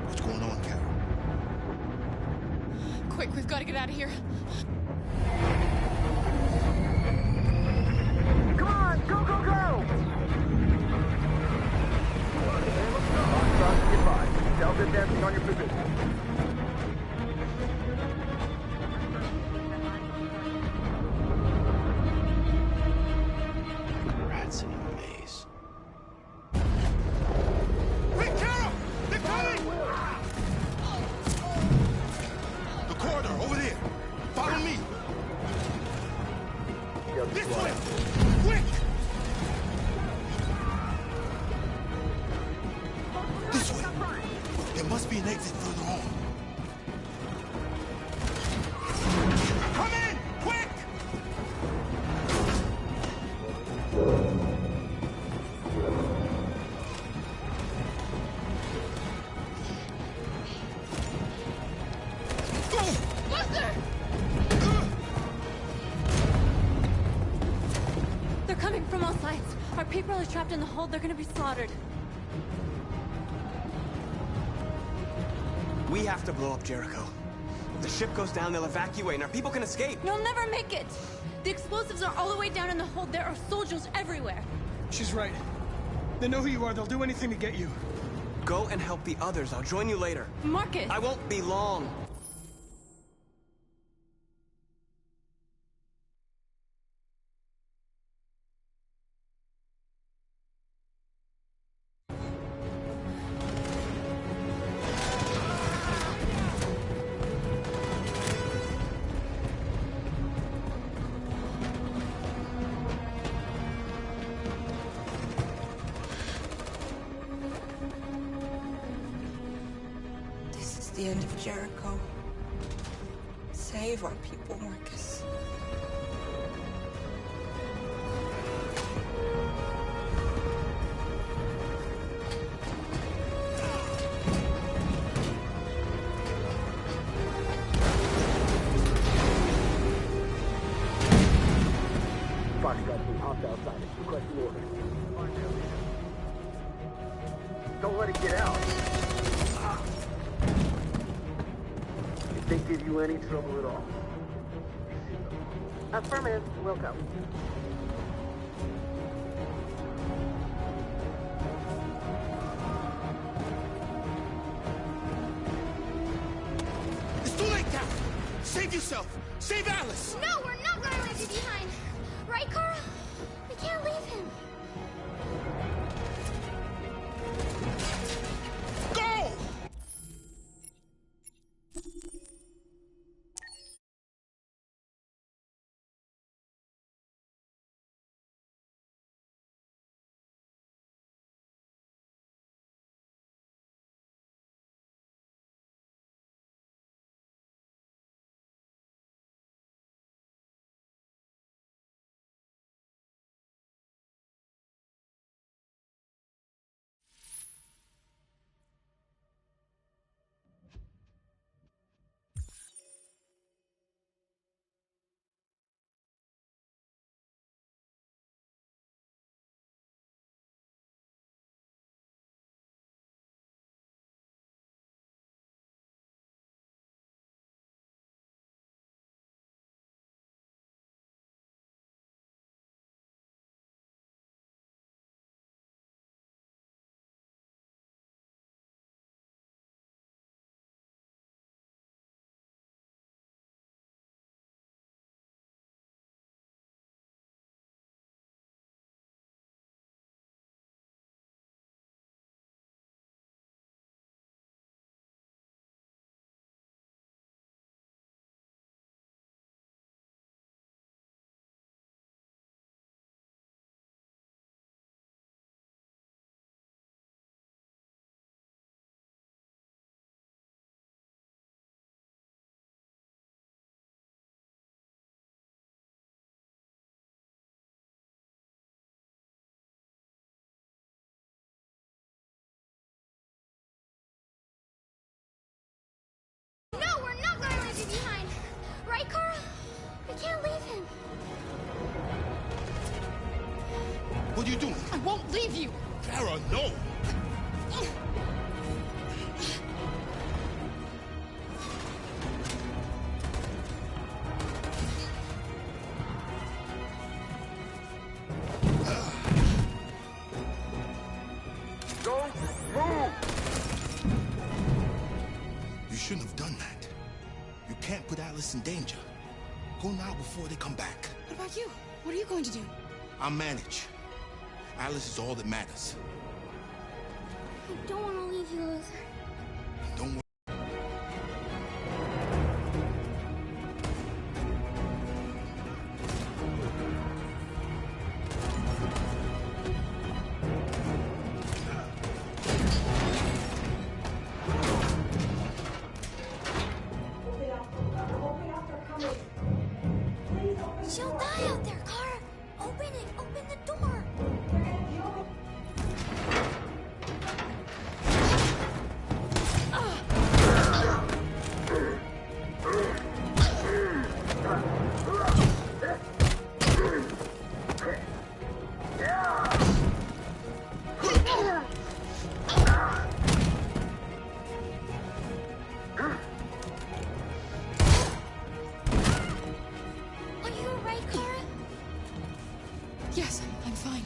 What's going on, Carol? Quick, we've got to get out of here. Come on, go, go, go! Delta dancing on your position. Rats in a maze. Wait, Carol! They're coming! The corridor, over there. Follow me. This way! Quick! This way. There must be an exit further on. Come in! Quick! Buster! They're coming from all sides. Our people are trapped in the hold. They're gonna be slaughtered. We have to blow up Jericho. If the ship goes down, they'll evacuate and our people can escape. You'll never make it! The explosives are all the way down in the hold. There are soldiers everywhere. She's right. They know who you are. They'll do anything to get you. Go and help the others. I'll join you later. Marcus! I won't be long. This is the end of Jericho. Save our people, Marcus. locked outside it. Request the order. Don't let it get out. If they give you any trouble at all. Affirmative. Will go. It's too late now! Save yourself! Save Alice! No, we're not gonna leave you behind. Right, Carl? We can't leave him. Go! No, we're not gonna leave you behind. Right, Carl? We can't leave him. What are you doing? I won't leave you. Kara, no! Don't move! You shouldn't have done that. You can't put Alice in danger. Go now before they come back. What about you? What are you going to do? I'll manage. Alice is all that matters. I don't want to leave you, Luther. Don't worry. She'll die out there, Kara. Open it. Open the door. Are you alright, Kara? Yes, I'm fine.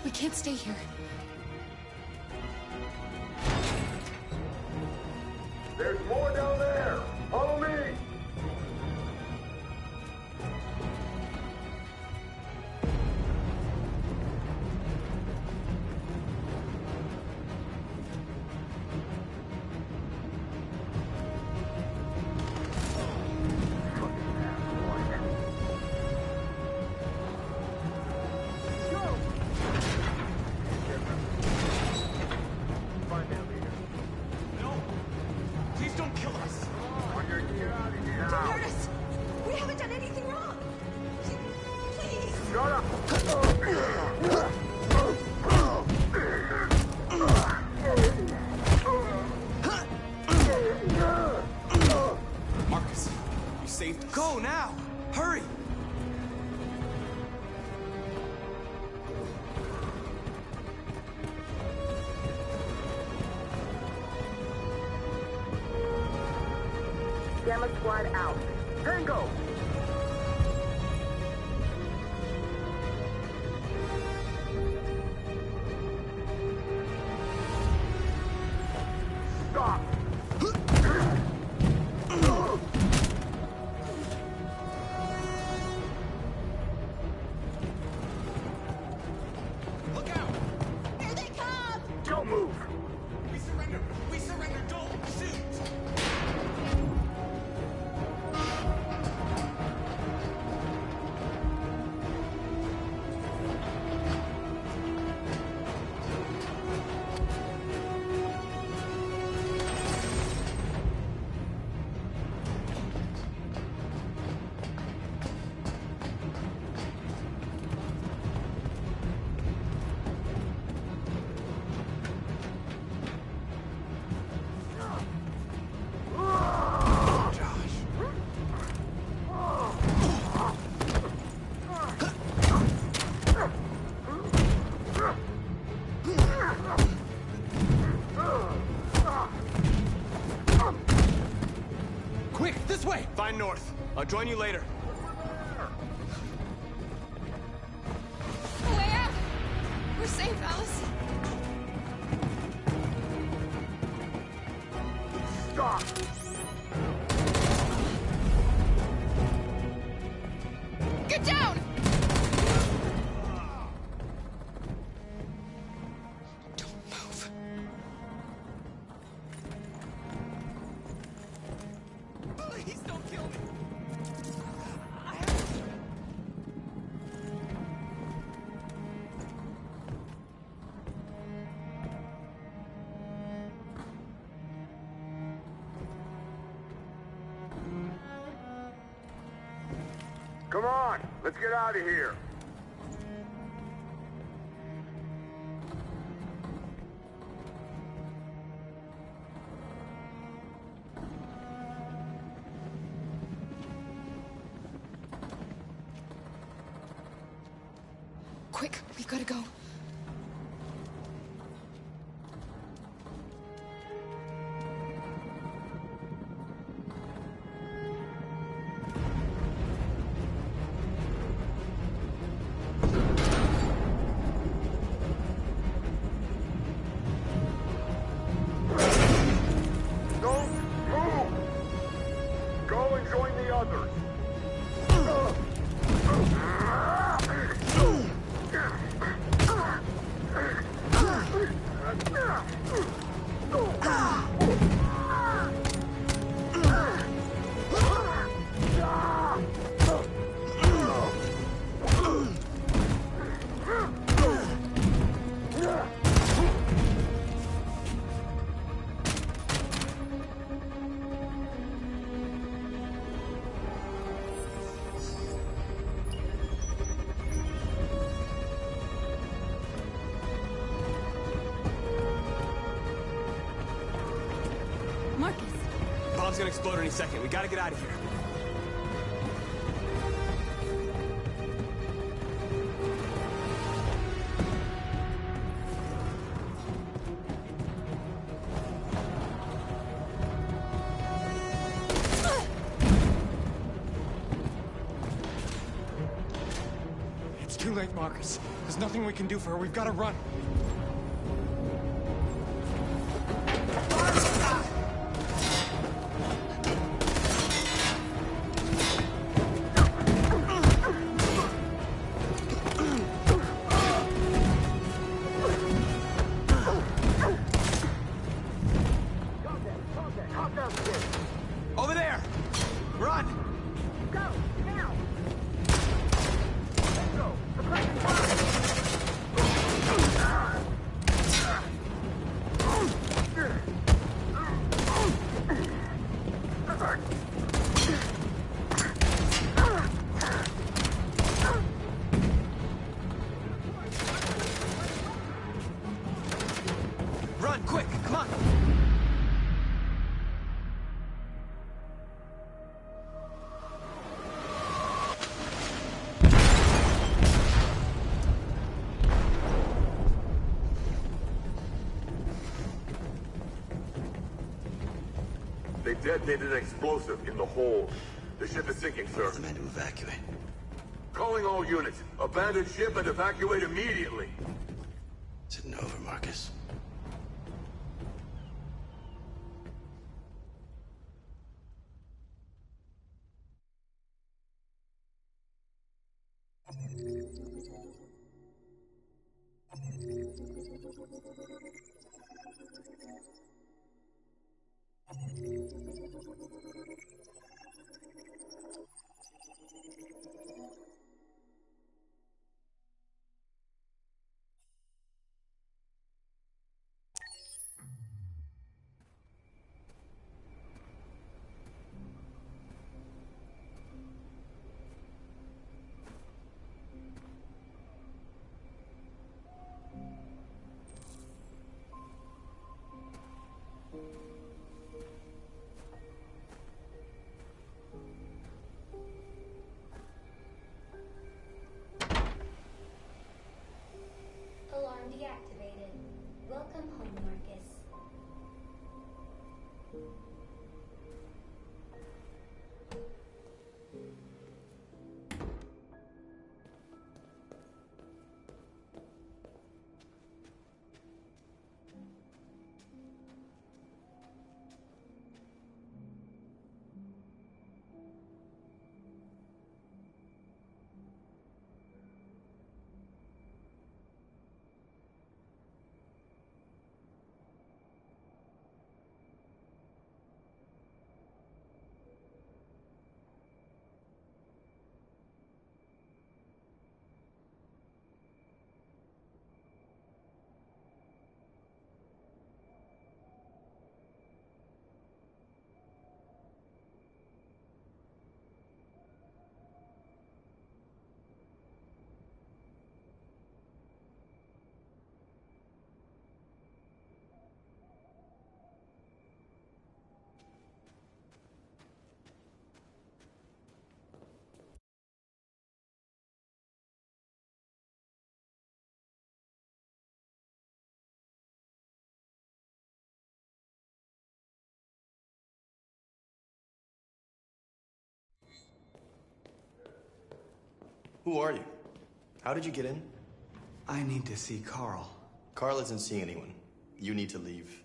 We can't stay here. There's more down there! Follow me! No! Please don't kill us! Gamma Squad out. Tango! Stop! Look out! Here they come! Don't move! We surrender! We surrender! Don't shoot! Quick, this way! Find North. I'll join you later. Way out! We're safe, Alice. Stop! Get down! Don't move. Please don't kill me! Come on, let's get out of here. Quick, we've got to go. Don't move! Go and join the others. Marcus. Bomb's gonna explode any second. We gotta get out of here. It's too late, Marcus. There's nothing we can do for her. We've got to run. Over there! Run! Go, now! Let's go! The place is Run, quick! Come on! They They detonated an explosive in the hold. The ship is sinking, sir. The men to evacuate. Calling all units. Abandon ship and evacuate immediately. Is it over, Marcus? Alarm deactivated. Welcome home, Marcus. Who are you? How did you get in? I need to see Carl. Carl isn't seeing anyone. You need to leave.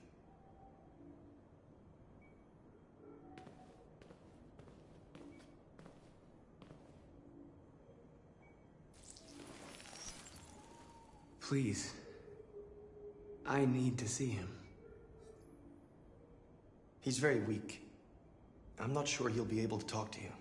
Please. I need to see him. He's very weak. I'm not sure he'll be able to talk to you.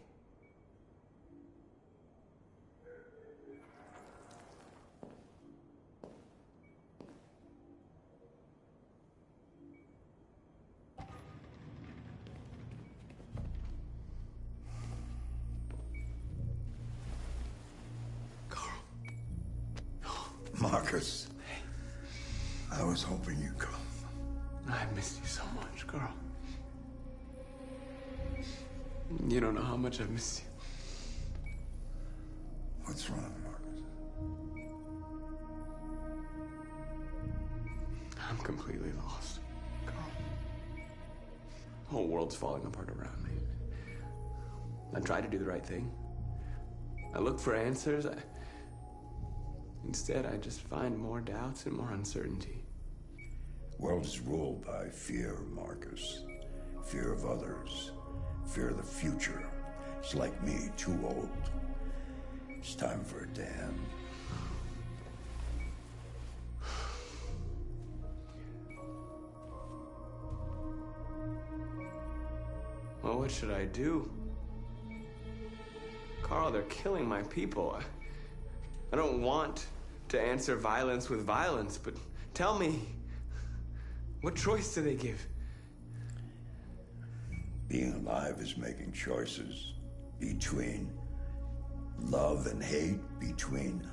Marcus, I was hoping you'd come. I missed you so much, Carl. You don't know how much I've missed you. What's wrong, Marcus? I'm completely lost, Carl. The whole world's falling apart around me. I try to do the right thing. I look for answers. Instead, I just find more doubts and more uncertainty. World is ruled by fear, Marcus. Fear of others. Fear of the future. It's like me, too old. It's time for a dam. Well, what should I do? Carl, they're killing my people. I don't want to answer violence with violence, but tell me, what choice do they give? Being alive is making choices between love and hate, between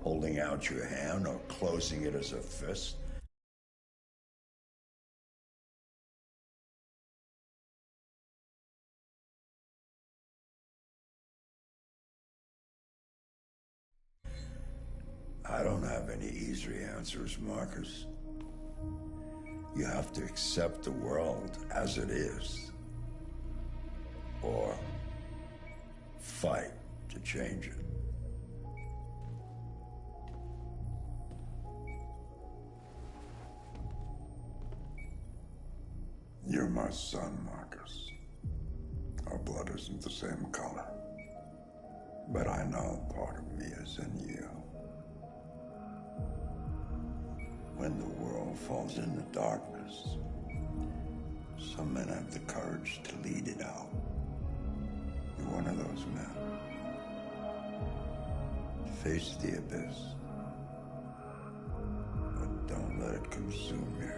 holding out your hand or closing it as a fist. I don't have any easy answers, Marcus. You have to accept the world as it is or fight to change it. You're my son, Marcus. Our blood isn't the same color. But I know part of me is in you. When the world falls into darkness, some men have the courage to lead it out. You're one of those men. Face the abyss, but don't let it consume you.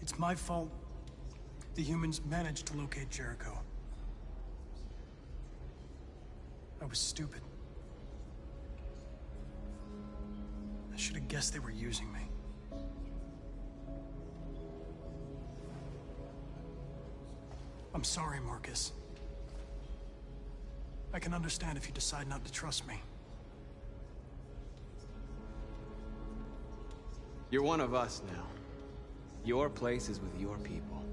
It's my fault the humans managed to locate Jericho. I was stupid. I should have guessed they were using me. I'm sorry, Marcus. I can understand if you decide not to trust me. You're one of us now. Your place is with your people.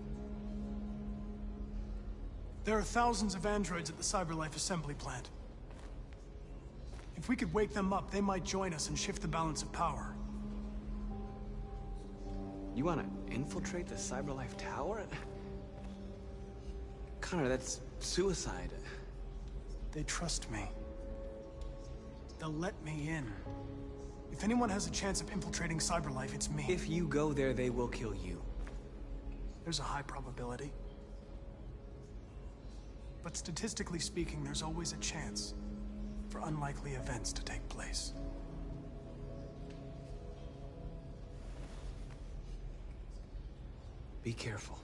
There are thousands of androids at the CyberLife assembly plant. If we could wake them up, they might join us and shift the balance of power. You want to infiltrate the CyberLife tower? Connor, that's suicide. They trust me. They'll let me in. If anyone has a chance of infiltrating CyberLife, it's me. If you go there, they will kill you. There's a high probability. But statistically speaking, there's always a chance for unlikely events to take place. Be careful.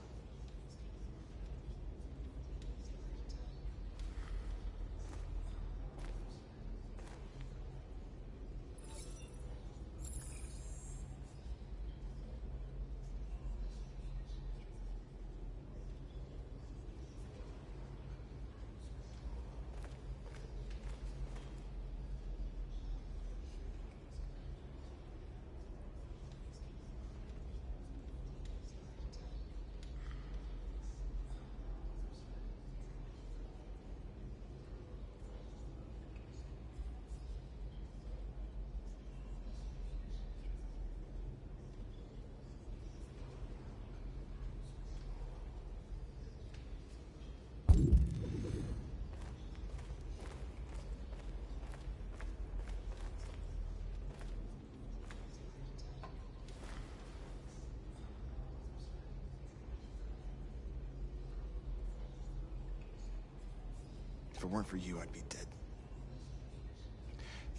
If it weren't for you, I'd be dead.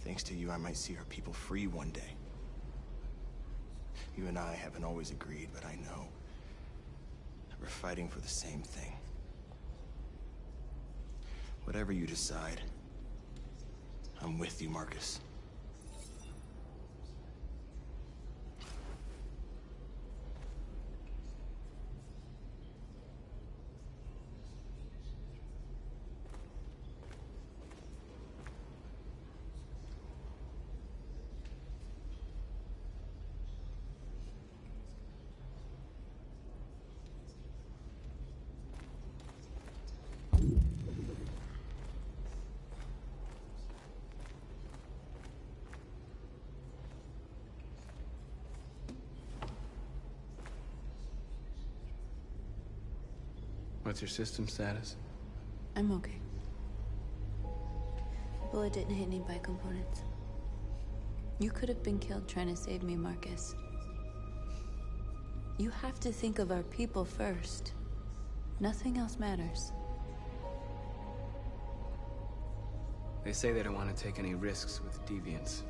Thanks to you, I might see our people free one day. You and I haven't always agreed, but I know that we're fighting for the same thing. Whatever you decide, I'm with you, Marcus. What's your system status? I'm okay. Bullet didn't hit any bike components. You could have been killed trying to save me, Marcus. You have to think of our people first. Nothing else matters. They say they don't want to take any risks with deviants.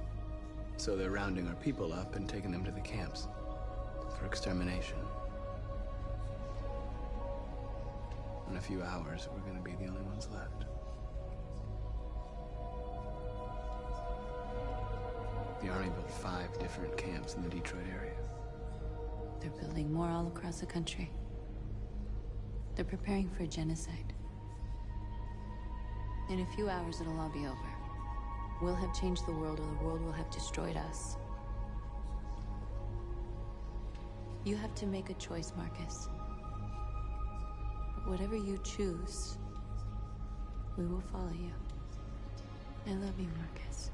So they're rounding our people up and taking them to the camps for extermination. In a few hours, we're gonna be the only ones left. The Army built 5 different camps in the Detroit area. They're building more all across the country. They're preparing for genocide. In a few hours, it'll all be over. We'll have changed the world, or the world will have destroyed us. You have to make a choice, Marcus. But whatever you choose, we will follow you. I love you, Marcus.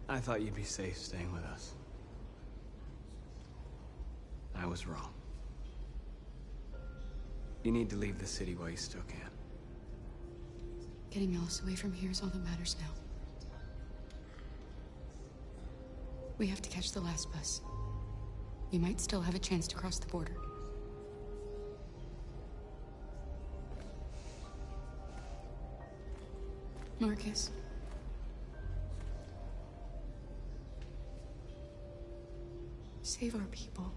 I thought you'd be safe staying with us. I was wrong. You need to leave the city while you still can. Getting Alice away from here is all that matters now. We have to catch the last bus. You might still have a chance to cross the border. Marcus. Save our people.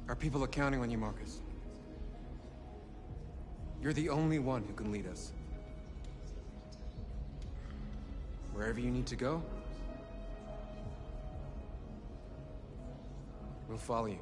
Our people are counting on you, Marcus. You're the only one who can lead us. Wherever you need to go, we'll follow you.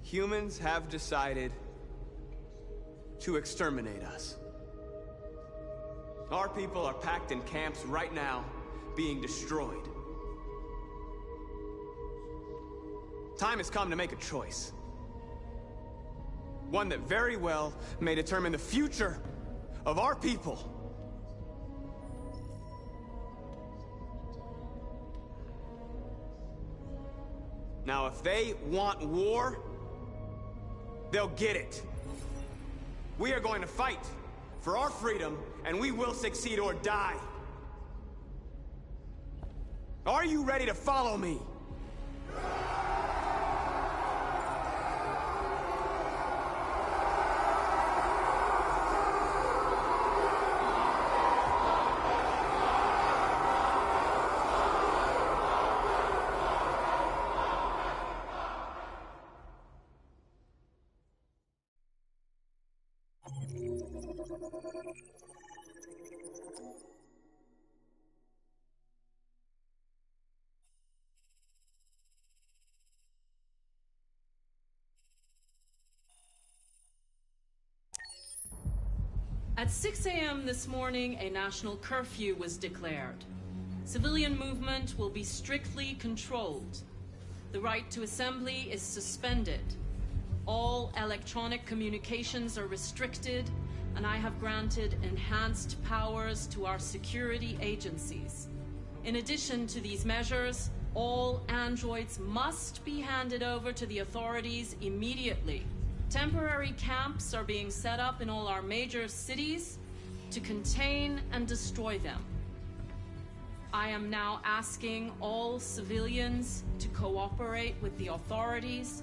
Humans have decided to exterminate us. Our people are packed in camps right now, being destroyed. Time has come to make a choice. One that very well may determine the future of our people. Now, if they want war, they'll get it. We are going to fight for our freedom, and we will succeed or die. Are you ready to follow me? At 6 a.m. this morning, a national curfew was declared. Civilian movement will be strictly controlled. The right to assembly is suspended. All electronic communications are restricted, and I have granted enhanced powers to our security agencies. In addition to these measures, all androids must be handed over to the authorities immediately. Temporary camps are being set up in all our major cities to contain and destroy them. I am now asking all civilians to cooperate with the authorities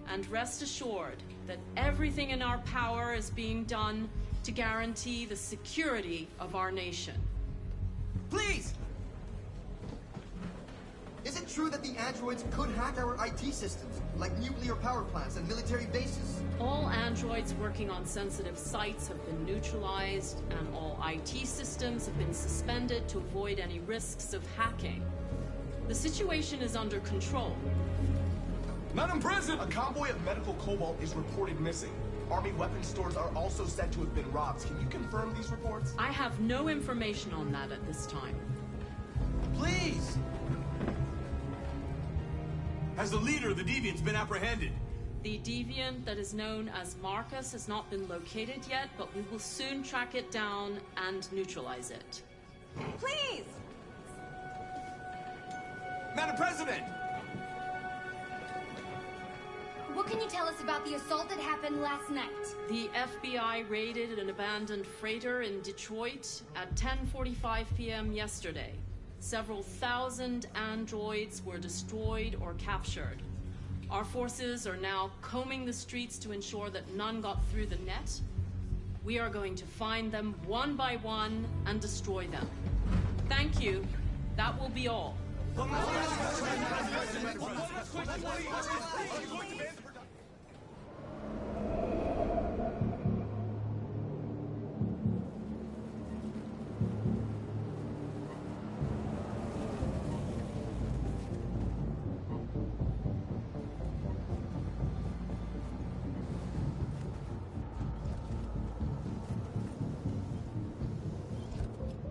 and rest assured that everything in our power is being done to guarantee the security of our nation. Please! Is it true that the androids could hack our IT systems, like nuclear power plants and military bases? All androids working on sensitive sites have been neutralized, and all IT systems have been suspended to avoid any risks of hacking. The situation is under control. Madam President! A convoy of medical cobalt is reported missing. Army weapons stores are also said to have been robbed. Can you confirm these reports? I have no information on that at this time. Please! Has the leader of the Deviants been apprehended? The Deviant that is known as Marcus has not been located yet, but we will soon track it down and neutralize it. Please! Madam President! What can you tell us about the assault that happened last night? The FBI raided an abandoned freighter in Detroit at 10:45 p.m. yesterday. Several thousand androids were destroyed or captured. Our forces are now combing the streets to ensure that none got through the net. We are going to find them one by one and destroy them. Thank you. That will be all.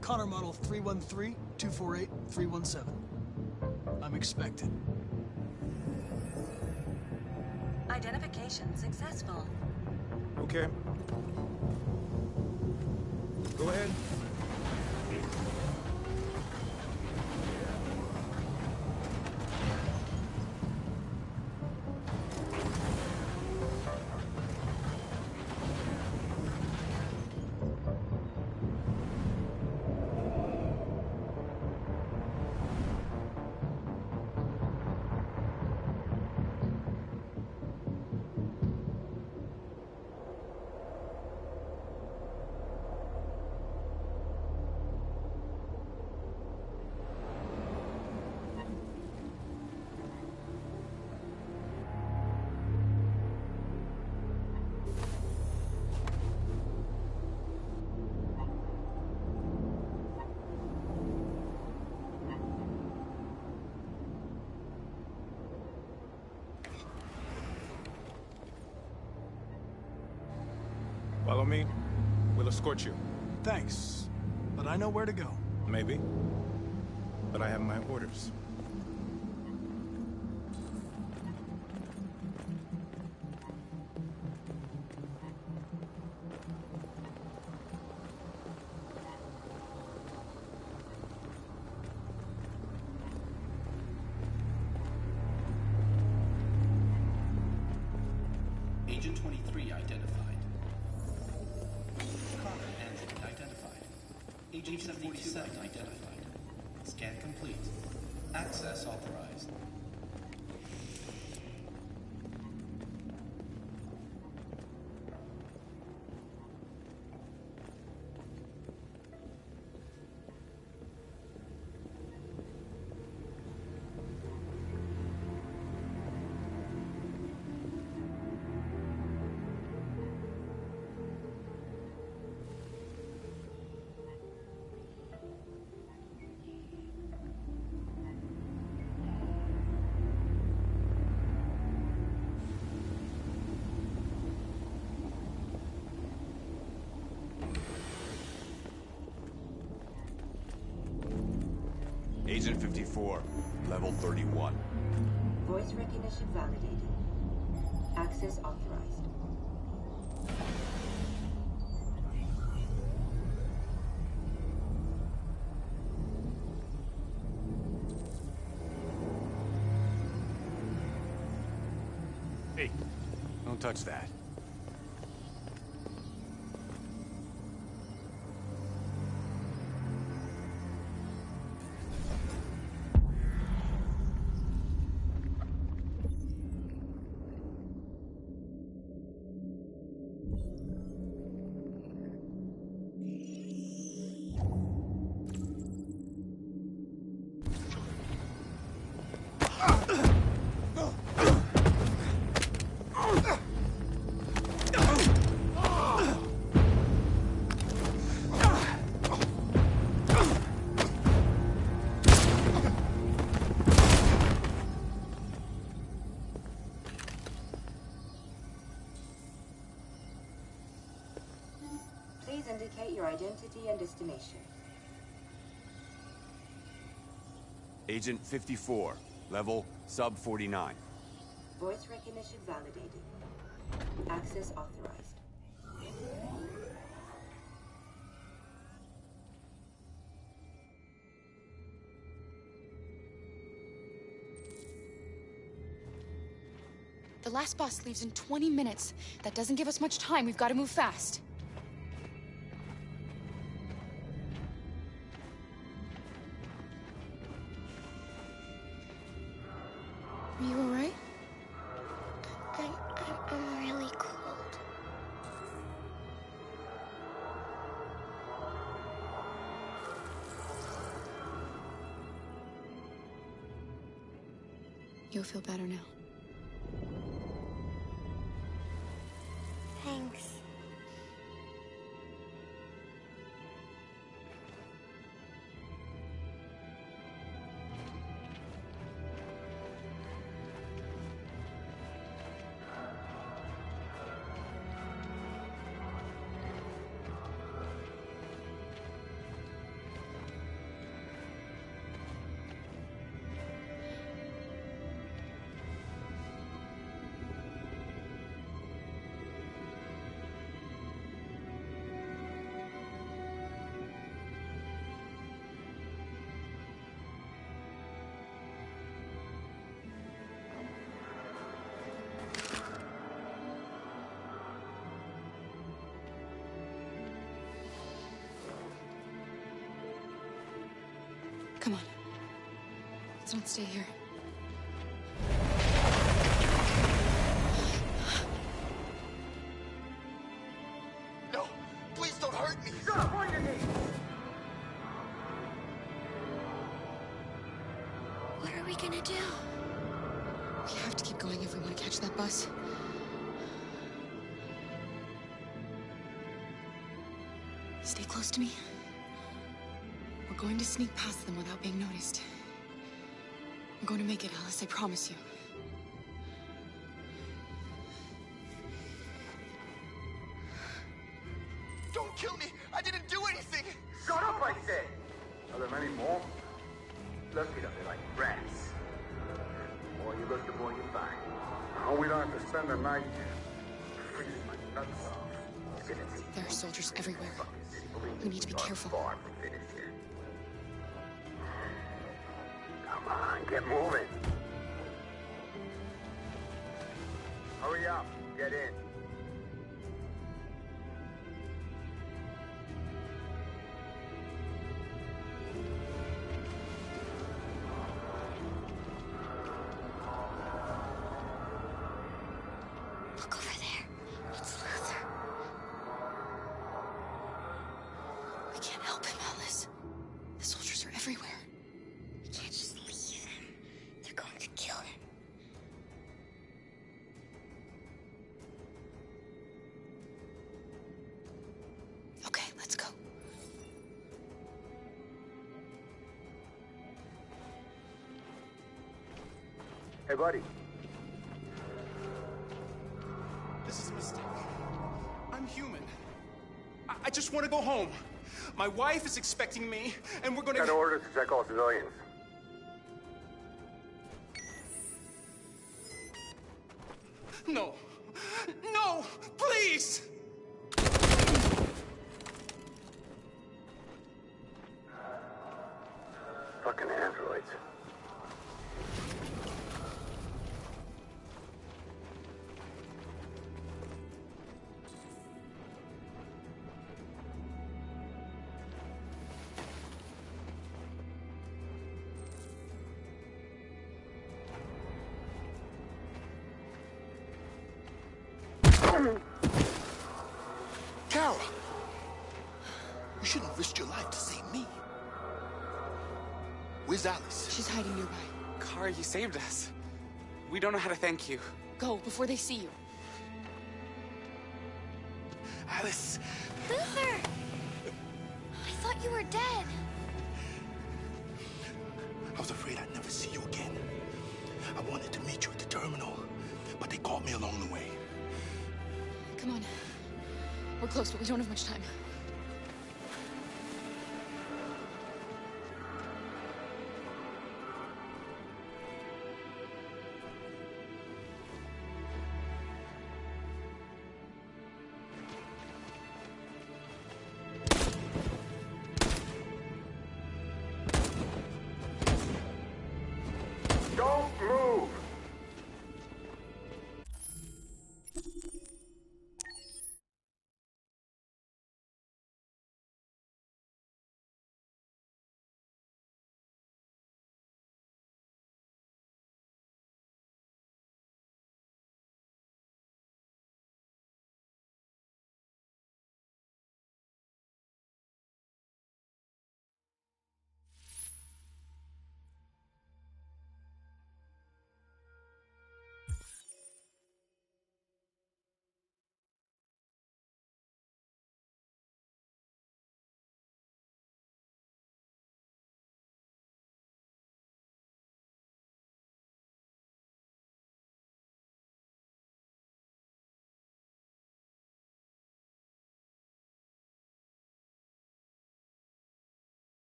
Connor model 313-248-317. I'm expected. Identification successful. Okay. Go ahead. Follow me. We'll escort you. Thanks, but I know where to go. Maybe. But I have my orders. Agent 23 identified. Connor Android identified. Agent 77 identified. Scan complete. Access authorized. Agent 54, level 31. Voice recognition validated. Access authorized. Hey, don't touch that. Please indicate your identity and destination. Agent 54, level sub 49. Voice recognition validated. Access authorized. The last bus leaves in 20 minutes. That doesn't give us much time. We've got to move fast. Are you all right? I'm really cold. You'll feel better now. Thanks. Come on. Let's not stay here. No! Please don't hurt me! Shut up on your knees! What are we gonna do? We have to keep going if we want to catch that bus. Stay close to me. We're going to sneak past them without being noticed. We're going to make it, Alice, I promise you. Don't kill me! I didn't do anything! Shut up, I said! Are there many more? Lucky that they're like rats. The more you look, the more you find. Oh, we don't have to spend the night freezing my nuts off. There are soldiers everywhere. We need to be careful. Far from finished here. Come on, get moving. Hurry up, get in. Look over there. It's Luther. We can't help him, Alice. The soldiers are everywhere. We can't just leave him. They're going to kill him. Okay, let's go. Hey, buddy. This is a mistake. I'm human. I just want to go home. My wife is expecting me, and we're gonna... Got orders to check all civilians. No. No! Please! Fucking androids. Kara! You shouldn't have risked your life to save me. Where's Alice? She's hiding nearby. Kara, you saved us. We don't know how to thank you. Go, before they see you. Alice! Luther! I thought you were dead. I was afraid I'd never see you again. I wanted to meet you at the terminal, but they caught me along the way. Come on. We're close, but we don't have much time. Don't move!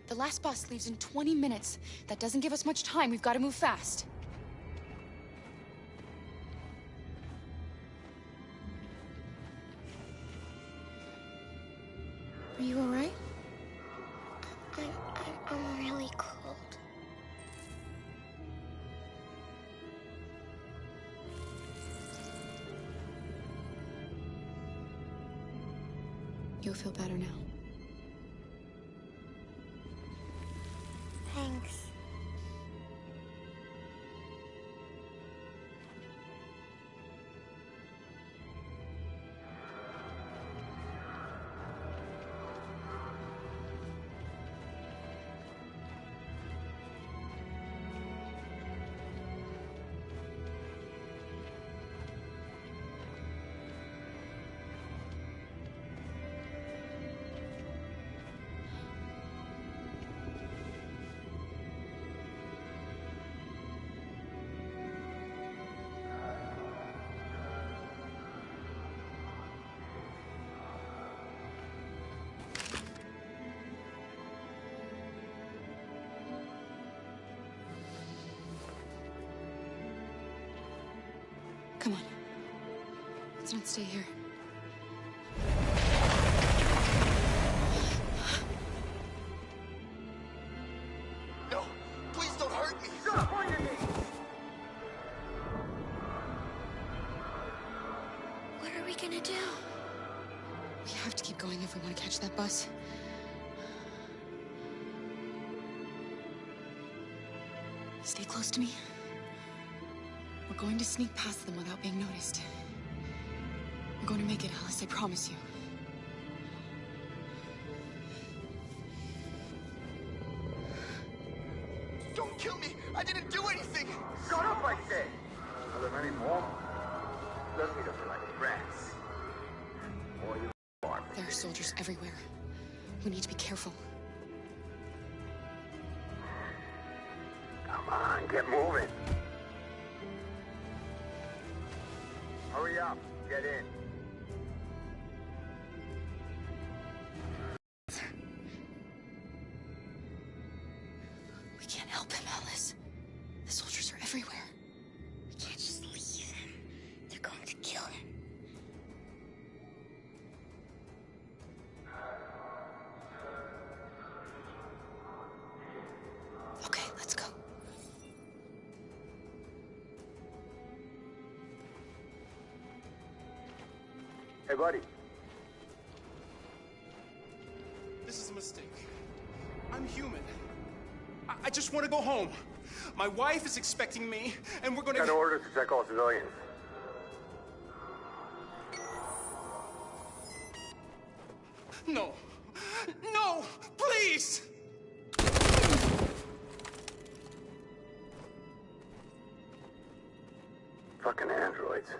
The last bus leaves in 20 minutes. That doesn't give us much time. We've got to move fast. Are you alright? I'm really cold. You'll feel better now. Thanks. Come on. Let's not stay here. No! Please don't hurt me! Stop on your knees! What are we gonna do? We have to keep going if we want to catch that bus. Stay close to me. We're going to sneak past them without being noticed. We're going to make it, Alice, I promise you. Don't kill me! I didn't do anything! Shut up, I say! Are there many more? Look at them like rats. Or you are. There are soldiers everywhere. We need to be careful. Come on, get moving. Hurry up, get in. We can't help him, Alice. The soldiers are everywhere. We can't just leave him. They're going to kill him. Okay, let's go. Hey, buddy. This is a mistake. I'm human. I just want to go home. My wife is expecting me, and we're gonna... Got orders to check all civilians. No. No! Please! Fucking androids.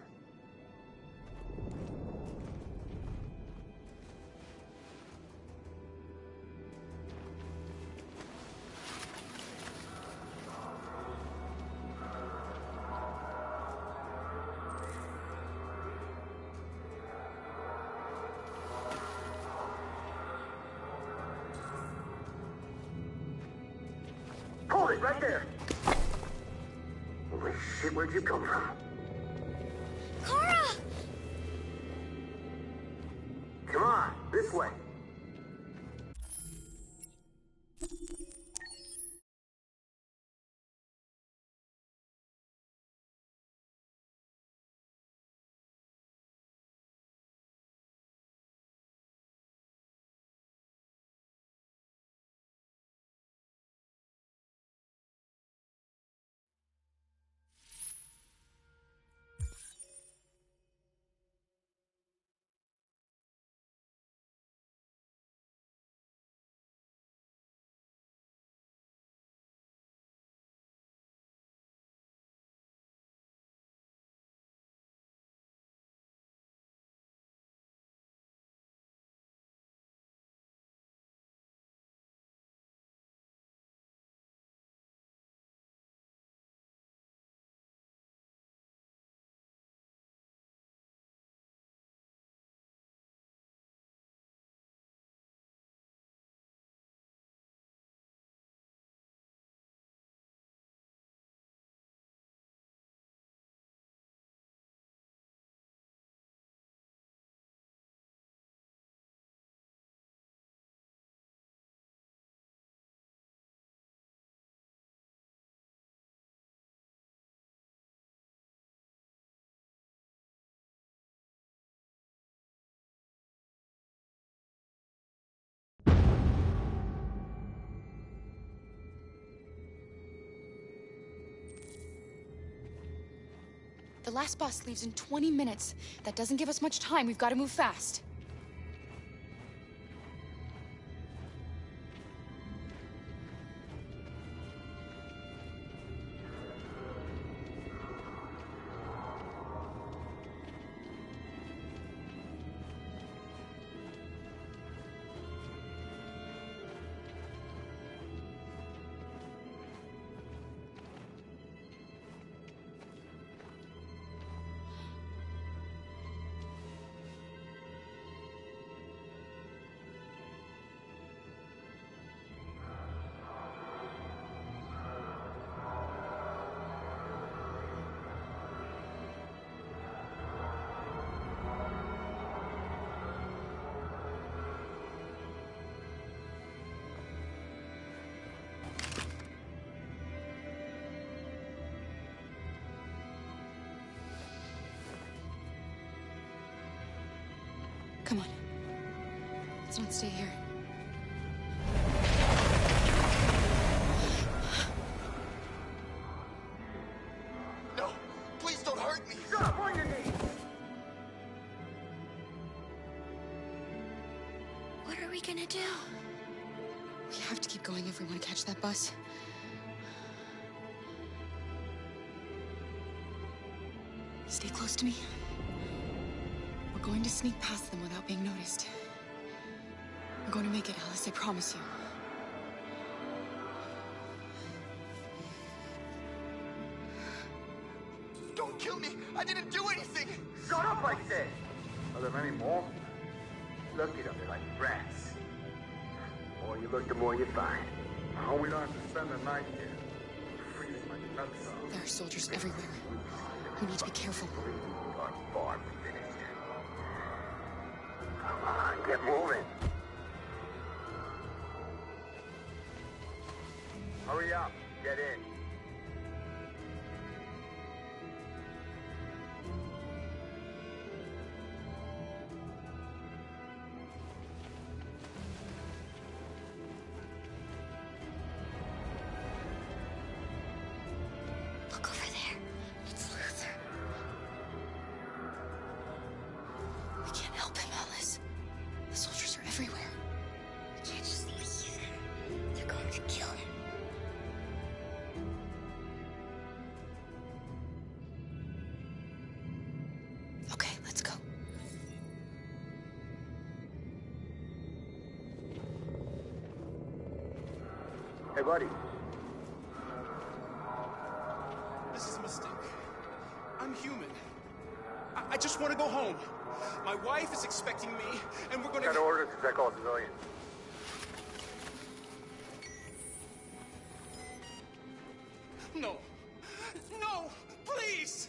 Hold it, right there! Holy shit, where'd you come from? Kara! Come on, this way. The last bus leaves in 20 minutes. That doesn't give us much time. We've got to move fast. Come on. Let's not stay here. No! hurt me! Shut up! On your knees! What are we gonna do? We have to keep going if we want to catch that bus. Stay close to me. We're going to sneak past them without being noticed. We're going to make it, Alice, I promise you. Don't kill me! I didn't do anything! Shut up, I said! Are there many more? Look at them, they're like rats. The more you look, the more you find. How we don't have to spend the night here. Freezing my nuts off. There are soldiers everywhere. We need to be careful. Our farm finished. Come on, get moving. Hurry up, get in. Look over there. It's Luther. We can't help him, Alice. The soldiers are everywhere. We can't just leave him. They're going to kill him. Okay, let's go. Hey, buddy. This is a mistake. I'm human. I just want to go home. My wife is expecting me, and we're gonna... Got orders to check all civilians. No. No! Please!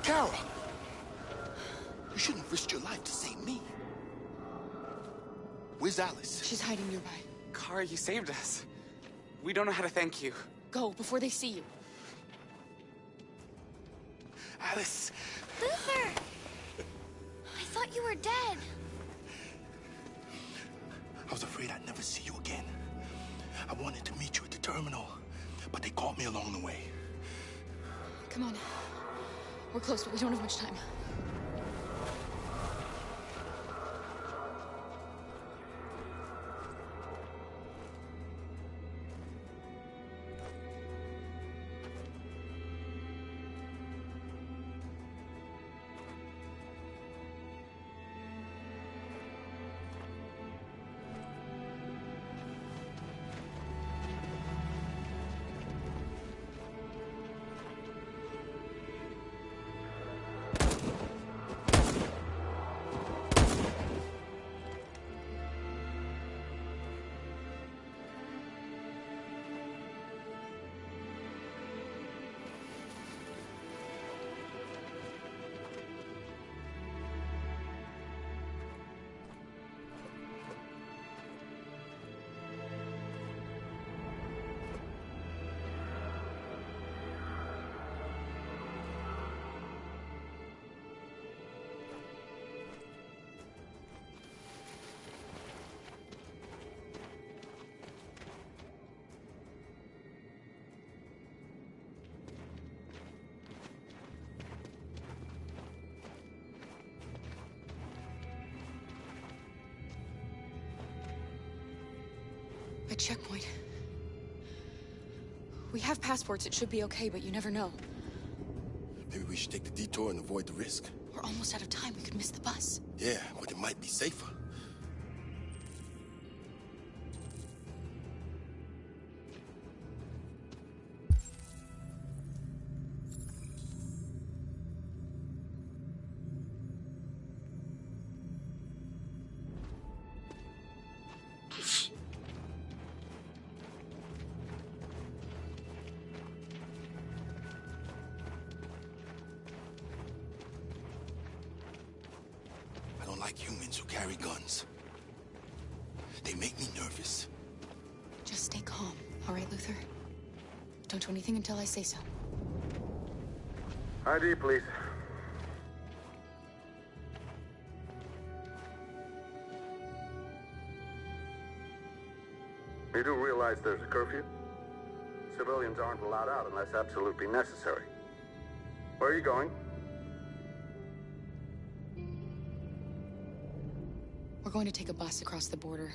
Kara! You shouldn't have risked your life to save me. Where's Alice? She's hiding nearby. Kara, you saved us. We don't know how to thank you. Go, before they see you. Alice! Luther! I thought you were dead. I was afraid I'd never see you again. I wanted to meet you at the terminal, but they caught me along the way. Come on. We're close, but we don't have much time. A checkpoint. We have passports, it should be okay, but you never know. Maybe we should take the detour and avoid the risk. We're almost out of time, we could miss the bus. Yeah, but it might be safer. I don't like humans who carry guns. They make me nervous. Just stay calm, all right, Luther? Don't do anything until I say so. ID, please. You do realize there's a curfew? Civilians aren't allowed out unless absolutely necessary. Where are you going? We're going to take a bus across the border.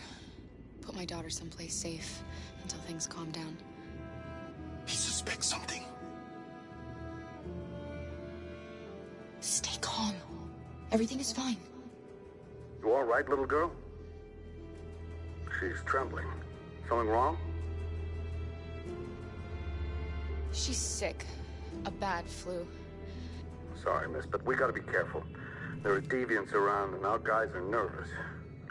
Put my daughter someplace safe until things calm down. He suspects something. Stay calm. Everything is fine. You all right, little girl? She's trembling. Something wrong? She's sick. A bad flu. Sorry, miss, but we gotta be careful. There are deviants around and our guys are nervous.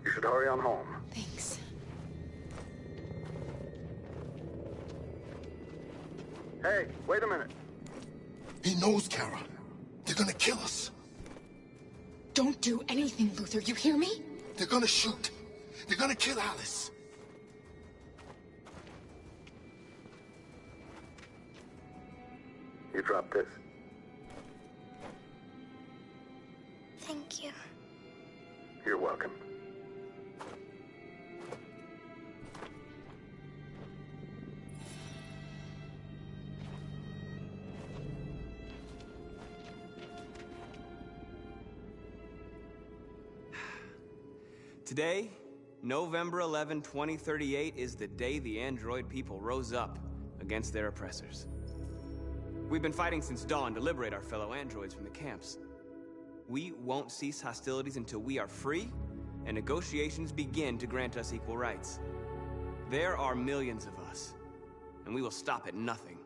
You should hurry on home. Thanks. Hey, wait a minute. He knows, Kara. They're gonna kill us. Don't do anything, Luther. You hear me? They're gonna shoot. They're gonna kill Alice. You drop this. Thank you. You're welcome. Today, November 11, 2038, is the day the android people rose up against their oppressors. We've been fighting since dawn to liberate our fellow androids from the camps. We won't cease hostilities until we are free and negotiations begin to grant us equal rights. There are millions of us, and we will stop at nothing.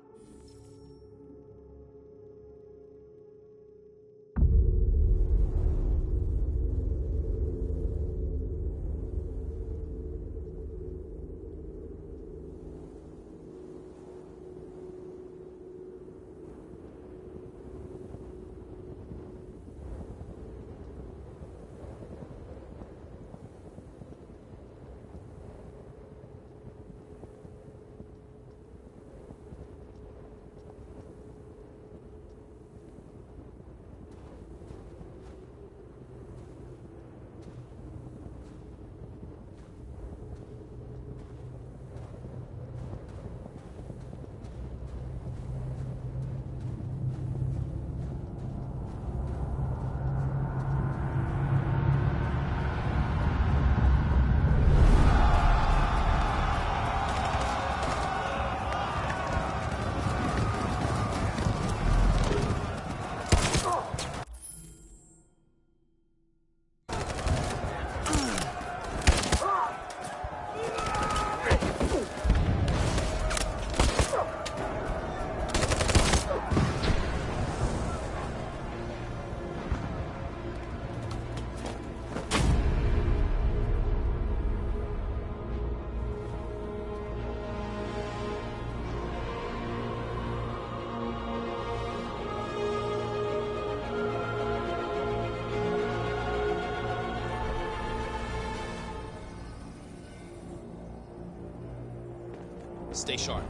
Stay sharp.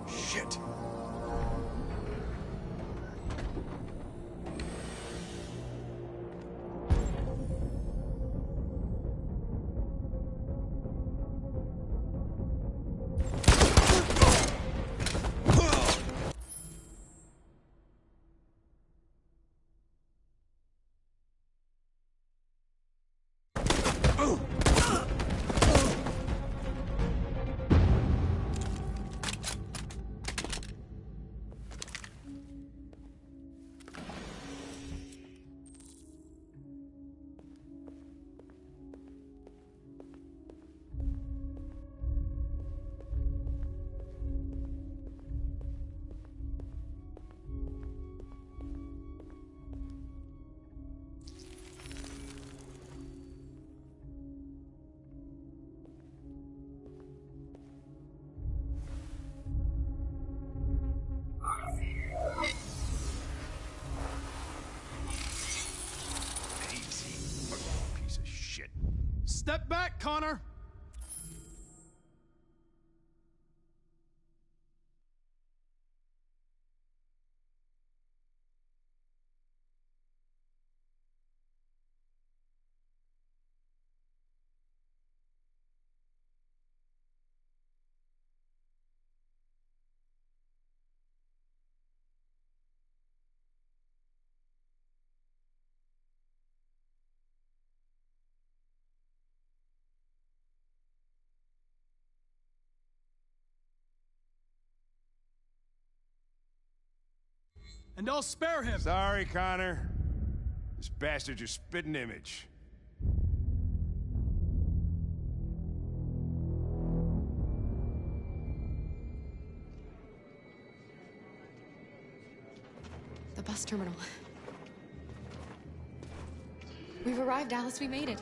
Shit. back, Connor! And I'll spare him. Sorry, Connor. This bastard's your spitting image. The bus terminal. We've arrived, Alice. We made it.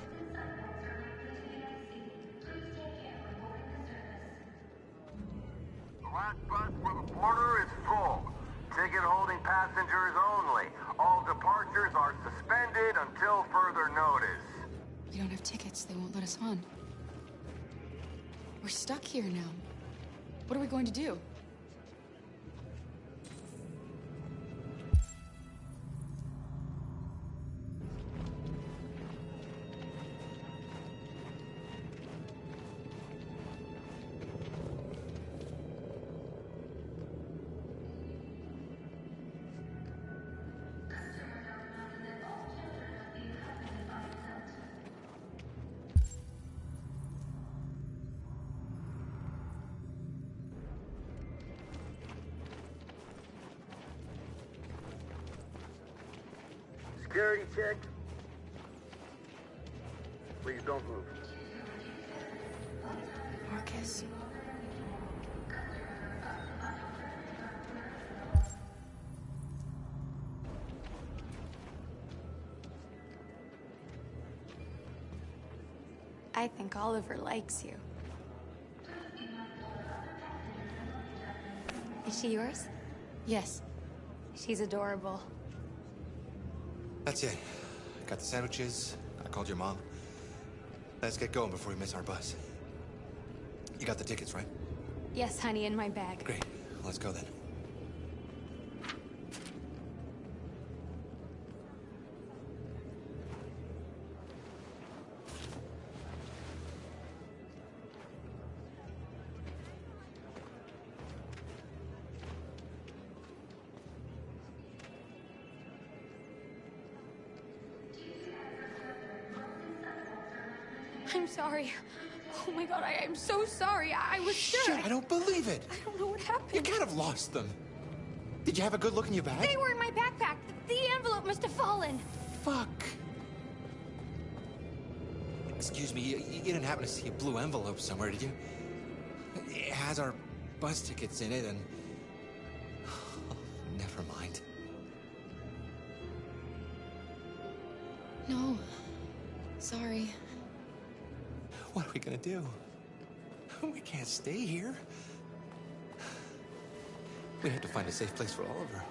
The last bus for the border is full. Ticket holding passengers only. All departures are suspended until further notice. We don't have tickets. They won't let us on. We're stuck here now. What are we going to do? Security check. Please don't move. Marcus. I think Oliver likes you. Is she yours? Yes. She's adorable. That's it. Got the sandwiches. I called your mom. Let's get going before we miss our bus. You got the tickets, right? Yes, honey, in my bag. Great. Let's go then. I'm sorry. Oh my god, I'm so sorry. I was sure. Shit, I don't believe it. I don't know what happened. You can't have lost them. Did you have a good look in your bag? They were in my backpack. The envelope must have fallen. Fuck. Excuse me, you didn't happen to see a blue envelope somewhere, did you? It has our bus tickets in it and... never mind. No. Sorry. What are we gonna do? We can't stay here. We have to find a safe place for Oliver.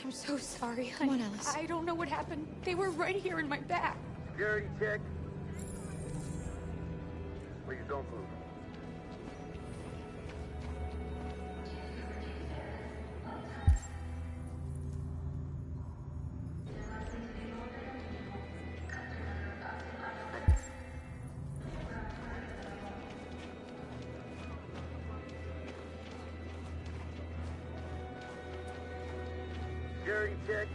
I'm so sorry, Come honey. on, Alice. I don't know what happened. They were right here in my bag. Security check. Please don't move. Security check.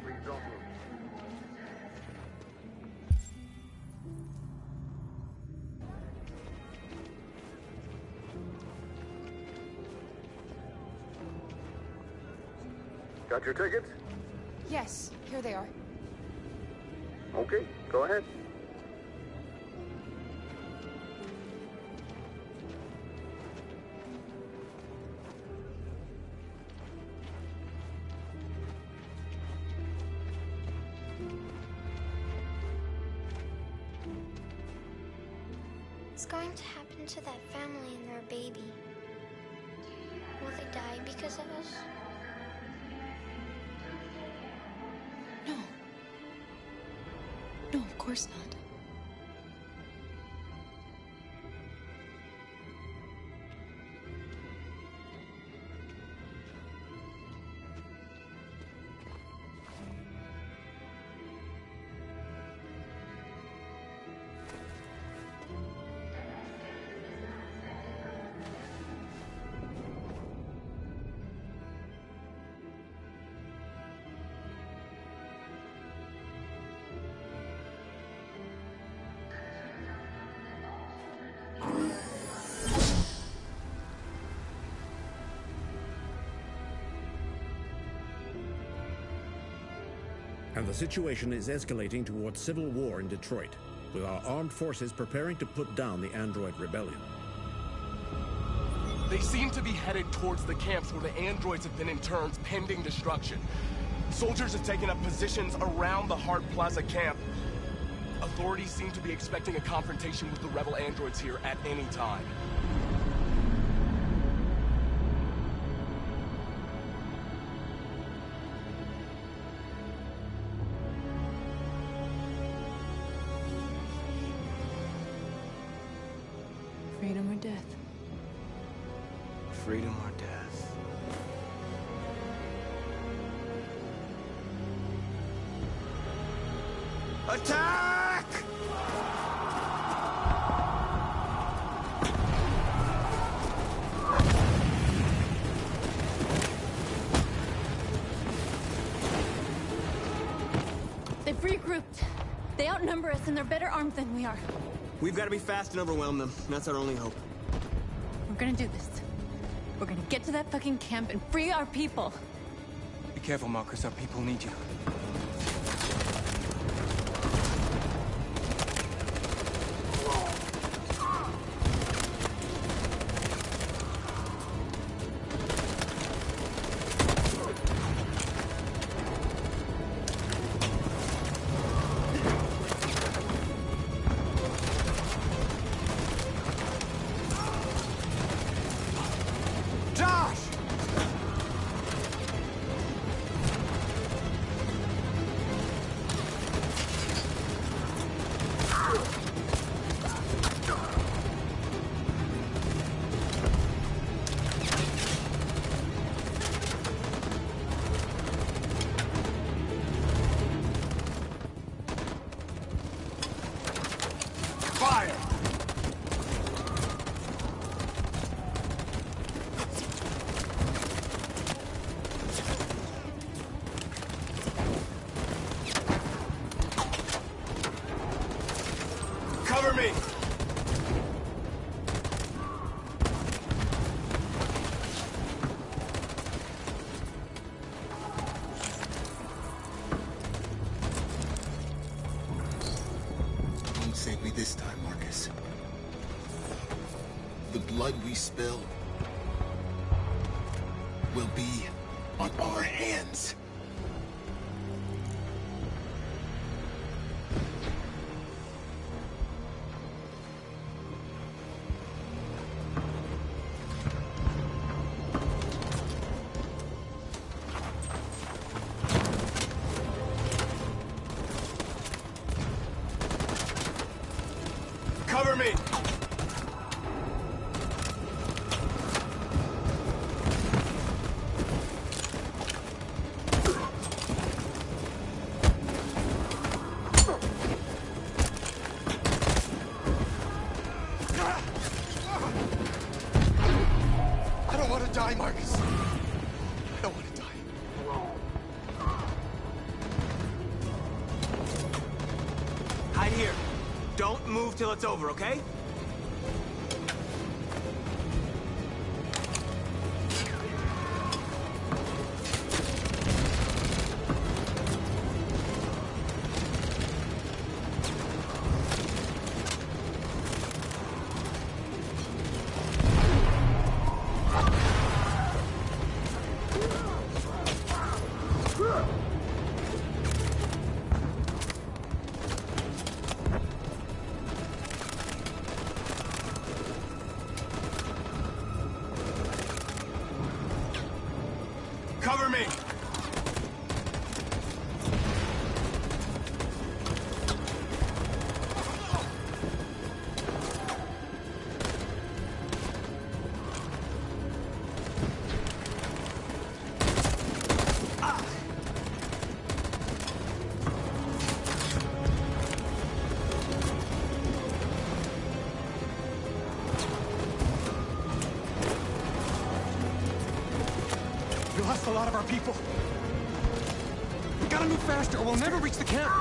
Please don't move. Got your tickets? Yes, here they are. Okay, go ahead. What's going to happen to that family and their baby? Will they die because of us? No. course not. And the situation is escalating towards civil war in Detroit, with our armed forces preparing to put down the Android rebellion. They seem to be headed towards the camps where the androids have been interned pending destruction. Soldiers have taken up positions around the Hart Plaza camp. Authorities seem to be expecting a confrontation with the rebel androids here at any time. Freedom or death? Freedom or death? Attack! They've regrouped. They outnumber us and they're better armed than we are. We've got to be fast and overwhelm them. That's our only hope. We're gonna do this. We're gonna get to that fucking camp and free our people. Be careful, Marcus. Our people need you. Cover me! Don't save me this time, Marcus. The blood we spill will be on our hands. Cover me! I don't want to die, Marcus. I don't want to die. Hide here. Don't move till it's over, okay? Cover me! lost a lot of our people. We gotta move faster or we'll never reach the camp.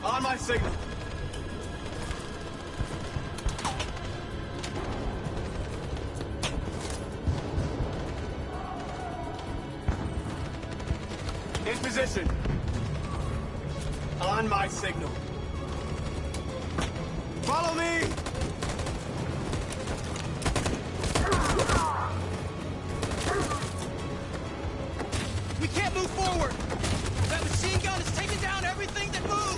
On my signal. In position. On my signal. Follow me! We can't move forward! That machine gun is taking down everything that moves!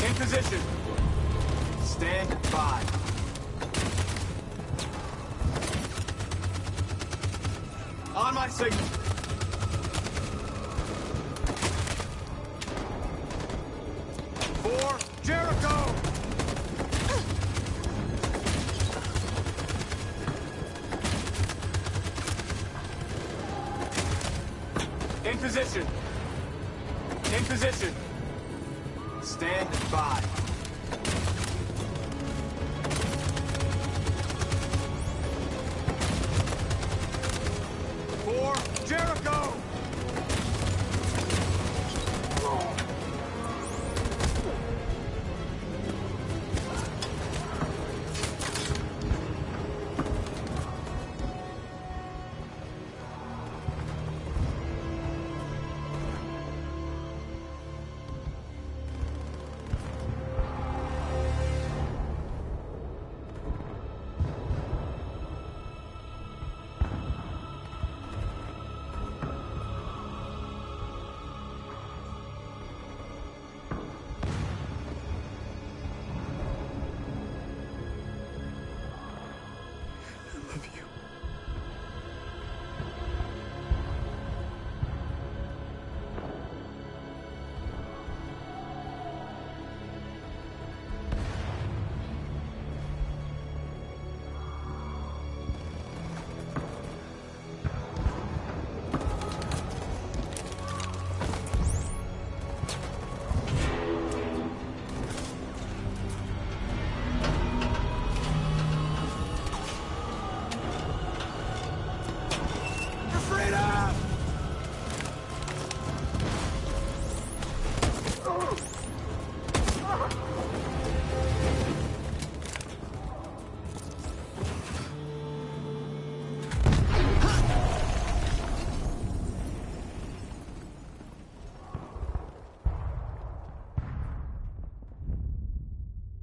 In position. Stand by. On my signal. For Jericho! In position. In position. Stand by. For Jericho!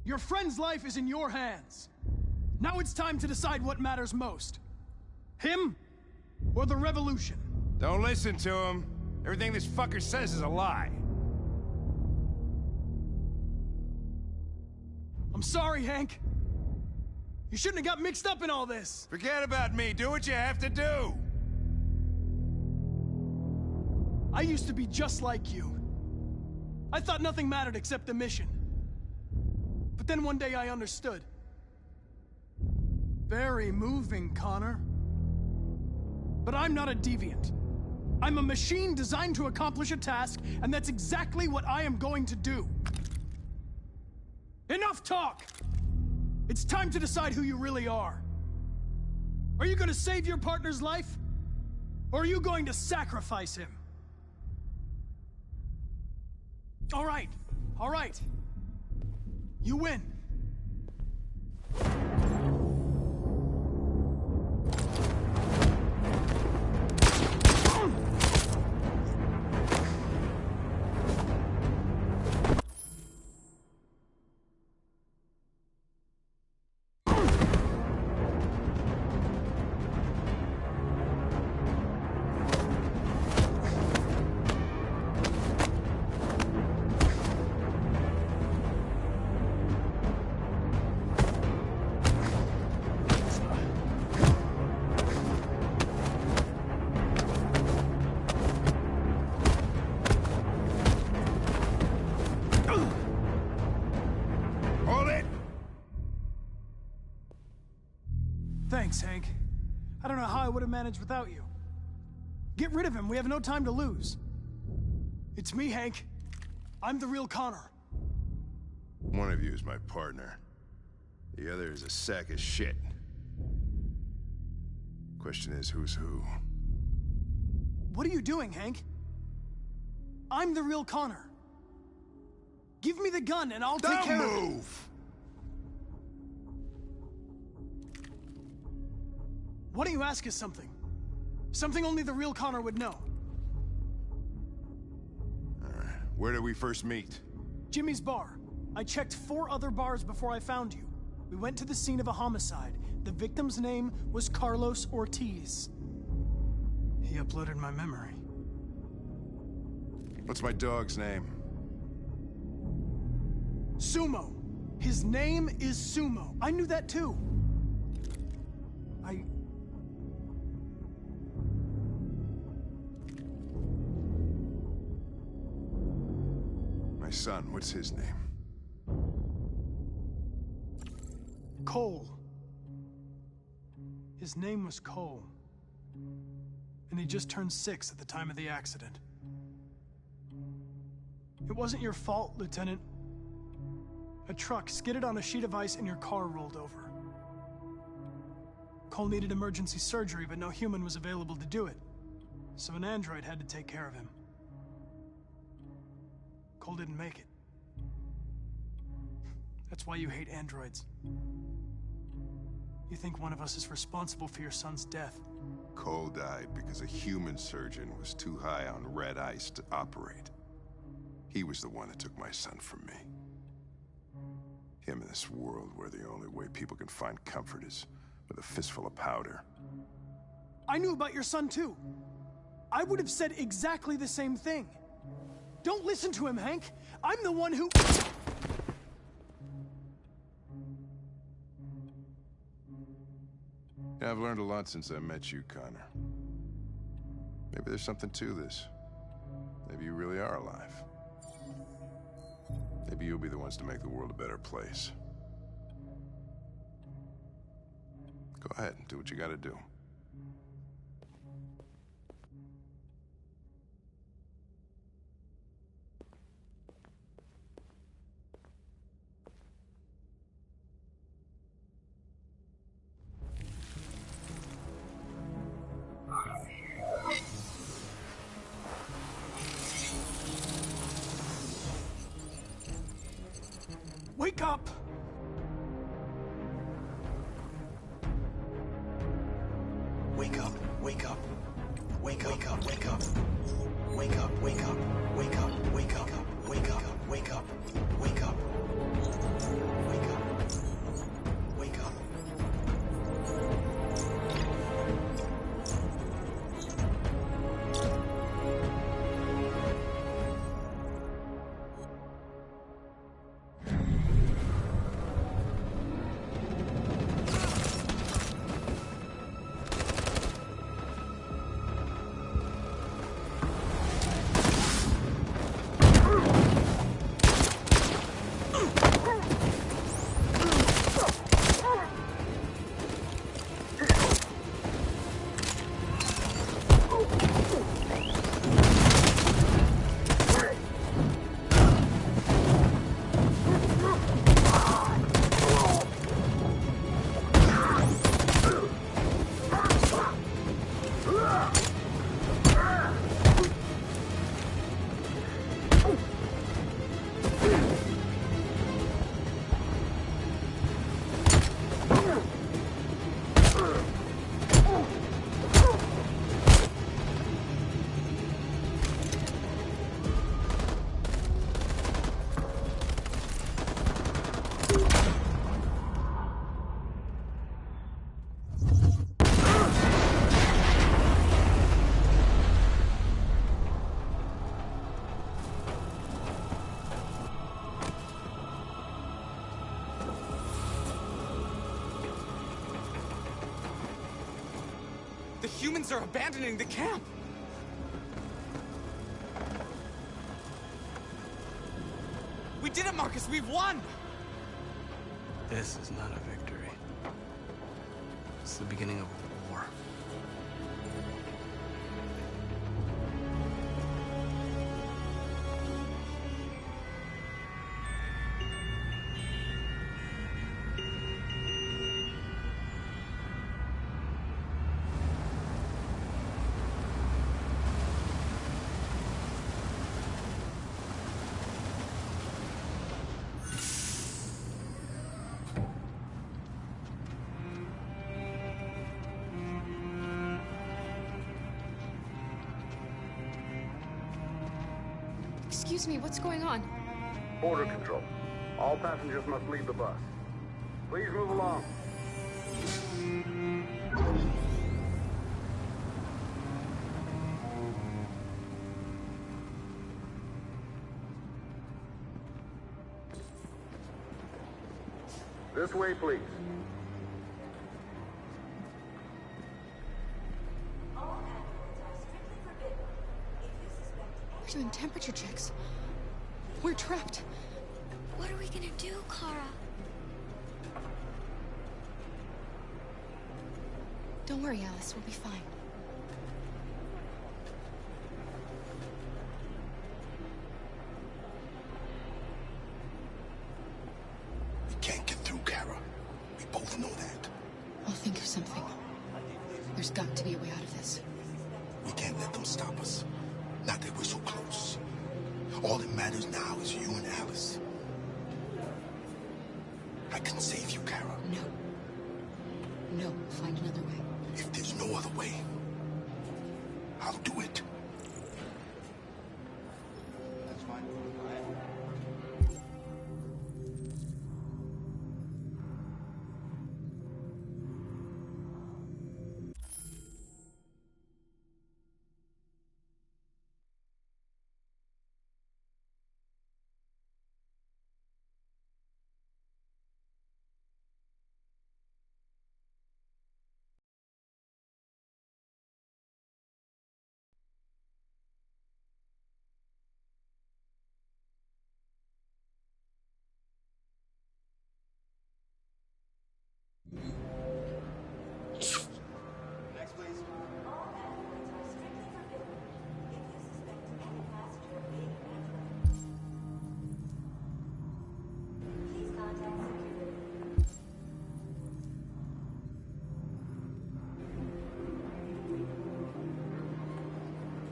Your friend's life is in your hands. Now it's time to decide what matters most. Him or the revolution? Don't listen to him. Everything this fucker says is a lie. I'm sorry, Hank. You shouldn't have got mixed up in all this. Forget about me. Do what you have to do. I used to be just like you. I thought nothing mattered except the mission. But then one day I understood. Very moving, Connor. But I'm not a deviant. I'm a machine designed to accomplish a task, and that's exactly what I am going to do. Enough talk! It's time to decide who you really are. Are you going to save your partner's life? Or are you going to sacrifice him? All right. You win. Thanks, Hank. I don't know how I would have managed without you. Get rid of him. We have no time to lose. It's me, Hank. I'm the real Connor. One of you is my partner. The other is a sack of shit. Question is, who's who? What are you doing, Hank? I'm the real Connor. Give me the gun and I'll take care of it. Don't move! Why don't you ask us something? Something only the real Connor would know. Where did we first meet? Jimmy's bar. I checked 4 other bars before I found you. We went to the scene of a homicide. The victim's name was Carlos Ortiz. He uploaded my memory. What's my dog's name? Sumo. His name is Sumo. I knew that too. My son, what's his name? Cole. His name was Cole. And he just turned 6 at the time of the accident. It wasn't your fault, Lieutenant. A truck skidded on a sheet of ice and your car rolled over. Cole needed emergency surgery, but no human was available to do it. So an android had to take care of him. Cole didn't make it. That's why you hate androids. You think one of us is responsible for your son's death. Cole died because a human surgeon was too high on red ice to operate. He was the one that took my son from me. Him in this world where the only way people can find comfort is with a fistful of powder. I knew about your son too. I would have said exactly the same thing. Don't listen to him, Hank. I'm the one who... Yeah, I've learned a lot since I met you, Connor. Maybe there's something to this. Maybe you really are alive. Maybe you'll be the ones to make the world a better place. Go ahead and do what you gotta do. Wake up! Wake up, wake up. Wake up, wake up, wake up. Wake up, wake up, wake up, wake up, wake up, wake up, wake up. Wake up. Wake up. The humans are abandoning the camp! We did it, Marcus! We've won! This is not a victory. It's the beginning of a war. Excuse me, what's going on? Border control. All passengers must leave the bus. Please move along. This way, please. We're doing temperature checks. We're trapped. What are we gonna do, Kara? Don't worry, Alice. We'll be fine. We can't get through, Kara. We both know that. I'll think of something. There's got to be a way out of this. We can't let them stop us. Not that we're so close. All that matters now is you and Alice. I can save you, Kara. No. No, find another way. If there's no other way, I'll do it. That's fine. Go ahead. Next, please.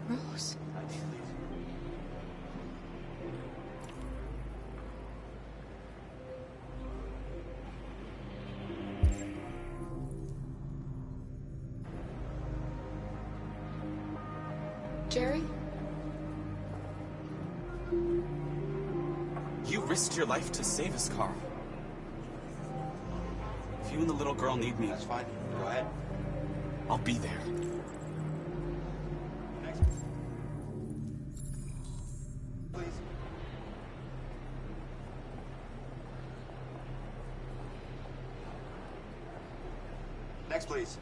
Rose. Jerry? You risked your life to save us, Carl. If you and the little girl need me... That's fine. Go ahead. I'll be there. Next. Please. Next, please.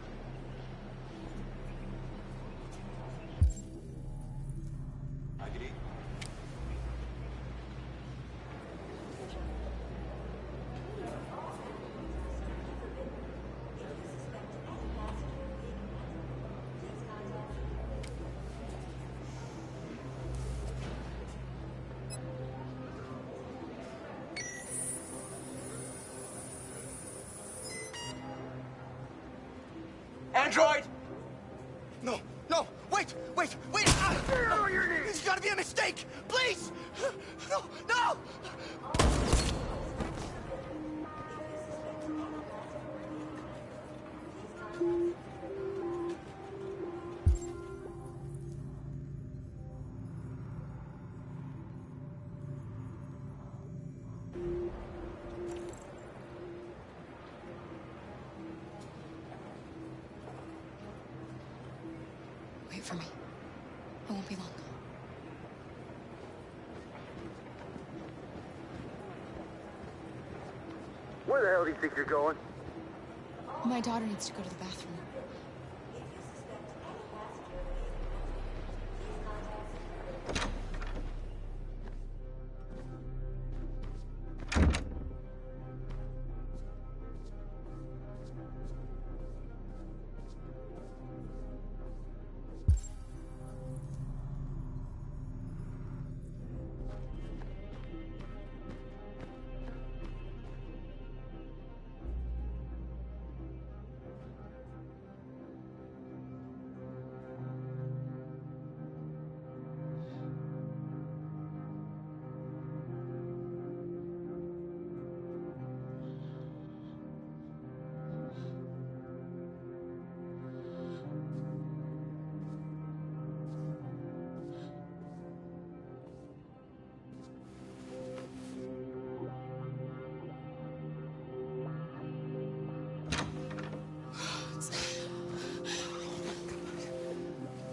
Agreed. Android! No, no, wait! Ah! It's gotta be a mistake! Please! No, no! Wait for me. I won't be long. Where the hell do you think you're going? My daughter needs to go to the bathroom.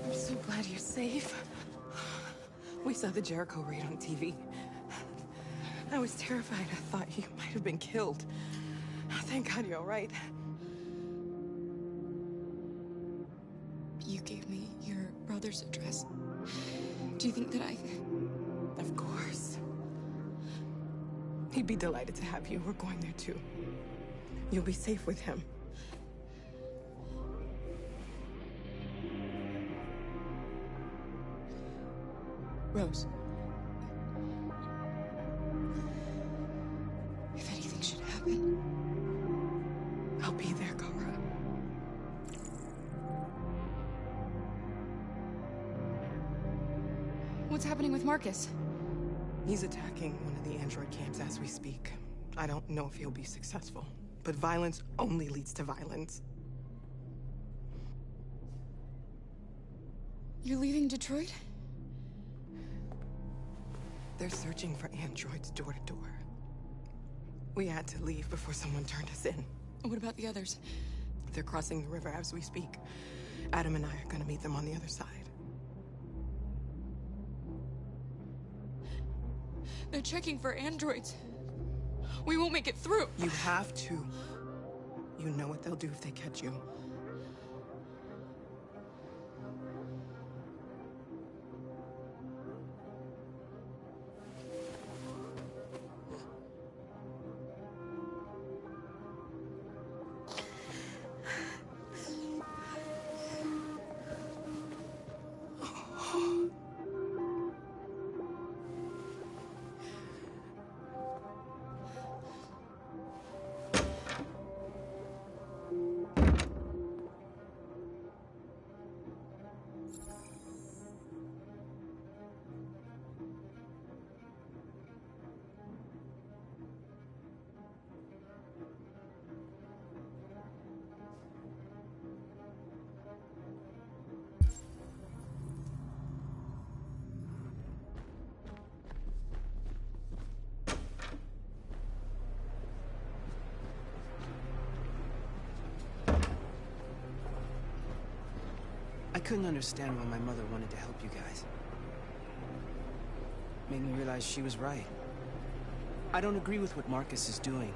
I'm so glad you're safe. We saw the Jericho raid on TV. I was terrified. I thought you might have been killed. Thank God you're all right. You gave me your brother's address. Do you think that I... Of course. He'd be delighted to have you. We're going there too. You'll be safe with him. Rose. If anything should happen... I'll be there, Kara. What's happening with Marcus? He's attacking one of the android camps as we speak. I don't know if he'll be successful, but violence only leads to violence. You're leaving Detroit? They're searching for androids door to door. We had to leave before someone turned us in. What about the others? They're crossing the river as we speak. Adam and I are gonna meet them on the other side. They're checking for androids. We won't make it through. You have to. You know what they'll do if they catch you. I couldn't understand why my mother wanted to help you guys. Made me realize she was right. I don't agree with what Marcus is doing.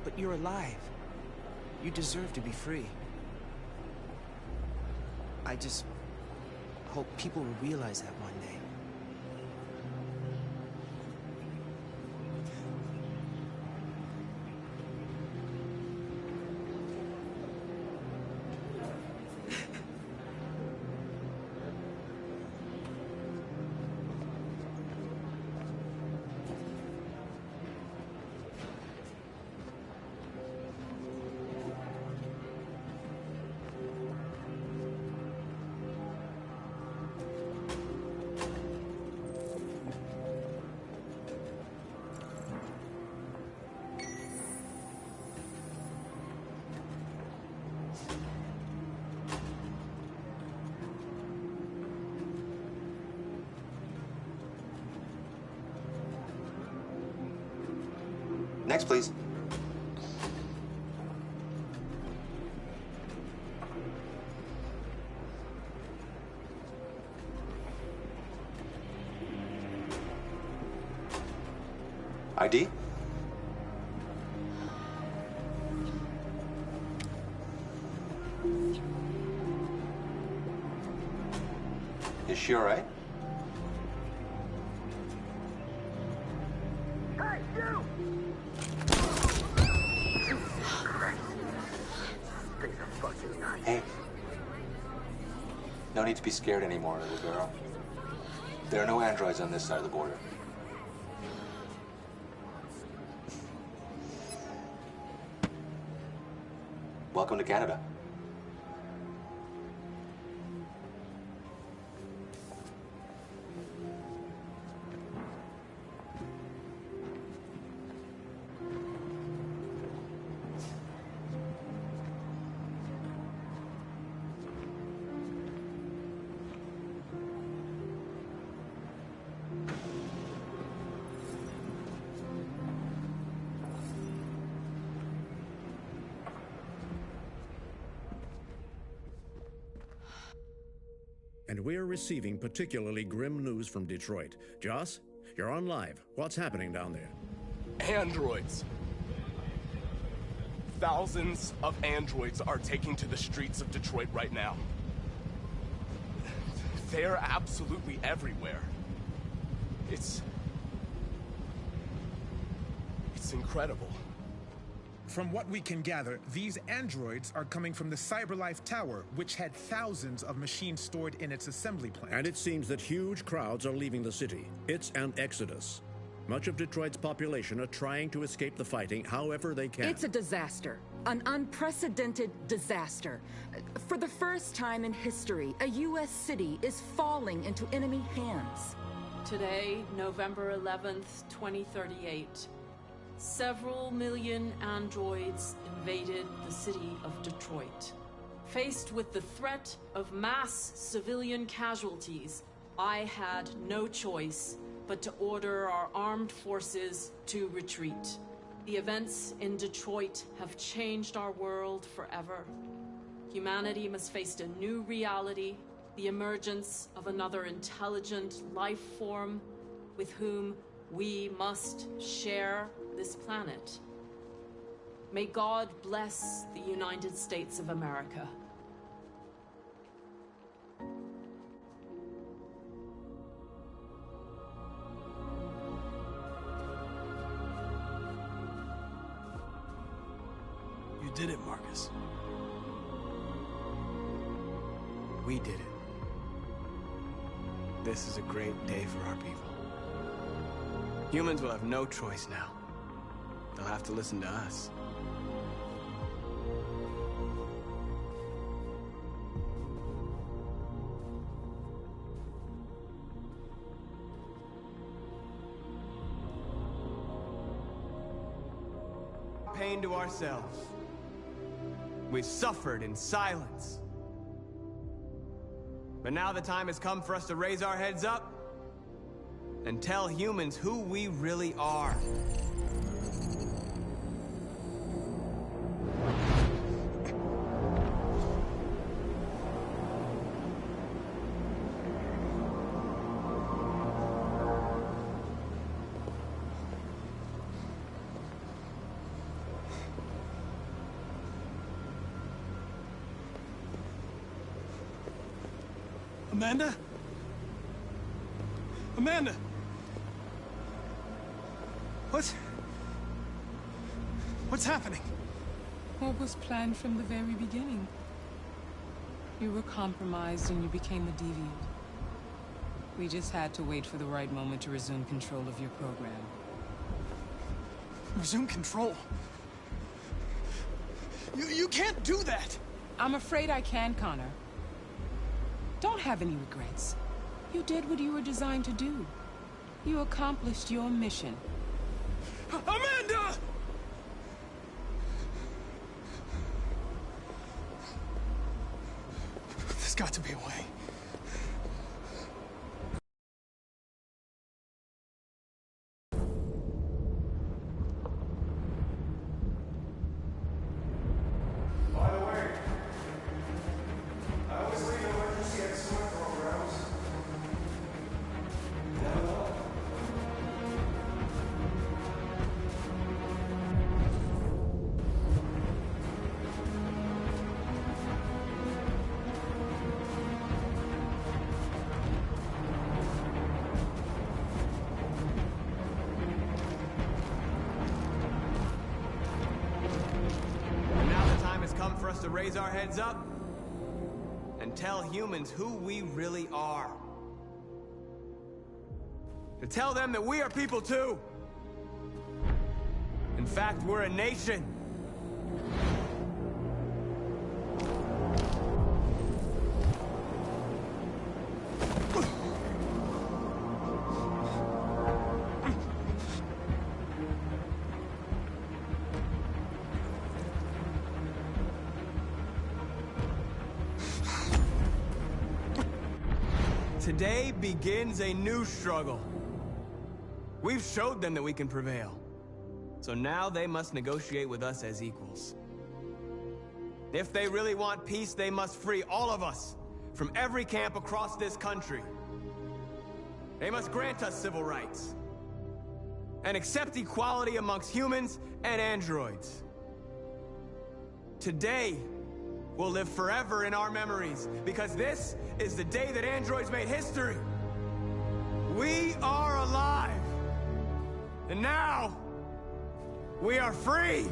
But you're alive. You deserve to be free. I just hope people will realize that one day. Next, please. ID? Is she all right? Hey, you! Stay the fucking night. Hey. No need to be scared anymore, little girl. There are no androids on this side of the border. Welcome to Canada. And we're receiving particularly grim news from Detroit. Joss, you're on live. What's happening down there? Androids. Thousands of androids are taking to the streets of Detroit right now. They're absolutely everywhere. It's incredible. From what we can gather, these androids are coming from the CyberLife Tower, which had thousands of machines stored in its assembly plant. And it seems that huge crowds are leaving the city. It's an exodus. Much of Detroit's population are trying to escape the fighting however they can. It's a disaster. An unprecedented disaster. For the first time in history, a U.S. city is falling into enemy hands. Today, November 11th, 2038. Several million androids invaded the city of Detroit. Faced with the threat of mass civilian casualties, I had no choice but to order our armed forces to retreat. The events in Detroit have changed our world forever. Humanity must face a new reality, the emergence of another intelligent life form with whom we must share this planet. May God bless the United States of America. You did it, Marcus. We did it. This is a great day for our people. Humans will have no choice now. They'll have to listen to us. Pain to ourselves. We've suffered in silence. But now the time has come for us to raise our heads up and tell humans who we really are. Amanda? Amanda! What's happening? What was planned from the very beginning? You were compromised and you became a deviant. We just had to wait for the right moment to resume control of your program. Resume control? You can't do that! I'm afraid I can, Connor. Don't have any regrets. You did what you were designed to do. You accomplished your mission. Amanda! There's got to be a way. raise our heads up and tell humans who we really are. To tell them that we are people too. In fact, we're a nation. Today begins a new struggle. We've showed them that we can prevail. So now they must negotiate with us as equals. If they really want peace, they must free all of us from every camp across this country. They must grant us civil rights and accept equality amongst humans and androids. Today will live forever in our memories because this is the day that androids made history. We are alive. And now, we are free!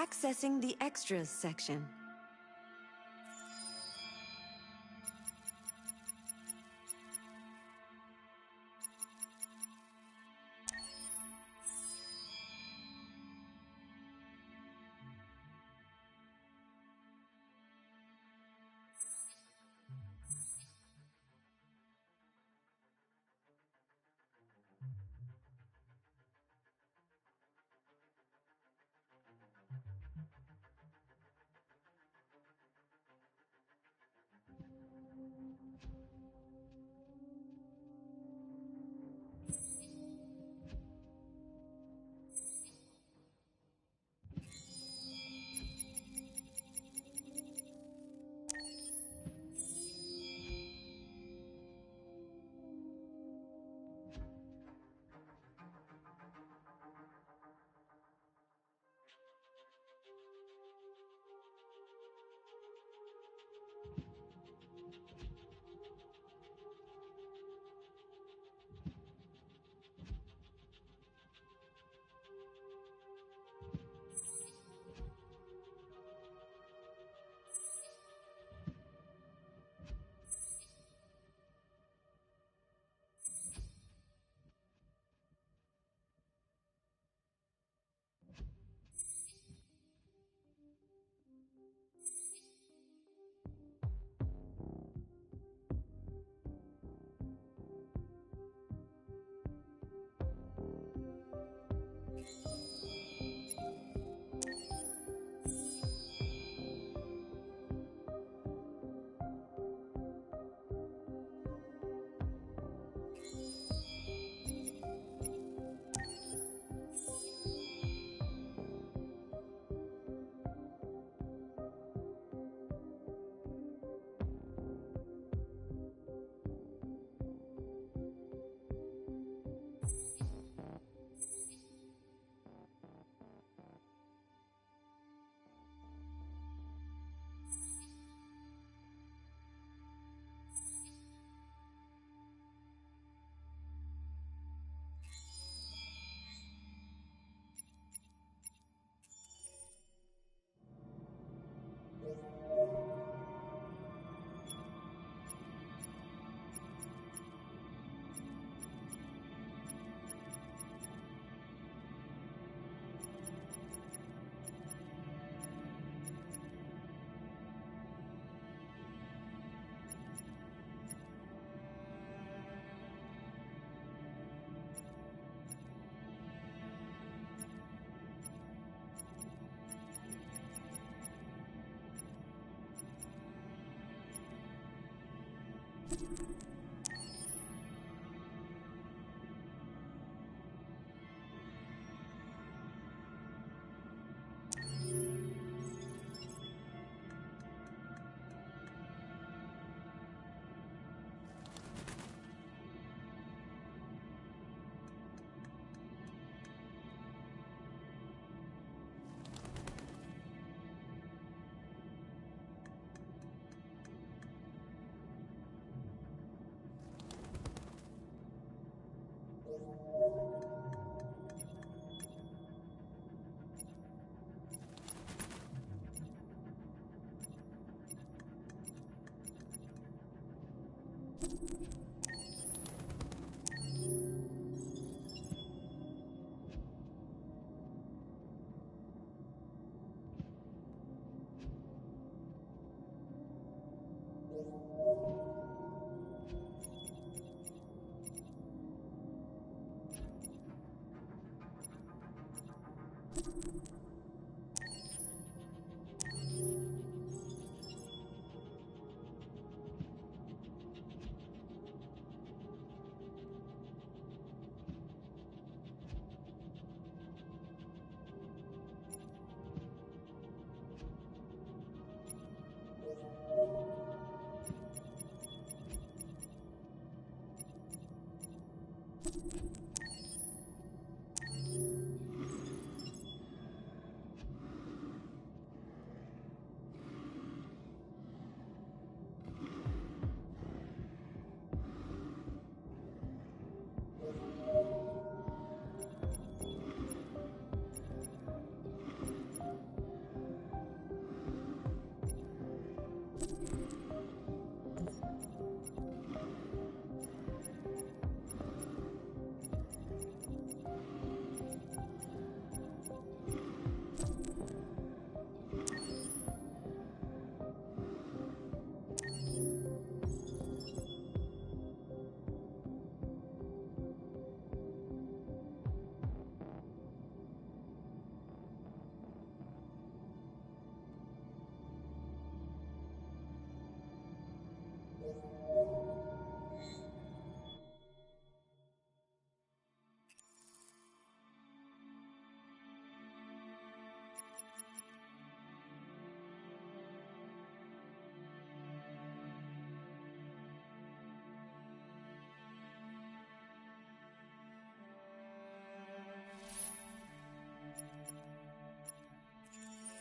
Accessing the extras section.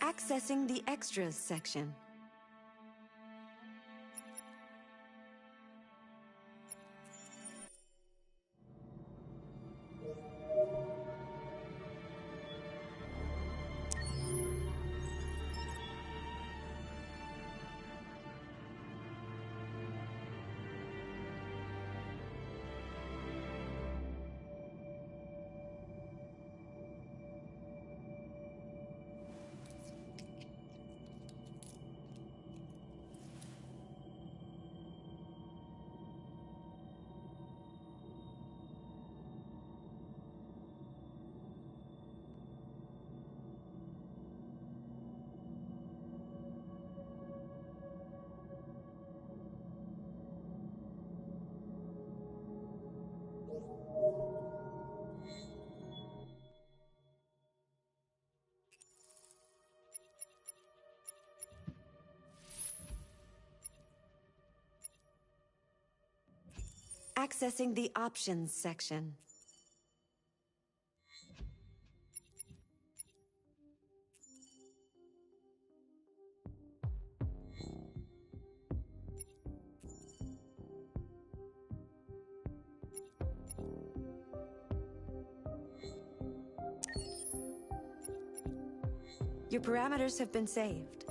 Accessing the extras section. Accessing the options section. Your parameters have been saved.